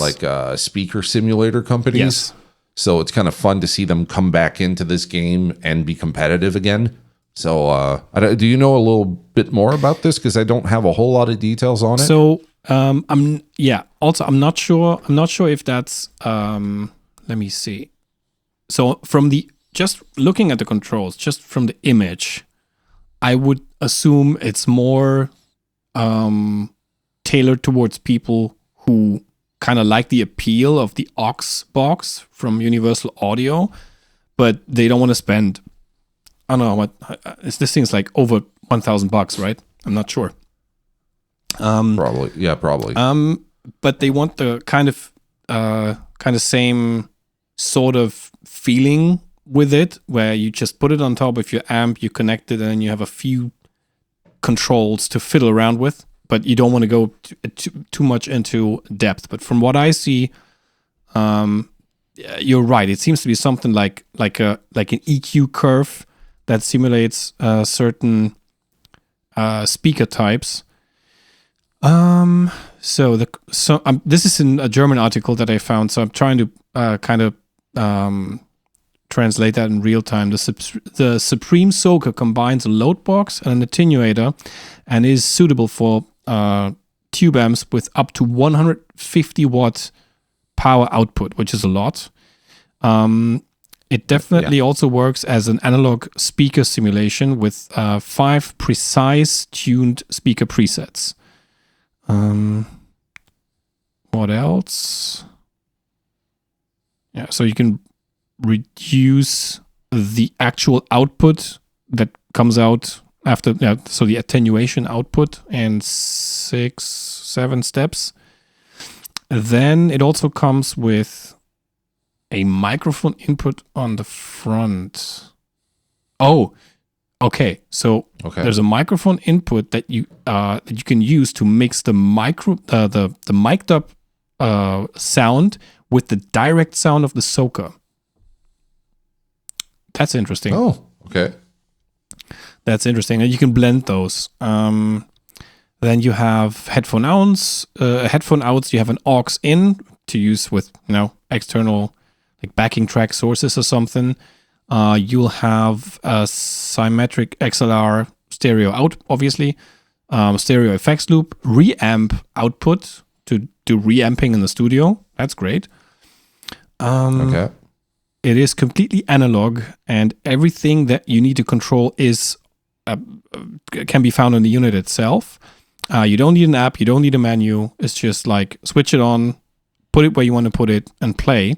speaker simulator companies. Yes. So it's kind of fun to see them come back into this game and be competitive again. So do you know a little bit more about this? Because I don't have a whole lot of details on it. So Also, I'm not sure. I'm not sure if that's. Let me see. So just looking at the controls, just from the image, I would assume it's more tailored towards people who kind of like the appeal of the aux box from Universal Audio, but they don't want to spend. I don't know what this thing's like over $1,000, right? I'm not sure. Probably. But they want the kind of same sort of feeling with it, where you just put it on top of your amp, you connect it, and then you have a few controls to fiddle around with. But you don't want to go too much into depth. But from what I see, you're right. It seems to be something like an EQ curve that simulates certain speaker types. This is in a German article that I found, so I'm trying to translate that in real time. The Supreme Soaker combines a load box and an attenuator, and is suitable for tube amps with up to 150 watt power output, which is a lot. It definitely also works as an analog speaker simulation with 5 precise tuned speaker presets. What else? Yeah, so you can reduce the actual output that comes out after, so the attenuation output in 6-7 steps. Then it also comes with a microphone input on the front. Oh, okay. So there's a microphone input that you can use to mix the the mic'd up sound with the direct sound of the soaker. That's interesting. Oh, okay. That's interesting, and you can blend those. Then you have headphone outs. You have an aux in to use with external like backing track sources or something. You'll have a symmetric XLR stereo out, obviously. Stereo effects loop, reamp output to do reamping in the studio. That's great. Okay. It is completely analog, and everything that you need to control can be found in the unit itself. You don't need an app, you don't need a menu. It's just like switch it on, put it where you want to put it, and play.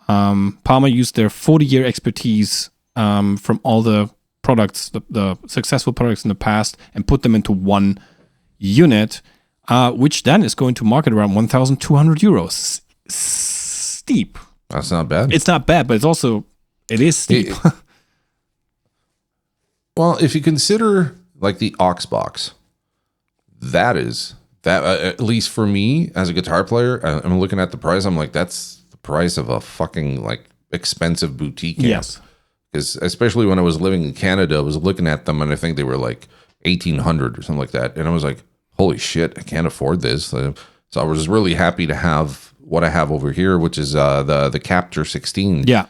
Palmer used their 40-year expertise from all the products, the successful products in the past, and put them into one unit, which then is going to market around 1,200 euros. Steep. That's not bad. It's not bad, but it is steep. Well, if you consider like the aux box, that at least for me as a guitar player, I'm looking at the price. I'm like, that's the price of a fucking like expensive boutique amp. Yes. Because especially when I was living in Canada, I was looking at them and I think they were like 1,800 or something like that. And I was like, holy shit, I can't afford this. So I was really happy to have what I have over here, which is the Capture 16. Yeah.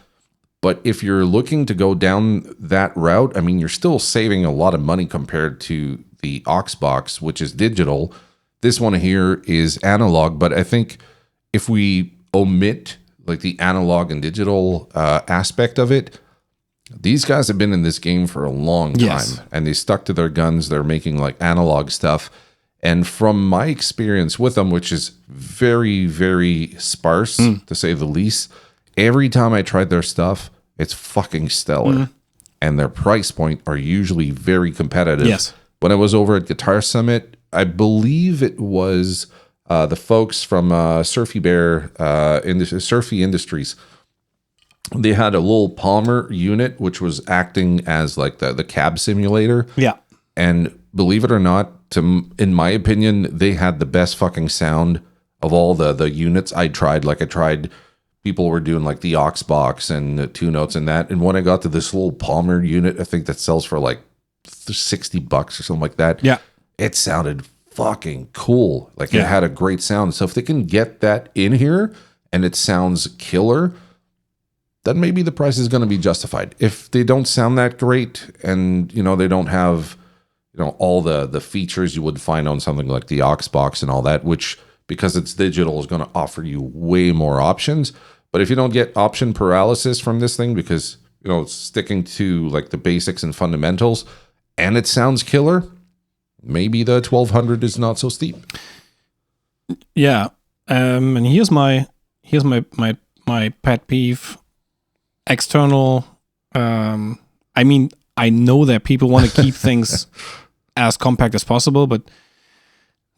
But if you're looking to go down that route, I mean, you're still saving a lot of money compared to the aux box, which is digital. This one here is analog, but I think if we omit like the analog and digital aspect of it, these guys have been in this game for a long time. Yes. And they stuck to their guns. They're making like analog stuff. And from my experience with them, which is very, very sparse, to say the least, every time I tried their stuff, it's fucking stellar. And their price point are usually very competitive. Yes. When I was over at Guitar Summit, I believe it was the folks from Surfy Industries. They had a little Palmer unit, which was acting as like the cab simulator. Yeah. And believe it or not, in my opinion, they had the best fucking sound of all the units I tried. Like I tried, people were doing like the aux box and the 2 notes and that. And when I got to this little Palmer unit, I think that sells for like $60 or something like that. Yeah. It sounded fucking cool. Like it had a great sound. So if they can get that in here and it sounds killer, then maybe the price is going to be justified. If they don't sound that great and, they don't have, all the features you would find on something like the aux box and all that, which because it's digital is going to offer you way more options. But if you don't get option paralysis from this thing because, it's sticking to like the basics and fundamentals and it sounds killer, maybe the 1200 is not so steep. Yeah. And here's my pet peeve. External, I mean, I know that people want to keep things as compact as possible, but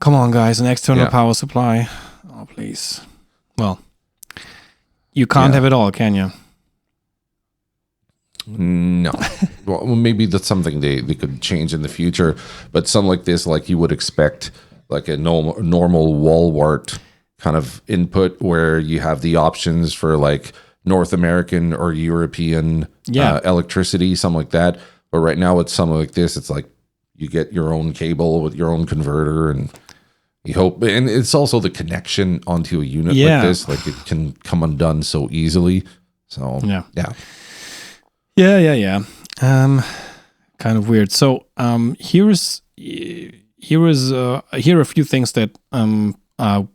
come on, guys, an external power supply. Oh, please. Well, you can't have it all, can you? No. Well, maybe that's something they could change in the future, but something like this, like you would expect, like a normal wall wart kind of input where you have the options for like North American or European electricity, something like that. But right now it's something like this. It's like you get your own cable with your own converter and you hope. And it's also the connection onto a unit like this. Like it can come undone so easily. So, yeah. Kind of weird. So here are a few things that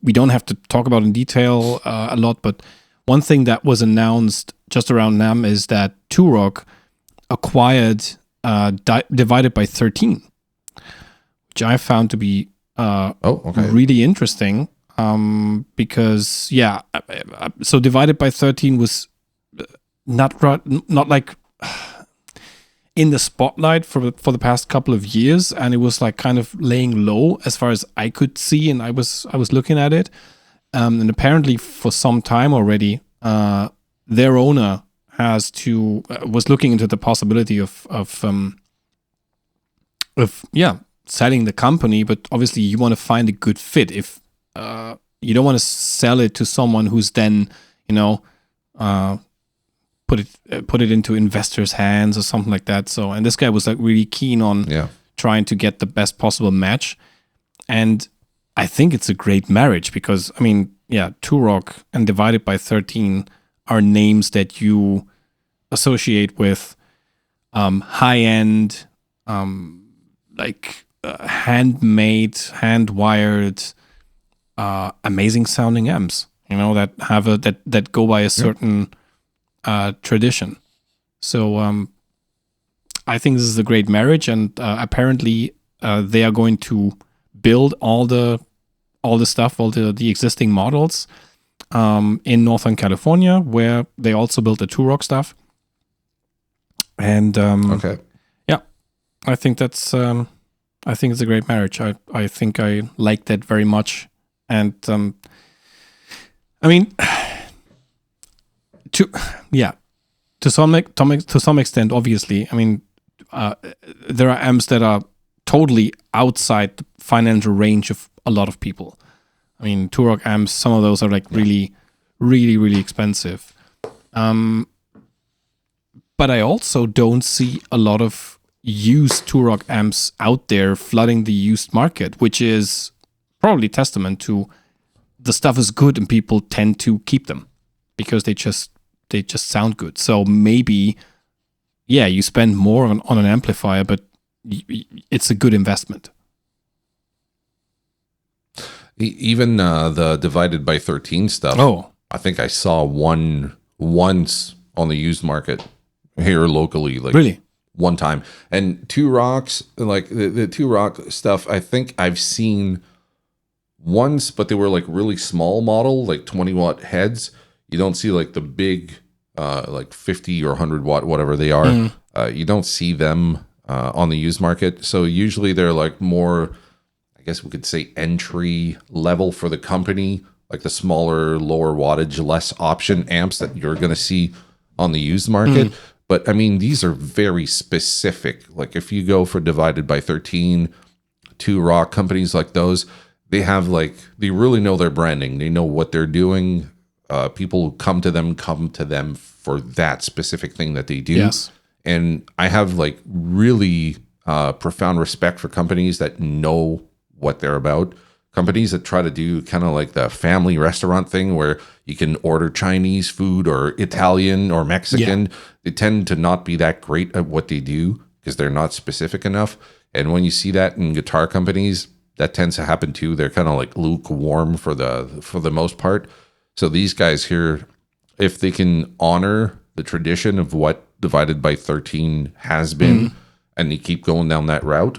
we don't have to talk about in detail a lot, but one thing that was announced just around NAMM is that Turok acquired Divided by 13, which I found to be really interesting because so Divided by 13 was not like in the spotlight for the past couple of years, and it was like kind of laying low as far as I could see, and I was looking at it. And apparently, for some time already, their owner was looking into the possibility of selling the company. But obviously, you want to find a good fit. If you don't want to sell it to someone who's then, put it into investors' hands or something like that. So, and this guy was like really keen on trying to get the best possible match, and I think it's a great marriage because, I mean, Turok and Divided by 13 are names that you associate with high-end, handmade, hand-wired, amazing-sounding amps, that have that go by a certain tradition. So I think this is a great marriage, and apparently they are going to build all the stuff, all the existing models in Northern California, where they also built the Turok stuff. And I think that's I think it's a great marriage. I think I like that very much. And I mean, to some extent, obviously, I mean, there are amps that are totally outside the financial range of a lot of people. I mean, Turok amps, some of those are like really, really, really expensive. But I also don't see a lot of used Turok amps out there flooding the used market, which is probably testament to the stuff is good and people tend to keep them because they just sound good. So maybe, you spend more on an amplifier, but it's a good investment. Even the Divided by 13 stuff. Oh, I think I saw one once on the used market here locally, like really one time. And Turoks, like the Turok stuff, I think I've seen once, but they were like really small model, like 20-watt heads. You don't see like the big, like 50 or 100-watt, whatever they are. You don't see them on the used market. So usually they're like more, I guess we could say, entry level for the company, like the smaller, lower wattage, less option amps that you're going to see on the used market. But I mean, these are very specific. Like if you go for Divided by 13, Turok, companies like those, they have they really know their branding. They know what they're doing. People who come to them for that specific thing that they do. Yes. And I have like really profound respect for companies that know what they're about. Companies that try to do kind of like the family restaurant thing where you can order Chinese food or Italian or Mexican. They tend to not be that great at what they do because they're not specific enough. And when you see that in guitar companies, that tends to happen too. They're kind of like lukewarm for the most part. So these guys here, if they can honor the tradition of what Divided by 13 has been, and they keep going down that route,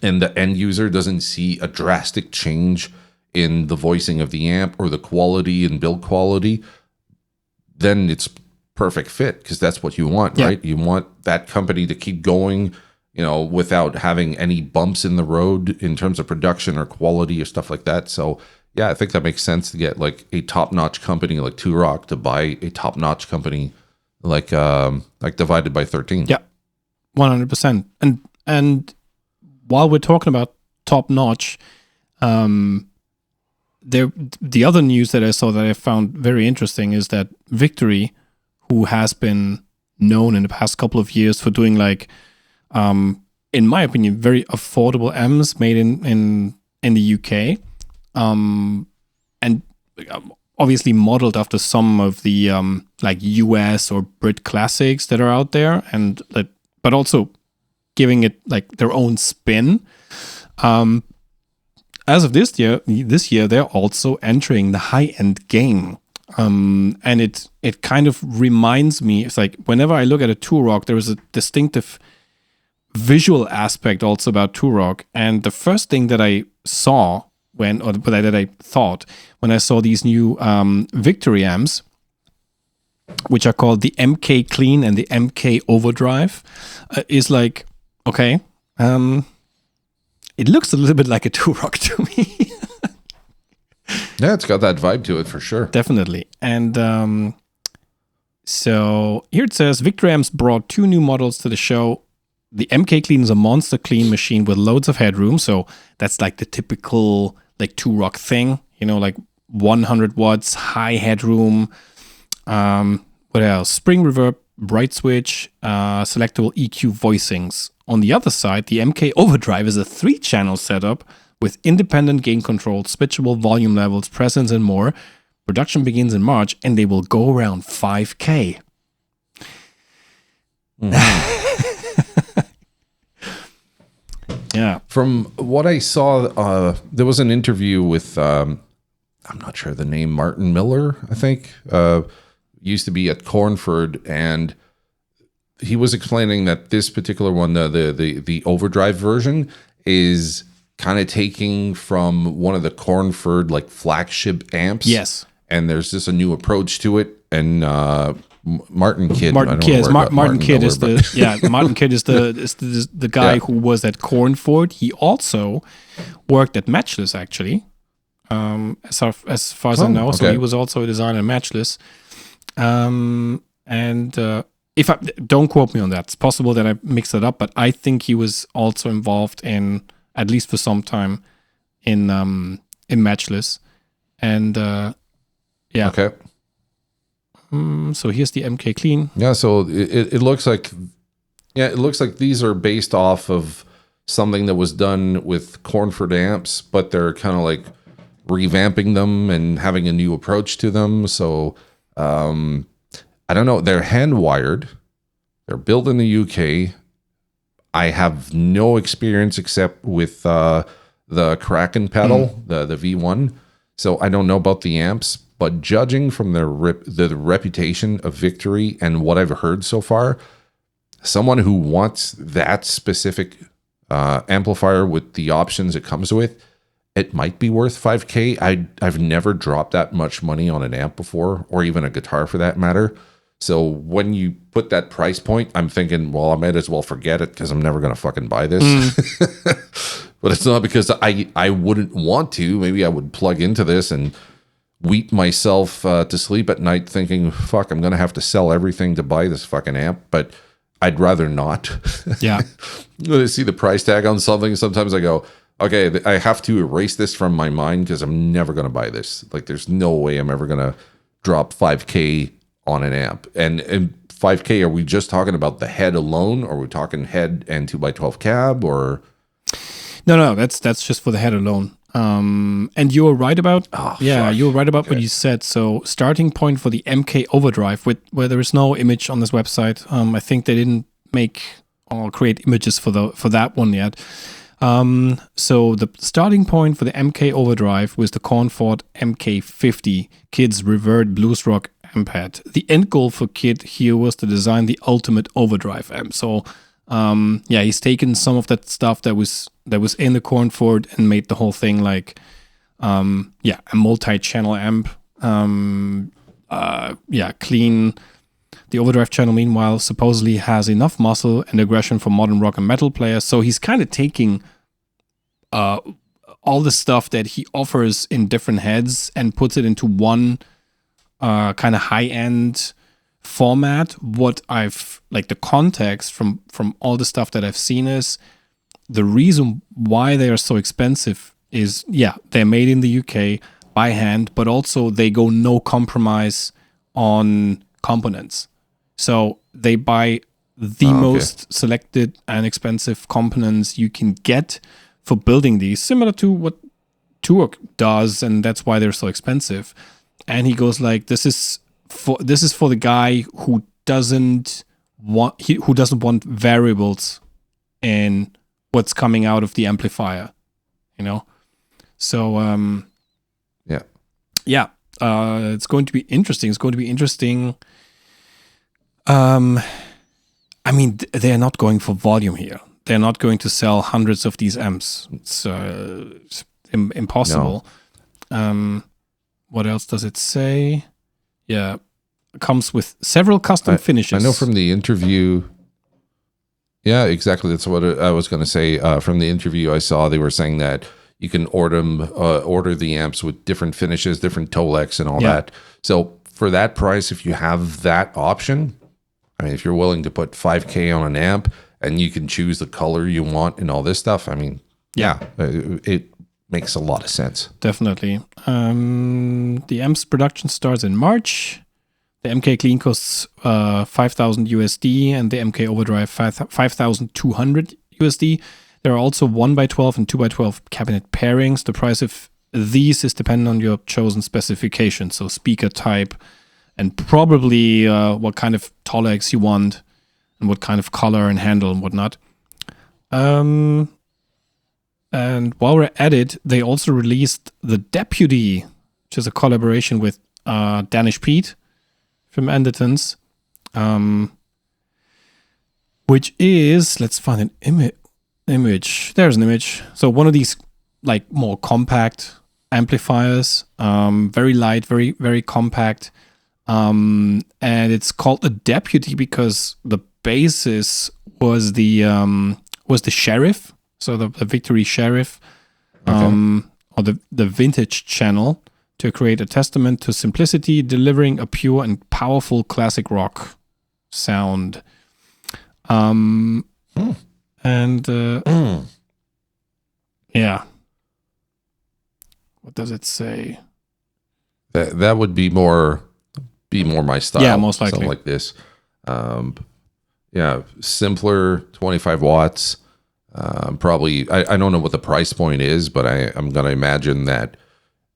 and the end user doesn't see a drastic change in the voicing of the amp or the quality and build quality, then it's perfect fit because that's what you want, right? You want that company to keep going, without having any bumps in the road in terms of production or quality or stuff like that. So yeah, I think that makes sense to get like a top-notch company like Turok to buy a top-notch company like Divided by 13. Yeah, 100%. And while we're talking about top-notch, the other news that I saw that I found very interesting is that Victory, who has been known in the past couple of years for doing like, in my opinion, very affordable amps made in the UK, and obviously modeled after some of the like US or Brit classics that are out there, and that, but also giving it like their own spin. As of this year, they're also entering the high-end game. And it kind of reminds me, it's like whenever I look at a Turok, there is a distinctive visual aspect also about Turok. And the first thing that I saw that I thought when I saw these new Victory amps, which are called the MK Clean and the MK Overdrive, is like, okay, it looks a little bit like a Turok to me. Yeah, it's got that vibe to it for sure. Definitely. And so here it says, Victory amps brought 2 new models to the show. The MK Clean is a monster clean machine with loads of headroom. So that's like the typical like Turok thing, like 100 watts, high headroom. What else? Spring reverb, bright switch, selectable EQ voicings. On the other side, the MK Overdrive is a 3-channel setup with independent gain control, switchable volume levels, presence, and more. Production begins in March, and they will go around 5K. Yeah. From what I saw, there was an interview with, I'm not sure the name, Martin Miller, I think, used to be at Cornford, and he was explaining that this particular one, the Overdrive version, is kind of taking from one of the Cornford like flagship amps. Yes. And there's just a new approach to it. And Martin Kidd is the guy who was at Cornford. He also worked at Matchless, actually, as far as I know. Okay. So he was also a designer at Matchless. If I don't quote me on that, it's possible that I mixed it up, but I think he was also involved in, at least for some time, in Matchless. And yeah. Okay. So here's the MK Clean. Yeah, so it looks like, these are based off of something that was done with Cornford amps, but they're kind of like revamping them and having a new approach to them. So I don't know. They're hand wired. They're built in the UK. I have no experience except with the Kraken pedal, the V1. So I don't know about the amps. But judging from the reputation of Victory and what I've heard so far, someone who wants that specific amplifier with the options it comes with, it might be worth $5K. I've never dropped that much money on an amp before, or even a guitar for that matter. So when you put that price point, I'm thinking, well, I might as well forget it because I'm never going to fucking buy this. But it's not because I wouldn't want to. Maybe I would plug into this and weep myself to sleep at night thinking, fuck, I'm going to have to sell everything to buy this fucking amp. But I'd rather not. Yeah. When I see the price tag on something, sometimes I go, okay, I have to erase this from my mind because I'm never going to buy this. Like, there's no way I'm ever going to drop $5K on an amp. And 5K, are we just talking about the head alone, or are we talking head and 2x12 cab, or? No, that's just for the head alone. And you were right about what you said. So starting point for the MK Overdrive, where there is no image on this website. I think they didn't make or create images for that one yet. So the starting point for the MK Overdrive was the Cornford MK50 Kid's Revert Blues Rock amp head. The end goal for Kid here was to design the ultimate overdrive amp. So he's taken some of that stuff that was in the Cornford and made the whole thing like a multi-channel amp. Clean. The overdrive channel, meanwhile, supposedly has enough muscle and aggression for modern rock and metal players. So he's kind of taking all the stuff that he offers in different heads and puts it into one kind of high-end format. What I've like the context from all the stuff that I've seen is the reason why they are so expensive is they're made in the UK by hand, but also they go no compromise on components. So they buy the most selected and expensive components you can get for building these, similar to what Turok does, and that's why they're so expensive. And he goes like, this is for the guy who doesn't want variables in what's coming out of the amplifier, you know. So it's going to be interesting. I mean, they're not going for volume here. They're not going to sell hundreds of these amps. It's impossible. No. What else does it say? Yeah, it comes with several custom finishes. I know from the interview. Yeah, exactly. That's what I was going to say. From the interview I saw, they were saying that you can order the amps with different finishes, different Tolex and all that. So for that price, if you have that option, I mean, if you're willing to put $5,000 on an amp and you can choose the color you want and all this stuff, I mean, it makes a lot of sense. Definitely. The amp's production starts in March. The MK Clean costs $5,000 USD and the MK Overdrive $5,200 USD. There are also 1x12 and 2x12 cabinet pairings. The price of these is dependent on your chosen specification, so speaker type, and probably what kind of Tolex you want, and what kind of color and handle and whatnot. And while we're at it, they also released the Deputy, which is a collaboration with Danish Pete from Andertons, which is, let's find an image. There's an image. So one of these like more compact amplifiers, very light, very, very compact. And it's called the Deputy because the basis was the Sheriff, so the Victory Sheriff, or the Vintage channel, to create a testament to simplicity, delivering a pure and powerful classic rock sound. And what does it say? That would be more my style. Yeah, most likely. Something like this. Simpler, 25 watts. Probably, I don't know what the price point is, but I'm going to imagine that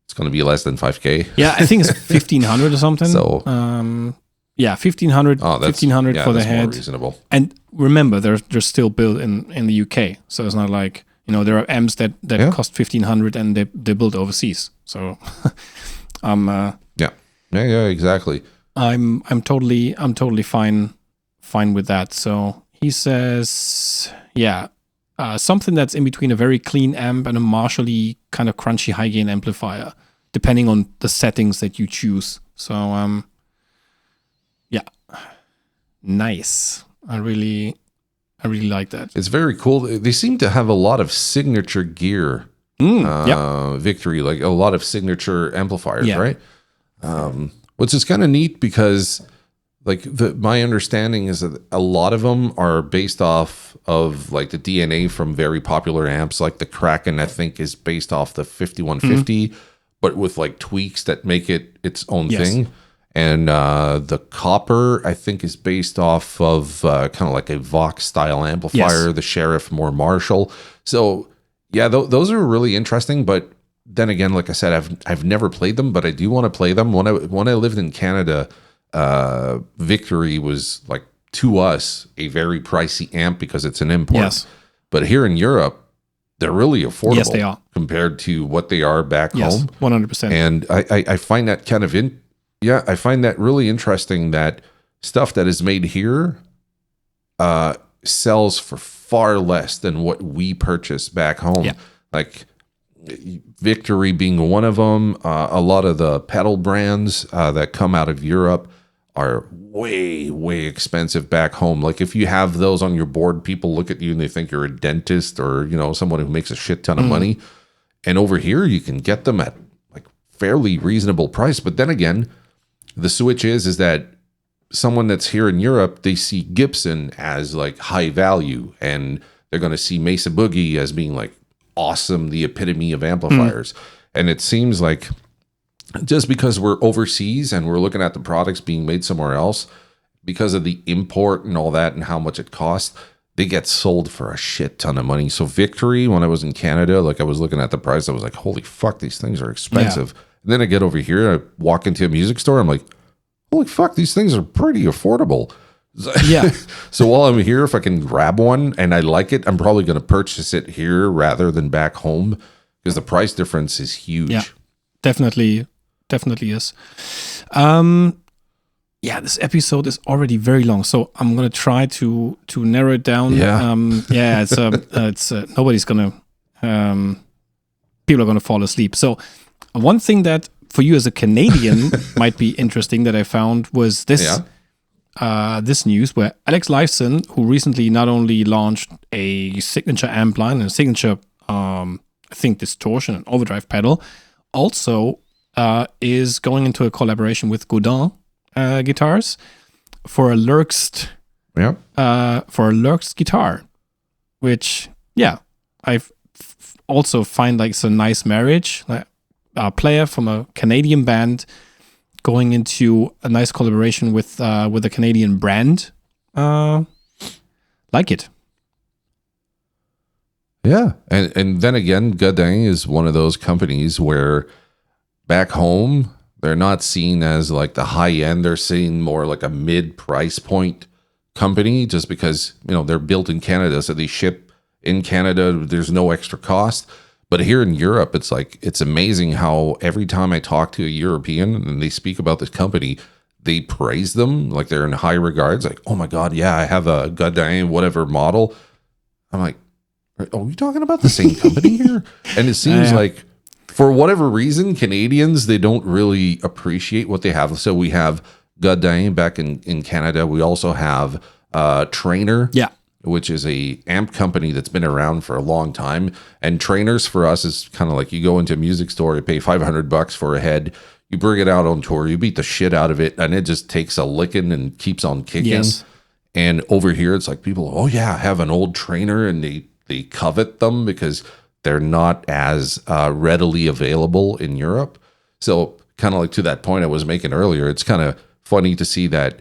it's going to be less than $5,000. Yeah, I think it's 1,500 or something. So, 1,500 for the head. More reasonable. And remember, they're still built in the UK, so it's not like, there are amps that cost 1,500 and they're built overseas. So, Yeah, exactly. I'm totally fine with that. So he says, something that's in between a very clean amp and a Marshall-y kind of crunchy high gain amplifier, depending on the settings that you choose. So nice. I really like that. It's very cool. They seem to have a lot of signature gear. Victory, like a lot of signature amplifiers, right? Which is kind of neat because, like, my understanding is that a lot of them are based off of like the DNA from very popular amps, like the Kraken. I think is based off the 5150, but with like tweaks that make it its own thing. And the copper, I think, is based off of kind of like a Vox style amplifier, the Sheriff more Marshall. So yeah, those are really interesting. But then again, like I said, I've never played them, but I do want to play them. When I lived in Canada, Victory was like, to us, a very pricey amp because it's an import. Yes. But here in Europe, they're really affordable. Yes, they are. Compared to what they are back home. 100%. And I find that kind of I find that really interesting that stuff that is made here sells for far less than what we purchase back home. Yeah. Like Victory being one of them. A lot of the pedal brands that come out of Europe are way, way expensive back home. Like if you have those on your board, people look at you and they think you're a dentist or, someone who makes a shit ton of money. And over here, you can get them at like fairly reasonable price. But then again, the switch is that someone that's here in Europe, they see Gibson as like high value, and they're going to see Mesa Boogie as being like awesome, the epitome of amplifiers. And it seems like just because we're overseas and we're looking at the products being made somewhere else, because of the import and all that and how much it costs, they get sold for a shit ton of money. So Victory, when I was in Canada, like I was looking at the price, I was like, holy fuck, these things are expensive. Yeah. And then I get over here, I walk into a music store, I'm like, holy fuck, these things are pretty affordable. Yeah. So while I'm here, if I can grab one and I like it, I'm probably going to purchase it here rather than back home because the price difference is huge. Yeah, definitely is. Yeah, this episode is already very long, so I'm gonna try to narrow it down. Yeah, it's nobody's gonna people are gonna fall asleep. So one thing that for you as a Canadian might be interesting that I found was this this news where Alex Lifeson, who recently not only launched a signature amp line and a signature I think distortion and overdrive pedal, also is going into a collaboration with Godin guitars for a Lurkst guitar, which I also find like it's a nice marriage. Like a player from a Canadian band going into a nice collaboration with a Canadian brand, like it. Yeah, and then again, Godin is one of those companies where back home, they're not seen as like the high end. They're seen more like a mid price point company just because, they're built in Canada. So they ship in Canada. There's no extra cost. But here in Europe, it's amazing how every time I talk to a European and they speak about this company, they praise them like they're in high regards. Like, oh my God, yeah, I have a Godin whatever model. I'm like, are we talking about the same company here? And it seems like, for whatever reason, Canadians, they don't really appreciate what they have. So we have Godin back in Canada. We also have Trainer, which is a amp company that's been around for a long time. And Trainers for us is kind of like you go into a music store, you pay $500 for a head, you bring it out on tour, you beat the shit out of it, and it just takes a licking and keeps on kicking. Yes. And over here, it's like people, oh yeah, I have an old Trainer, and they covet them because they're not as readily available in Europe. So kind of like to that point I was making earlier, it's kind of funny to see that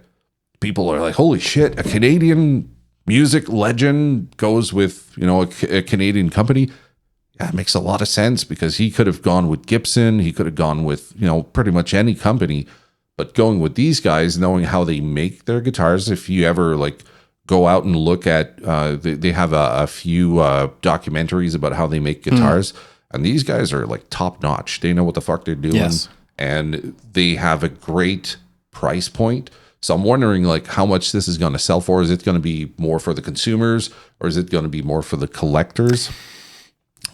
people are like, holy shit, a Canadian music legend goes with, a Canadian company. Yeah, it makes a lot of sense because he could have gone with Gibson. He could have gone with, pretty much any company. But going with these guys, knowing how they make their guitars, if you ever go out and look at, they have a few documentaries about how they make guitars, and these guys are top notch. They know what the fuck they're doing, and they have a great price point. So I'm wondering how much this is going to sell for. Is it going to be more for the consumers, or is it going to be more for the collectors?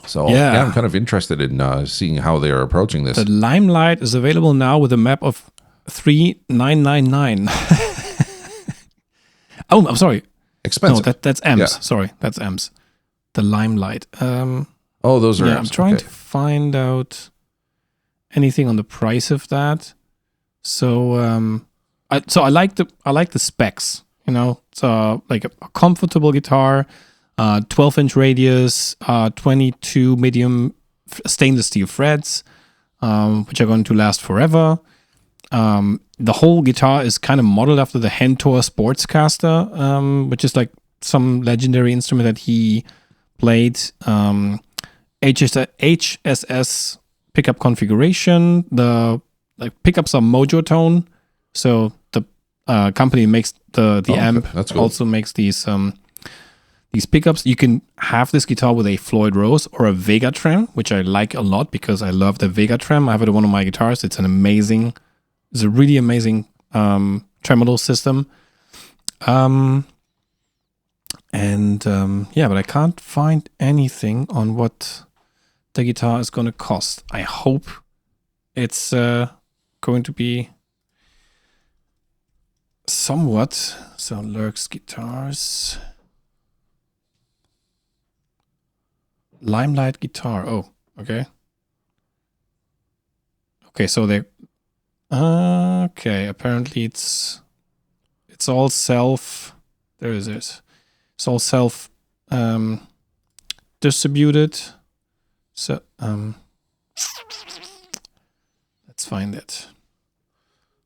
So I'm kind of interested in seeing how they are approaching this. The Limelight is available now with a map of 3,999. Oh, I'm sorry. Expensive. No, that's M's. Yeah. Sorry, that's M's. The Limelight. Those are M's. I'm trying to find out anything on the price of that. So, I like the specs. So like a comfortable guitar, 12-inch radius, 22 medium stainless steel frets, which are going to last forever. the whole guitar is kind of modeled after the Hentor Sportscaster, which is like some legendary instrument that he played. HSS pickup configuration. The pickups are Mojo Tone, so the company makes the amp that's cool. also makes these pickups. You can have this guitar with a Floyd Rose or a Vega Trem, which I like a lot because I love the Vega Trem. I have it on one of my guitars. It's a really amazing tremolo system. But I can't find anything on what the guitar is going to cost. I hope it's going to be somewhat. So Lurks Guitars. Limelight guitar. Oh, okay. Okay, so they. Okay, apparently it's all self. There it is. It's all self distributed. So let's find it.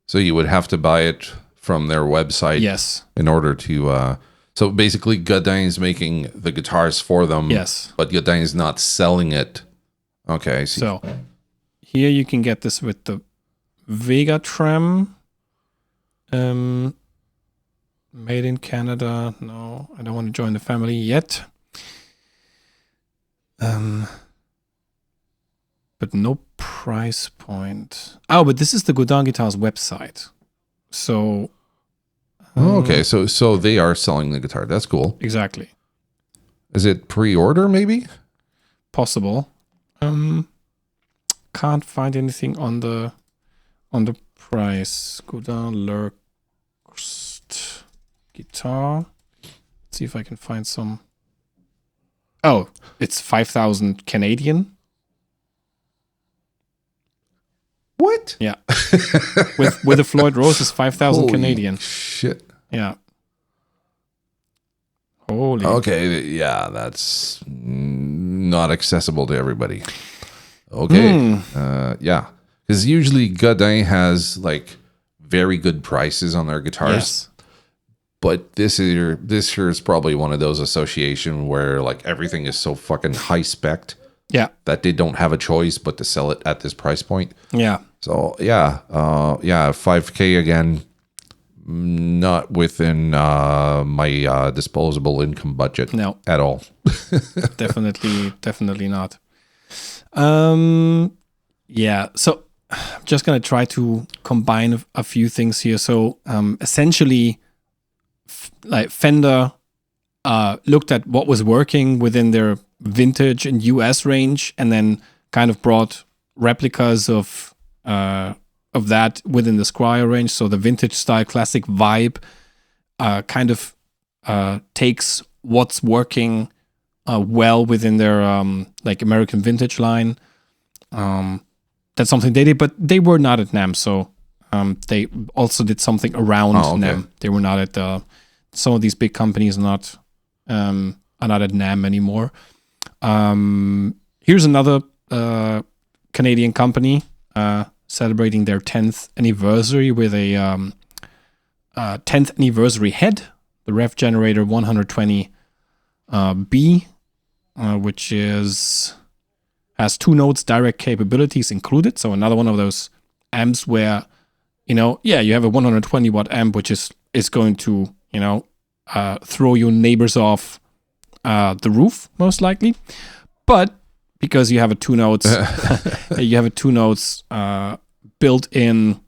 So you would have to buy it from their website. Yes. In order to. So basically, Godin is making the guitars for them. Yes. But Godin is not selling it. Okay, I see. So here you can get this with the Vega Trem. Made in Canada. No, I don't want to join the family yet. But no price point. Oh, but this is the Godin Guitars website. So. Okay, so they are selling the guitar. That's cool. Exactly. Is it pre-order maybe? Possible. Can't find anything on the price. Godin Lurks guitar. Let's see if I can find some. Oh, it's 5,000 Canadian. What? Yeah. with a Floyd Rose is 5,000 Canadian. Shit. Yeah. Holy. Okay, yeah, that's not accessible to everybody. Okay. Yeah. Because usually Godin has like very good prices on their guitars. Yes. But this year is probably one of those association where like everything is so fucking high spec. Yeah. That they don't have a choice but to sell it at this price point. Yeah. So yeah, 5K again, not within my disposable income budget. No. At all. Definitely not. Yeah. So I'm just gonna try to combine a few things here. So essentially, like Fender looked at what was working within their vintage and US range, and then kind of brought replicas of that within the Squire range. So the vintage style classic vibe kind of takes what's working well within their like American vintage line. That's something they did, but they were not at NAMM, so they also did something around NAMM. They were not at some of these big companies are not at NAMM anymore. Here's another Canadian company celebrating their 10th anniversary with a 10th anniversary head, the Rev Generator 120B, which has 2 notes direct capabilities included. So another one of those amps where, you have a 120 watt amp, which is going to, throw your neighbors off the roof, most likely. But because you have a 2 notes, built in,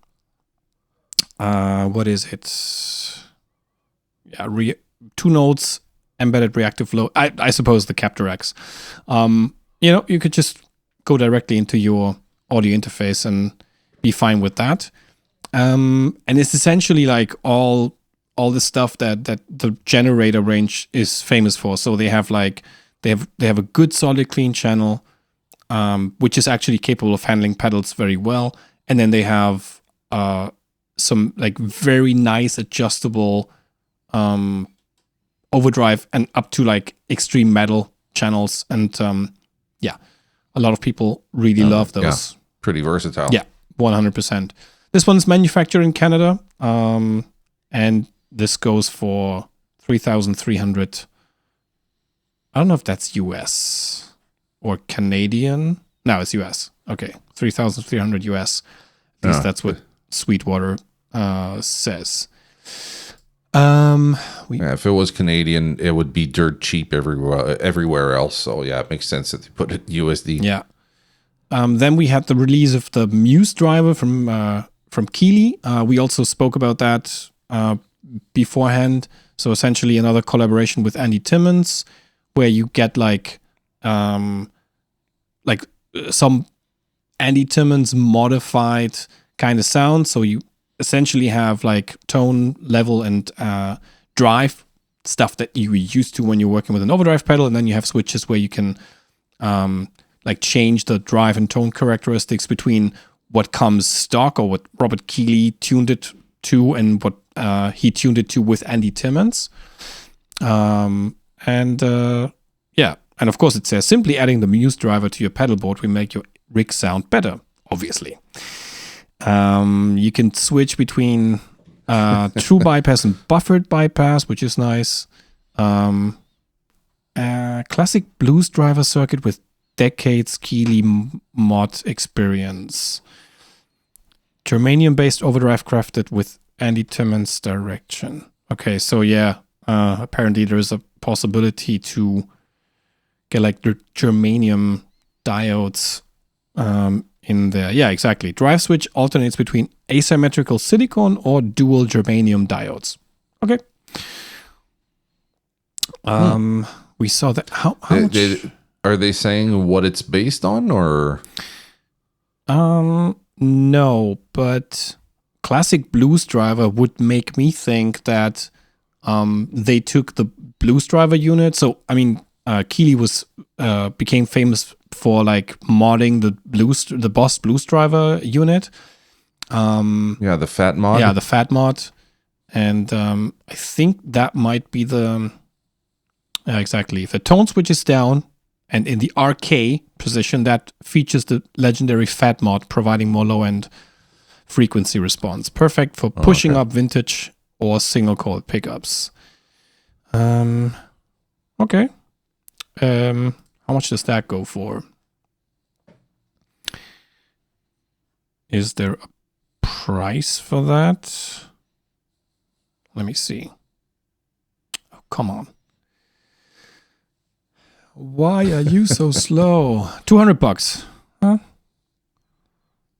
what is it? Yeah, 2 notes embedded reactive low. I suppose the Captor X. You could just go directly into your audio interface and be fine with that. And it's essentially like all the stuff that the Generator range is famous for. So they have a good solid clean channel, which is actually capable of handling pedals very well. And then they have some like very nice adjustable overdrive and up to like extreme metal channels. And a lot of people really love those. Yeah, pretty versatile. Yeah, 100%. This one's manufactured in Canada, and this goes for 3,300. I don't know if that's US or Canadian. No, it's US. Okay, 3,300 US. At least that's what Sweetwater says. If it was Canadian, it would be dirt cheap everywhere else. So yeah, it makes sense that they put it USD. Yeah. Then we had the release of the Muse driver from Keeley. We also spoke about that beforehand. So essentially another collaboration with Andy Timmons, where you get like some Andy Timmons modified kind of sound. So you essentially have like tone, level, and drive stuff that you used to when you're working with an overdrive pedal, and then you have switches where you can like change the drive and tone characteristics between what comes stock or what Robert Keeley tuned it to and what he tuned it to with Andy Timmons. And of course it says, simply adding the Muse driver to your pedal board will make your rig sound better, obviously. You can switch between true bypass and buffered bypass, which is nice. Classic blues driver circuit with decades Keeley mod experience. Germanium-based overdrive crafted with Andy Timmons direction. Okay, so yeah, apparently there is a possibility to get like the germanium diodes in there. Yeah, exactly. Drive switch alternates between asymmetrical silicon or dual germanium diodes. Okay. We saw that. How much? Are they saying what it's based on, or? No, but classic blues driver would make me think that they took the blues driver unit. So I mean, Keeley became famous for like modding the Boss blues driver unit. The fat mod. Yeah, the fat mod, and I think that might be the exactly. If the tone switch is down and in the RK position, that features the legendary fat mod, providing more low end frequency response, perfect for pushing up vintage or single coil pickups. Okay. How much does that go for? Is there a price for that? Let me see. Oh, come on. Why are you so slow? $200. Huh?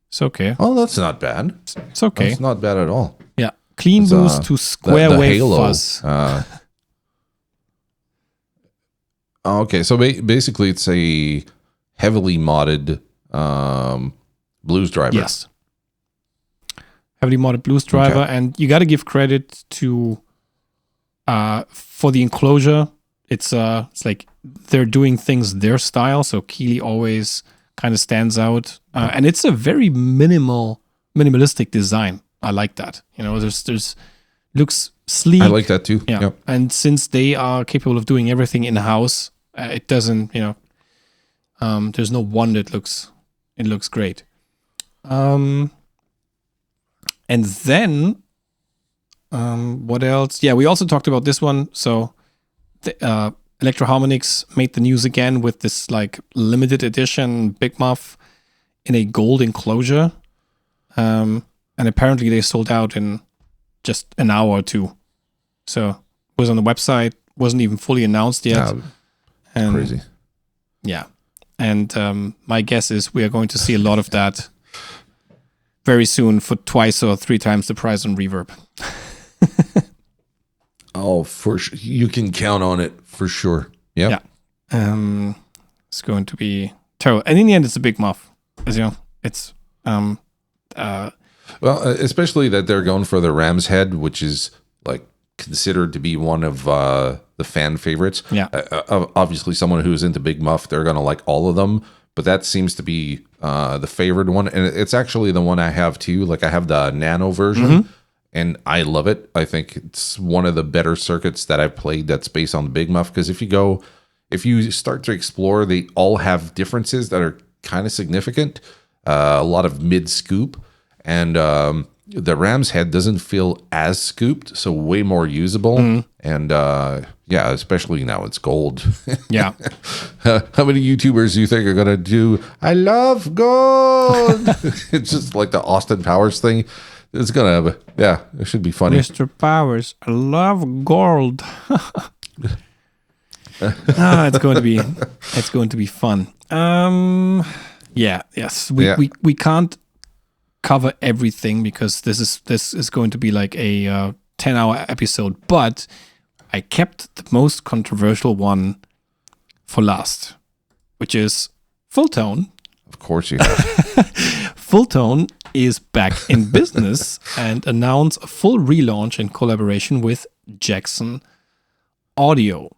It's okay. Oh, that's not bad. It's okay. It's not bad at all. Yeah. Clean boost to square the wave Halo, fuzz. Okay, so basically it's a heavily modded blues driver. Yes. Heavily modded blues driver, and you got to give credit to for the enclosure. It's like they're doing things their style, so Keeley always kind of stands out, and it's a very minimalistic design. I like that. You know, there's looks sleek. I like that too. Yeah, yep. And since they are capable of doing everything in house, it doesn't. There's no one that looks great. And then, what else? Yeah, we also talked about this one. So, Electro Harmonix made the news again with this like limited edition Big Muff in a gold enclosure, and apparently they sold out in just an hour or two. So it was on the website, wasn't even fully announced yet. And, crazy. Yeah, and my guess is we are going to see a lot of that very soon for 2 or 3 times the price on Reverb. Oh, for sure. You can count on it for sure. Yep. Yeah. It's going to be terrible. And in the end, it's a big muff. As you know, it's well, especially that they're going for the Ram's Head, which is like considered to be one of the fan favorites. Yeah. Obviously, someone who's into Big Muff, they're going to like all of them. But that seems to be the favored one, and it's actually the one I have too. Like I have the Nano version. And I love it. I think it's one of the better circuits that I've played that's based on the Big Muff. Because if you start to explore, they all have differences that are kind of significant. A lot of mid scoop, and the ram's head doesn't feel as scooped, so way more usable. And yeah, especially now it's gold. Yeah. How many YouTubers do you think are gonna do I love gold? It's just like the Austin Powers thing. It's gonna have it should be funny. Mr. Powers, I love gold. It's going to be fun. We can't cover everything because this is going to be like a 10-hour episode, but I kept the most controversial one for last, which is Fulltone. Of course you have. Fulltone is back in business and announced a full relaunch in collaboration with Jackson Audio,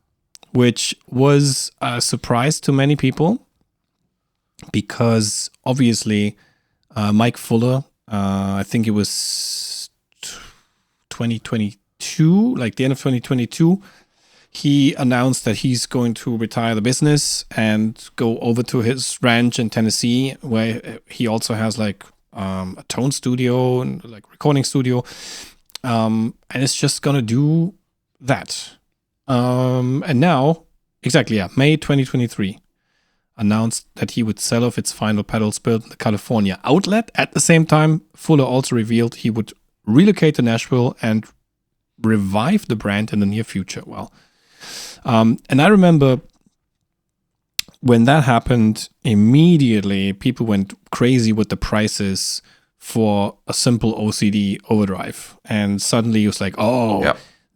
which was a surprise to many people because obviously Mike Fuller, I think it was 2022, like the end of 2022, he announced that he's going to retire the business and go over to his ranch in Tennessee, where he also has like a tone studio and like recording studio, and it's just gonna do that. And now, May 2023, announced that he would sell off its final pedals built in the California outlet. At the same time, Fuller also revealed he would relocate to Nashville and revive the brand in the near future. Well, and I remember when that happened, immediately people went crazy with the prices for a simple OCD overdrive. And suddenly it was like,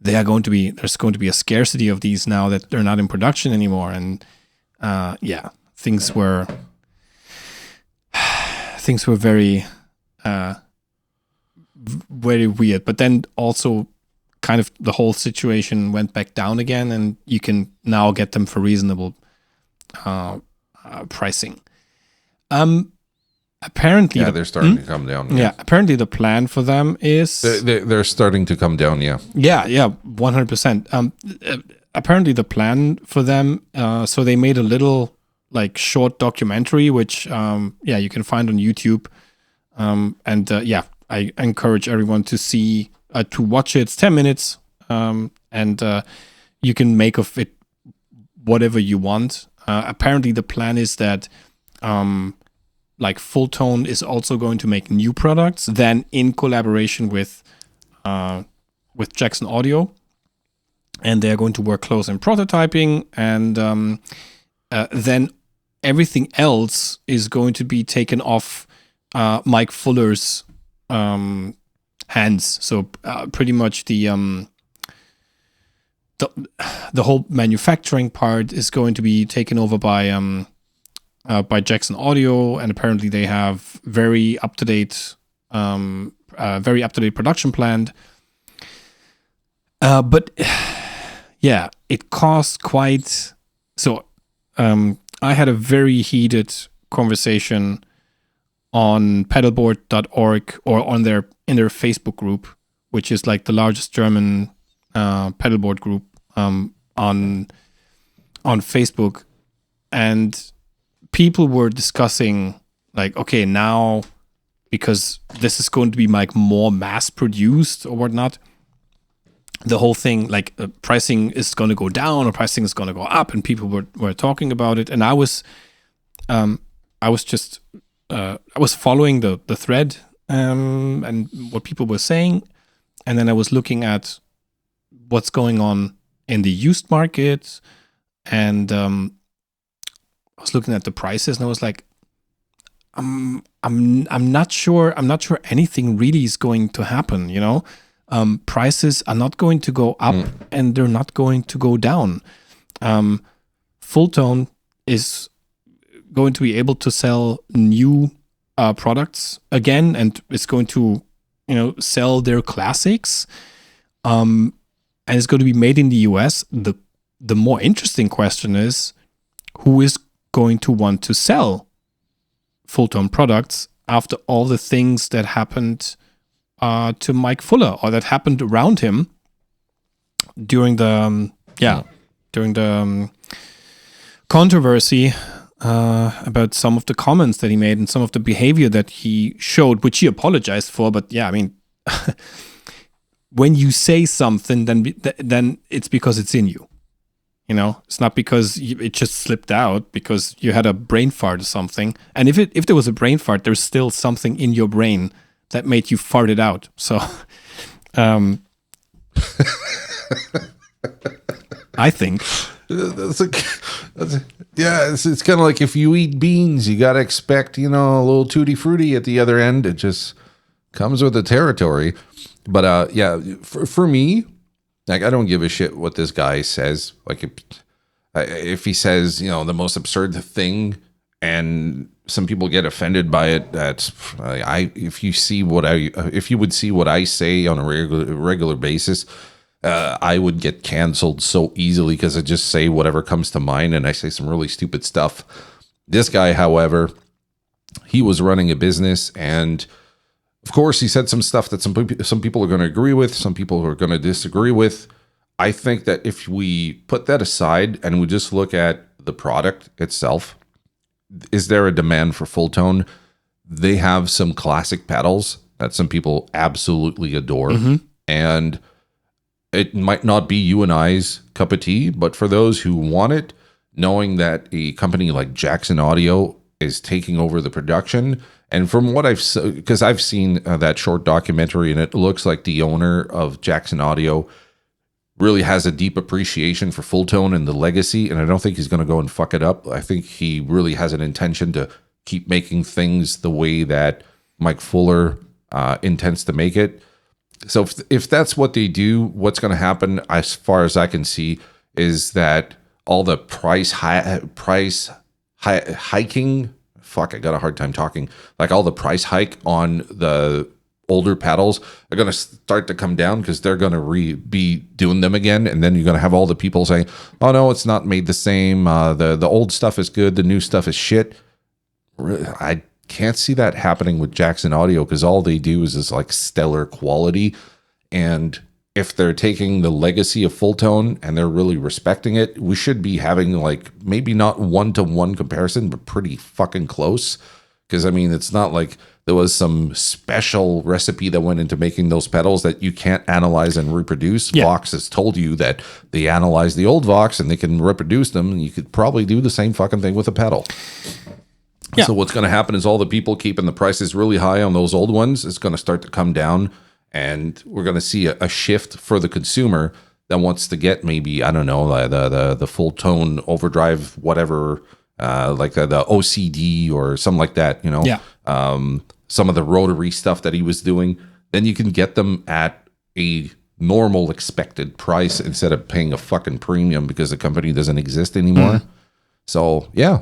there's going to be a scarcity of these now that they're not in production anymore. And things were very very weird. But then also kind of the whole situation went back down again, and you can now get them for reasonable pricing. Apparently, they're starting to come down. Yeah, apparently the plan for them is they're starting to come down. Yeah, 100%. Apparently the plan for them. So they made a little like short documentary, which you can find on YouTube. I encourage everyone to see to watch it. It's 10 minutes, and you can make of it whatever you want. Apparently the plan is that like Fulltone is also going to make new products, then in collaboration with Jackson Audio, and they're going to work close in prototyping, and then everything else is going to be taken off Mike Fuller's hands. So pretty much the whole manufacturing part is going to be taken over by Jackson Audio, and apparently they have very up to date production planned. But it costs quite. So I had a very heated conversation on pedalboard.org or in their Facebook group, which is like the largest German pedalboard group on Facebook, and people were discussing like, okay, now because this is going to be like more mass produced or whatnot, the whole thing like pricing is going to go down or pricing is going to go up, and people were talking about it, and I was following the thread and what people were saying, and then I was looking at what's going on in the used market, and I was looking at the prices, and I was like, I'm not sure anything really is going to happen, you know. Prices are not going to go up, and they're not going to go down. Fulltone is going to be able to sell new products again, and it's going to, sell their classics. And it's going to be made in the US. The more interesting question is, who is going to want to sell Fulltone products after all the things that happened to Mike Fuller, or that happened around him during the controversy about some of the comments that he made and some of the behavior that he showed, which he apologized for. But yeah, I mean, when you say something, then it's because it's in you. You know, it's not because it just slipped out because you had a brain fart or something. And if there was a brain fart, there's still something in your brain that made you fart it out. So, I think. It's kind of like if you eat beans, you got to expect, a little tutti frutti at the other end. It just comes with the territory. But for me, like, I don't give a shit what this guy says. Like, if he says, the most absurd thing, and some people get offended by it, if you would see what I say on a regular basis, I would get canceled so easily because I just say whatever comes to mind, and I say some really stupid stuff. This guy, however, he was running a business, and of course, he said some stuff that some people are going to agree with, some people are going to disagree with. I think that if we put that aside and we just look at the product itself, is there a demand for full tone? They have some classic pedals that some people absolutely adore. Mm-hmm. And it might not be you and I's cup of tea, but for those who want it, knowing that a company like Jackson Audio is taking over the production, and from what I've seen that short documentary, and it looks like the owner of Jackson Audio really has a deep appreciation for full tone and the legacy, and I don't think he's going to go and fuck it up. I think he really has an intention to keep making things the way that Mike Fuller intends to make it. So if that's what they do, what's going to happen, as far as I can see, is that all the price hiking. Fuck, I got a hard time talking. Like, all the price hike on the older pedals are going to start to come down because they're going to be doing them again, and then you're going to have all the people saying, "Oh no, it's not made the same. The old stuff is good. The new stuff is shit." I can't see that happening with Jackson Audio because all they do is like stellar quality, and if they're taking the legacy of full tone and they're really respecting it, we should be having, like, maybe not 1-to-1 comparison, but pretty fucking close. Because, I mean, it's not like there was some special recipe that went into making those pedals that you can't analyze and reproduce. Yeah. Vox has told you that they analyze the old Vox and they can reproduce them. And you could probably do the same fucking thing with a pedal. Yeah. So what's going to happen is all the people keeping the prices really high on those old ones is going to start to come down. And we're going to see a shift for the consumer that wants to get maybe, I don't know, the full tone overdrive, whatever, like the OCD or something like that, Yeah. Some of the rotary stuff that he was doing. Then you can get them at a normal expected price instead of paying a fucking premium because the company doesn't exist anymore. Mm. So, yeah,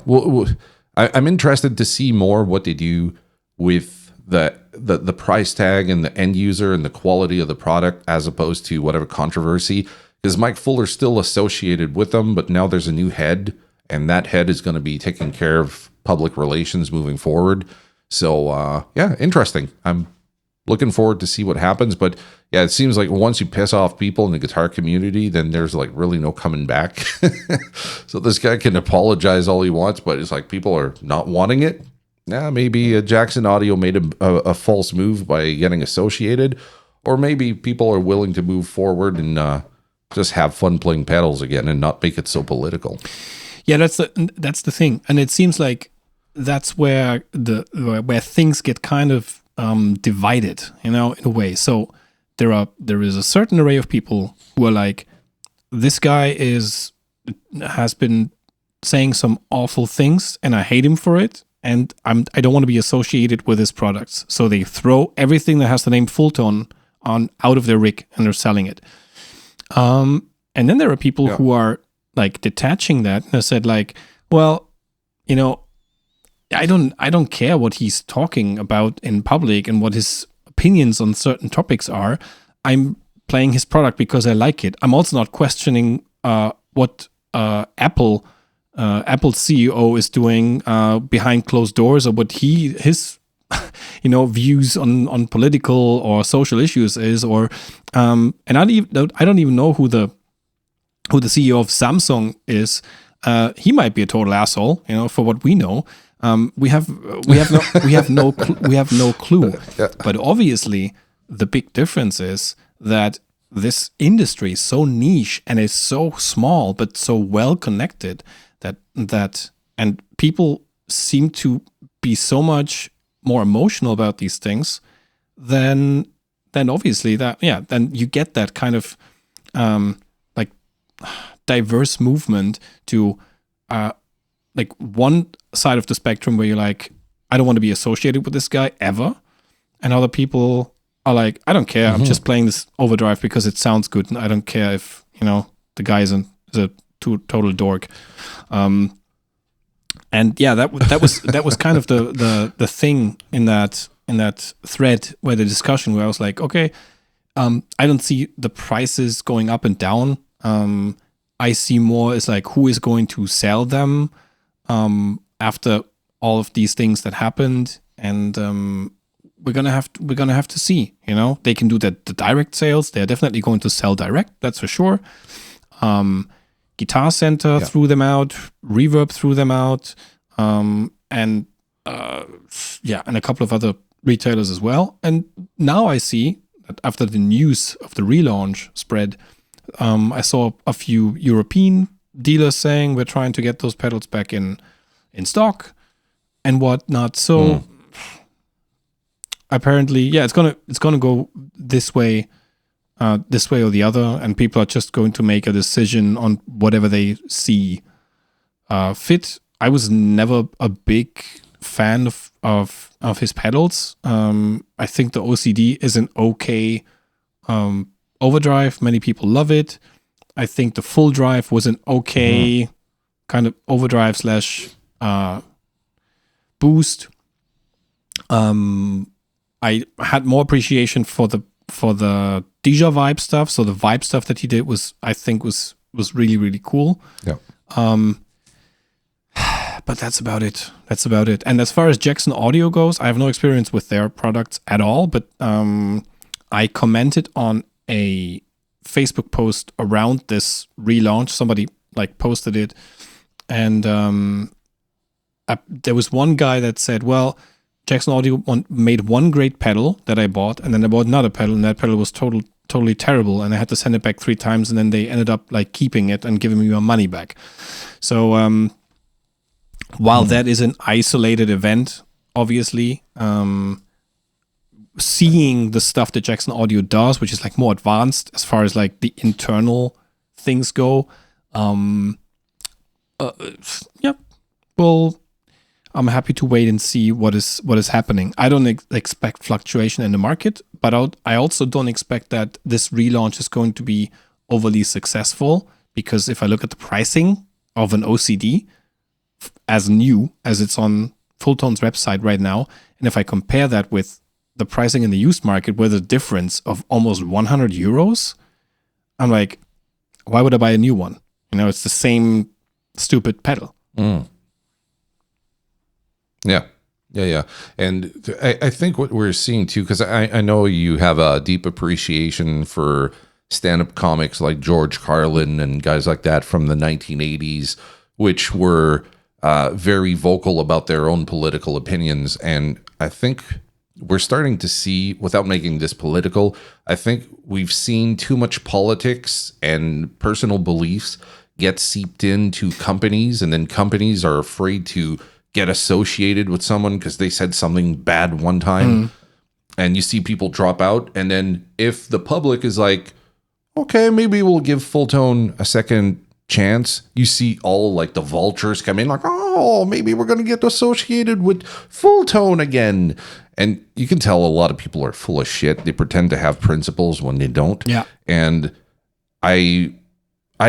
I'm interested to see more what they do with the price tag and the end user and the quality of the product as opposed to whatever controversy, because Mike Fuller's still associated with them, but now there's a new head, and that head is going to be taking care of public relations moving forward. So interesting. I'm looking forward to see what happens, but yeah, it seems like once you piss off people in the guitar community, then there's like really no coming back. So this guy can apologize all he wants, but it's like people are not wanting it. Yeah, maybe Jackson Audio made a false move by getting associated, or maybe people are willing to move forward and just have fun playing pedals again and not make it so political. Yeah, that's the thing, and it seems like that's where where things get kind of divided, in a way. So there is a certain array of people who are like, this guy has been saying some awful things, and I hate him for it. And I don't want to be associated with his products. So they throw everything that has the name Full Tone on out of their rig and they're selling it. And then there are people who are like detaching that and they said like, well, I don't care what he's talking about in public and what his opinions on certain topics are. I'm playing his product because I like it. I'm also not questioning what Apple's CEO is doing behind closed doors, or what his views on political or social issues is, or and I don't even know who the CEO of Samsung is. He might be a total asshole, for what we know. We have no clue. Yeah. But obviously, the big difference is that this industry is so niche and is so small but so well connected that and people seem to be so much more emotional about these things then obviously then you get that kind of like diverse movement to like one side of the spectrum where you're like, I don't want to be associated with this guy ever, and other people are like, I don't care, I'm just playing this Overdrive because it sounds good, and I don't care if the guy is a total dork. And yeah, that was kind of the thing in that thread where the discussion where I was like, okay, I don't see the prices going up and down. I see more as like who is going to sell them after all of these things that happened, and we're gonna have to see. They can do the direct sales. They're definitely going to sell direct. That's for sure. Guitar Center threw them out. Reverb threw them out, and a couple of other retailers as well. And now I see that after the news of the relaunch spread, I saw a few European dealers saying we're trying to get those pedals back in stock and whatnot. So apparently, it's gonna go this way or the other, and people are just going to make a decision on whatever they see fit. I was never a big fan of his pedals. I think the OCD is an okay overdrive. Many people love it. I think the full drive was an okay kind of overdrive / boost. I had more appreciation for the Deja Vibe stuff. So the vibe stuff that he did was really, really cool. Yeah. But that's about it. And as far as Jackson Audio goes, I have no experience with their products at all, but I commented on a Facebook post around this relaunch. Somebody posted it, and there was one guy that said, well, Jackson Audio made one great pedal that I bought, and then I bought another pedal, and that pedal was totally terrible, and I had to send it back 3 times, and then they ended up keeping it and giving me my money back. So while that is an isolated event, obviously, seeing the stuff that Jackson Audio does, which is more advanced as far as the internal things go, well, I'm happy to wait and see what is happening. I don't expect fluctuation in the market, but I also don't expect that this relaunch is going to be overly successful, because if I look at the pricing of an OCD as new as it's on Fulltone's website right now, and if I compare that with the pricing in the used market with a difference of almost 100 euros, I'm like, why would I buy a new one? It's the same stupid pedal. Yeah. And I think what we're seeing too, because I know you have a deep appreciation for stand-up comics like George Carlin and guys like that from the 1980s, which were very vocal about their own political opinions. And I think we're starting to see, without making this political, I think we've seen too much politics and personal beliefs get seeped into companies, and then companies are afraid to get associated with someone because they said something bad one time, and you see people drop out. And then if the public is like, okay, maybe we'll give Fulltone a second chance, you see all the vultures come in oh, maybe we're going to get associated with Fulltone again. And you can tell a lot of people are full of shit. They pretend to have principles when they don't. Yeah. And I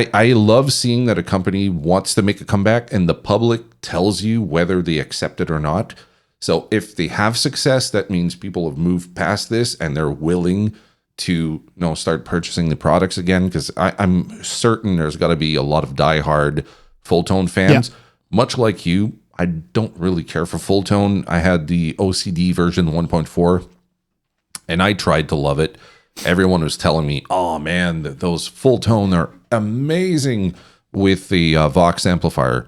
love seeing that a company wants to make a comeback and the public tells you whether they accept it or not. So if they have success, that means people have moved past this and they're willing to start purchasing the products again. Because I'm certain there's got to be a lot of diehard Fulltone fans. Yeah. Much like you, I don't really care for Fulltone. I had the OCD version 1.4 and I tried to love it. Everyone was telling me, oh man, those Fulltone are amazing. with the Vox amplifier.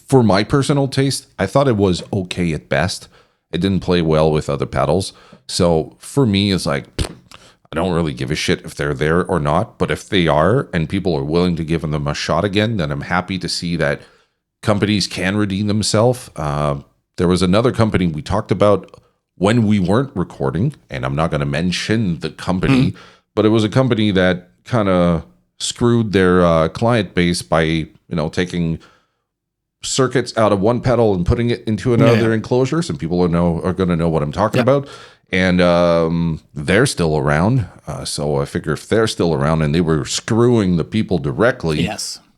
For my personal taste, I thought it was okay at best. It didn't play well with other pedals. So for me, it's like, I don't really give a shit if they're there or not. But if they are, and people are willing to give them a shot again, then I'm happy to see that companies can redeem themselves. There was another company we talked about when we weren't recording, and I'm not going to mention the company, but it was a company that kind of screwed their client base by, taking circuits out of one pedal and putting it into another enclosure. Some people are going to know what I'm talking about. And they're still around. So I figure if they're still around and they were screwing the people directly,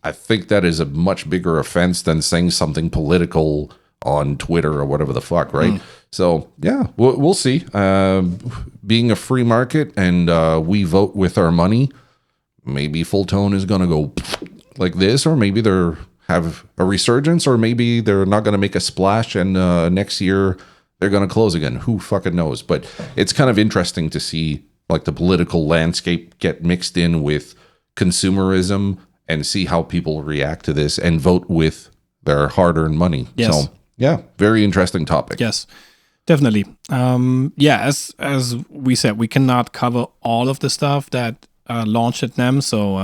I think that is a much bigger offense than saying something political on Twitter or whatever the fuck, right? So, yeah, we'll see. Being a free market and we vote with our money, maybe Full Tone is going to go like this, or maybe they're have a resurgence, or maybe they're not going to make a splash and next year they're going to close again. Who fucking knows? But it's kind of interesting to see like the political landscape get mixed in with consumerism and see how people react to this and vote with their hard-earned money. Yes. So, yeah, very interesting topic. Yes, definitely. As we said, we cannot cover all of the stuff that launched at NAMM. So,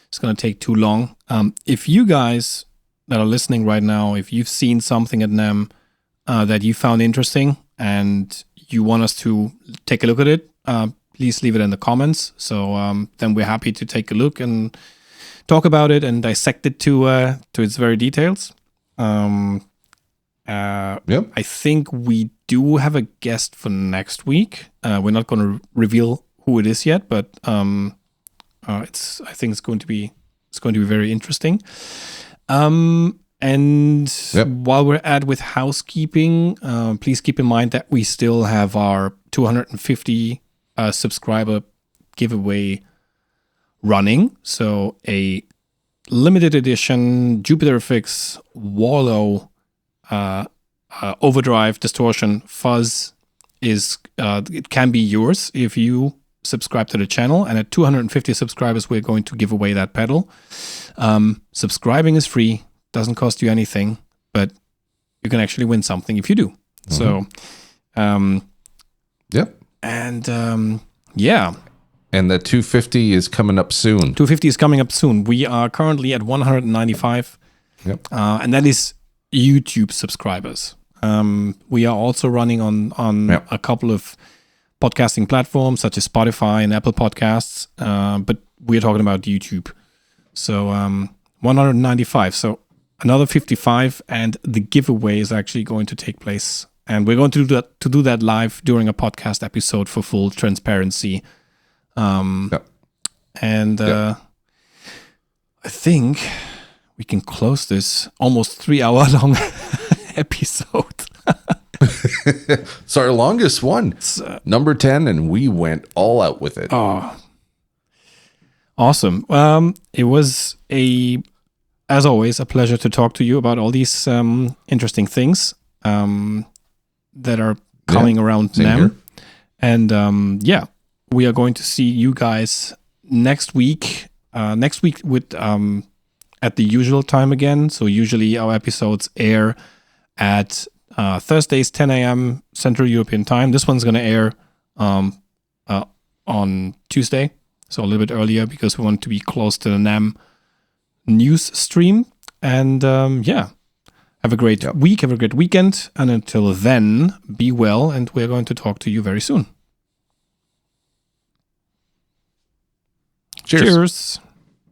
it's going to take too long. If you guys that are listening right now, if you've seen something at NAMM that you found interesting and you want us to take a look at it, please leave it in the comments. So then we're happy to take a look and talk about it and dissect it to its very details. I think we do have a guest for next week. We're not going to reveal who it is yet, but I think it's going to be very interesting. And while we're with housekeeping, please keep in mind that we still have our 250 subscriber giveaway running. So a limited edition Jupiter FX Wallow overdrive distortion fuzz it can be yours if you subscribe to the channel. And at 250 subscribers, we're going to give away that pedal. Subscribing is free. Doesn't cost you anything, but you can actually win something if you do. So, And the 250 is coming up soon. 250 is coming up soon. We are currently at 195. And that is YouTube subscribers. We are also running on a couple of podcasting platforms such as Spotify and Apple Podcasts, but we're talking about YouTube. So 195. So another 55, and the giveaway is actually going to take place. And we're going to do that live during a podcast episode for full transparency. I think we can close this almost 3-hour long episode. It's our longest one. Number 10, and we went all out with it. Oh, awesome. It was as always, a pleasure to talk to you about all these interesting things that are coming around NAMM. And we are going to see you guys next week. Next week with at the usual time again. So usually our episodes air at Thursdays 10 a.m. Central European Time. This one's going to air on Tuesday, so a little bit earlier because we want to be close to the NAMM news stream. And have a great week, have a great weekend, and until then, be well, and we're going to talk to you very soon. Cheers.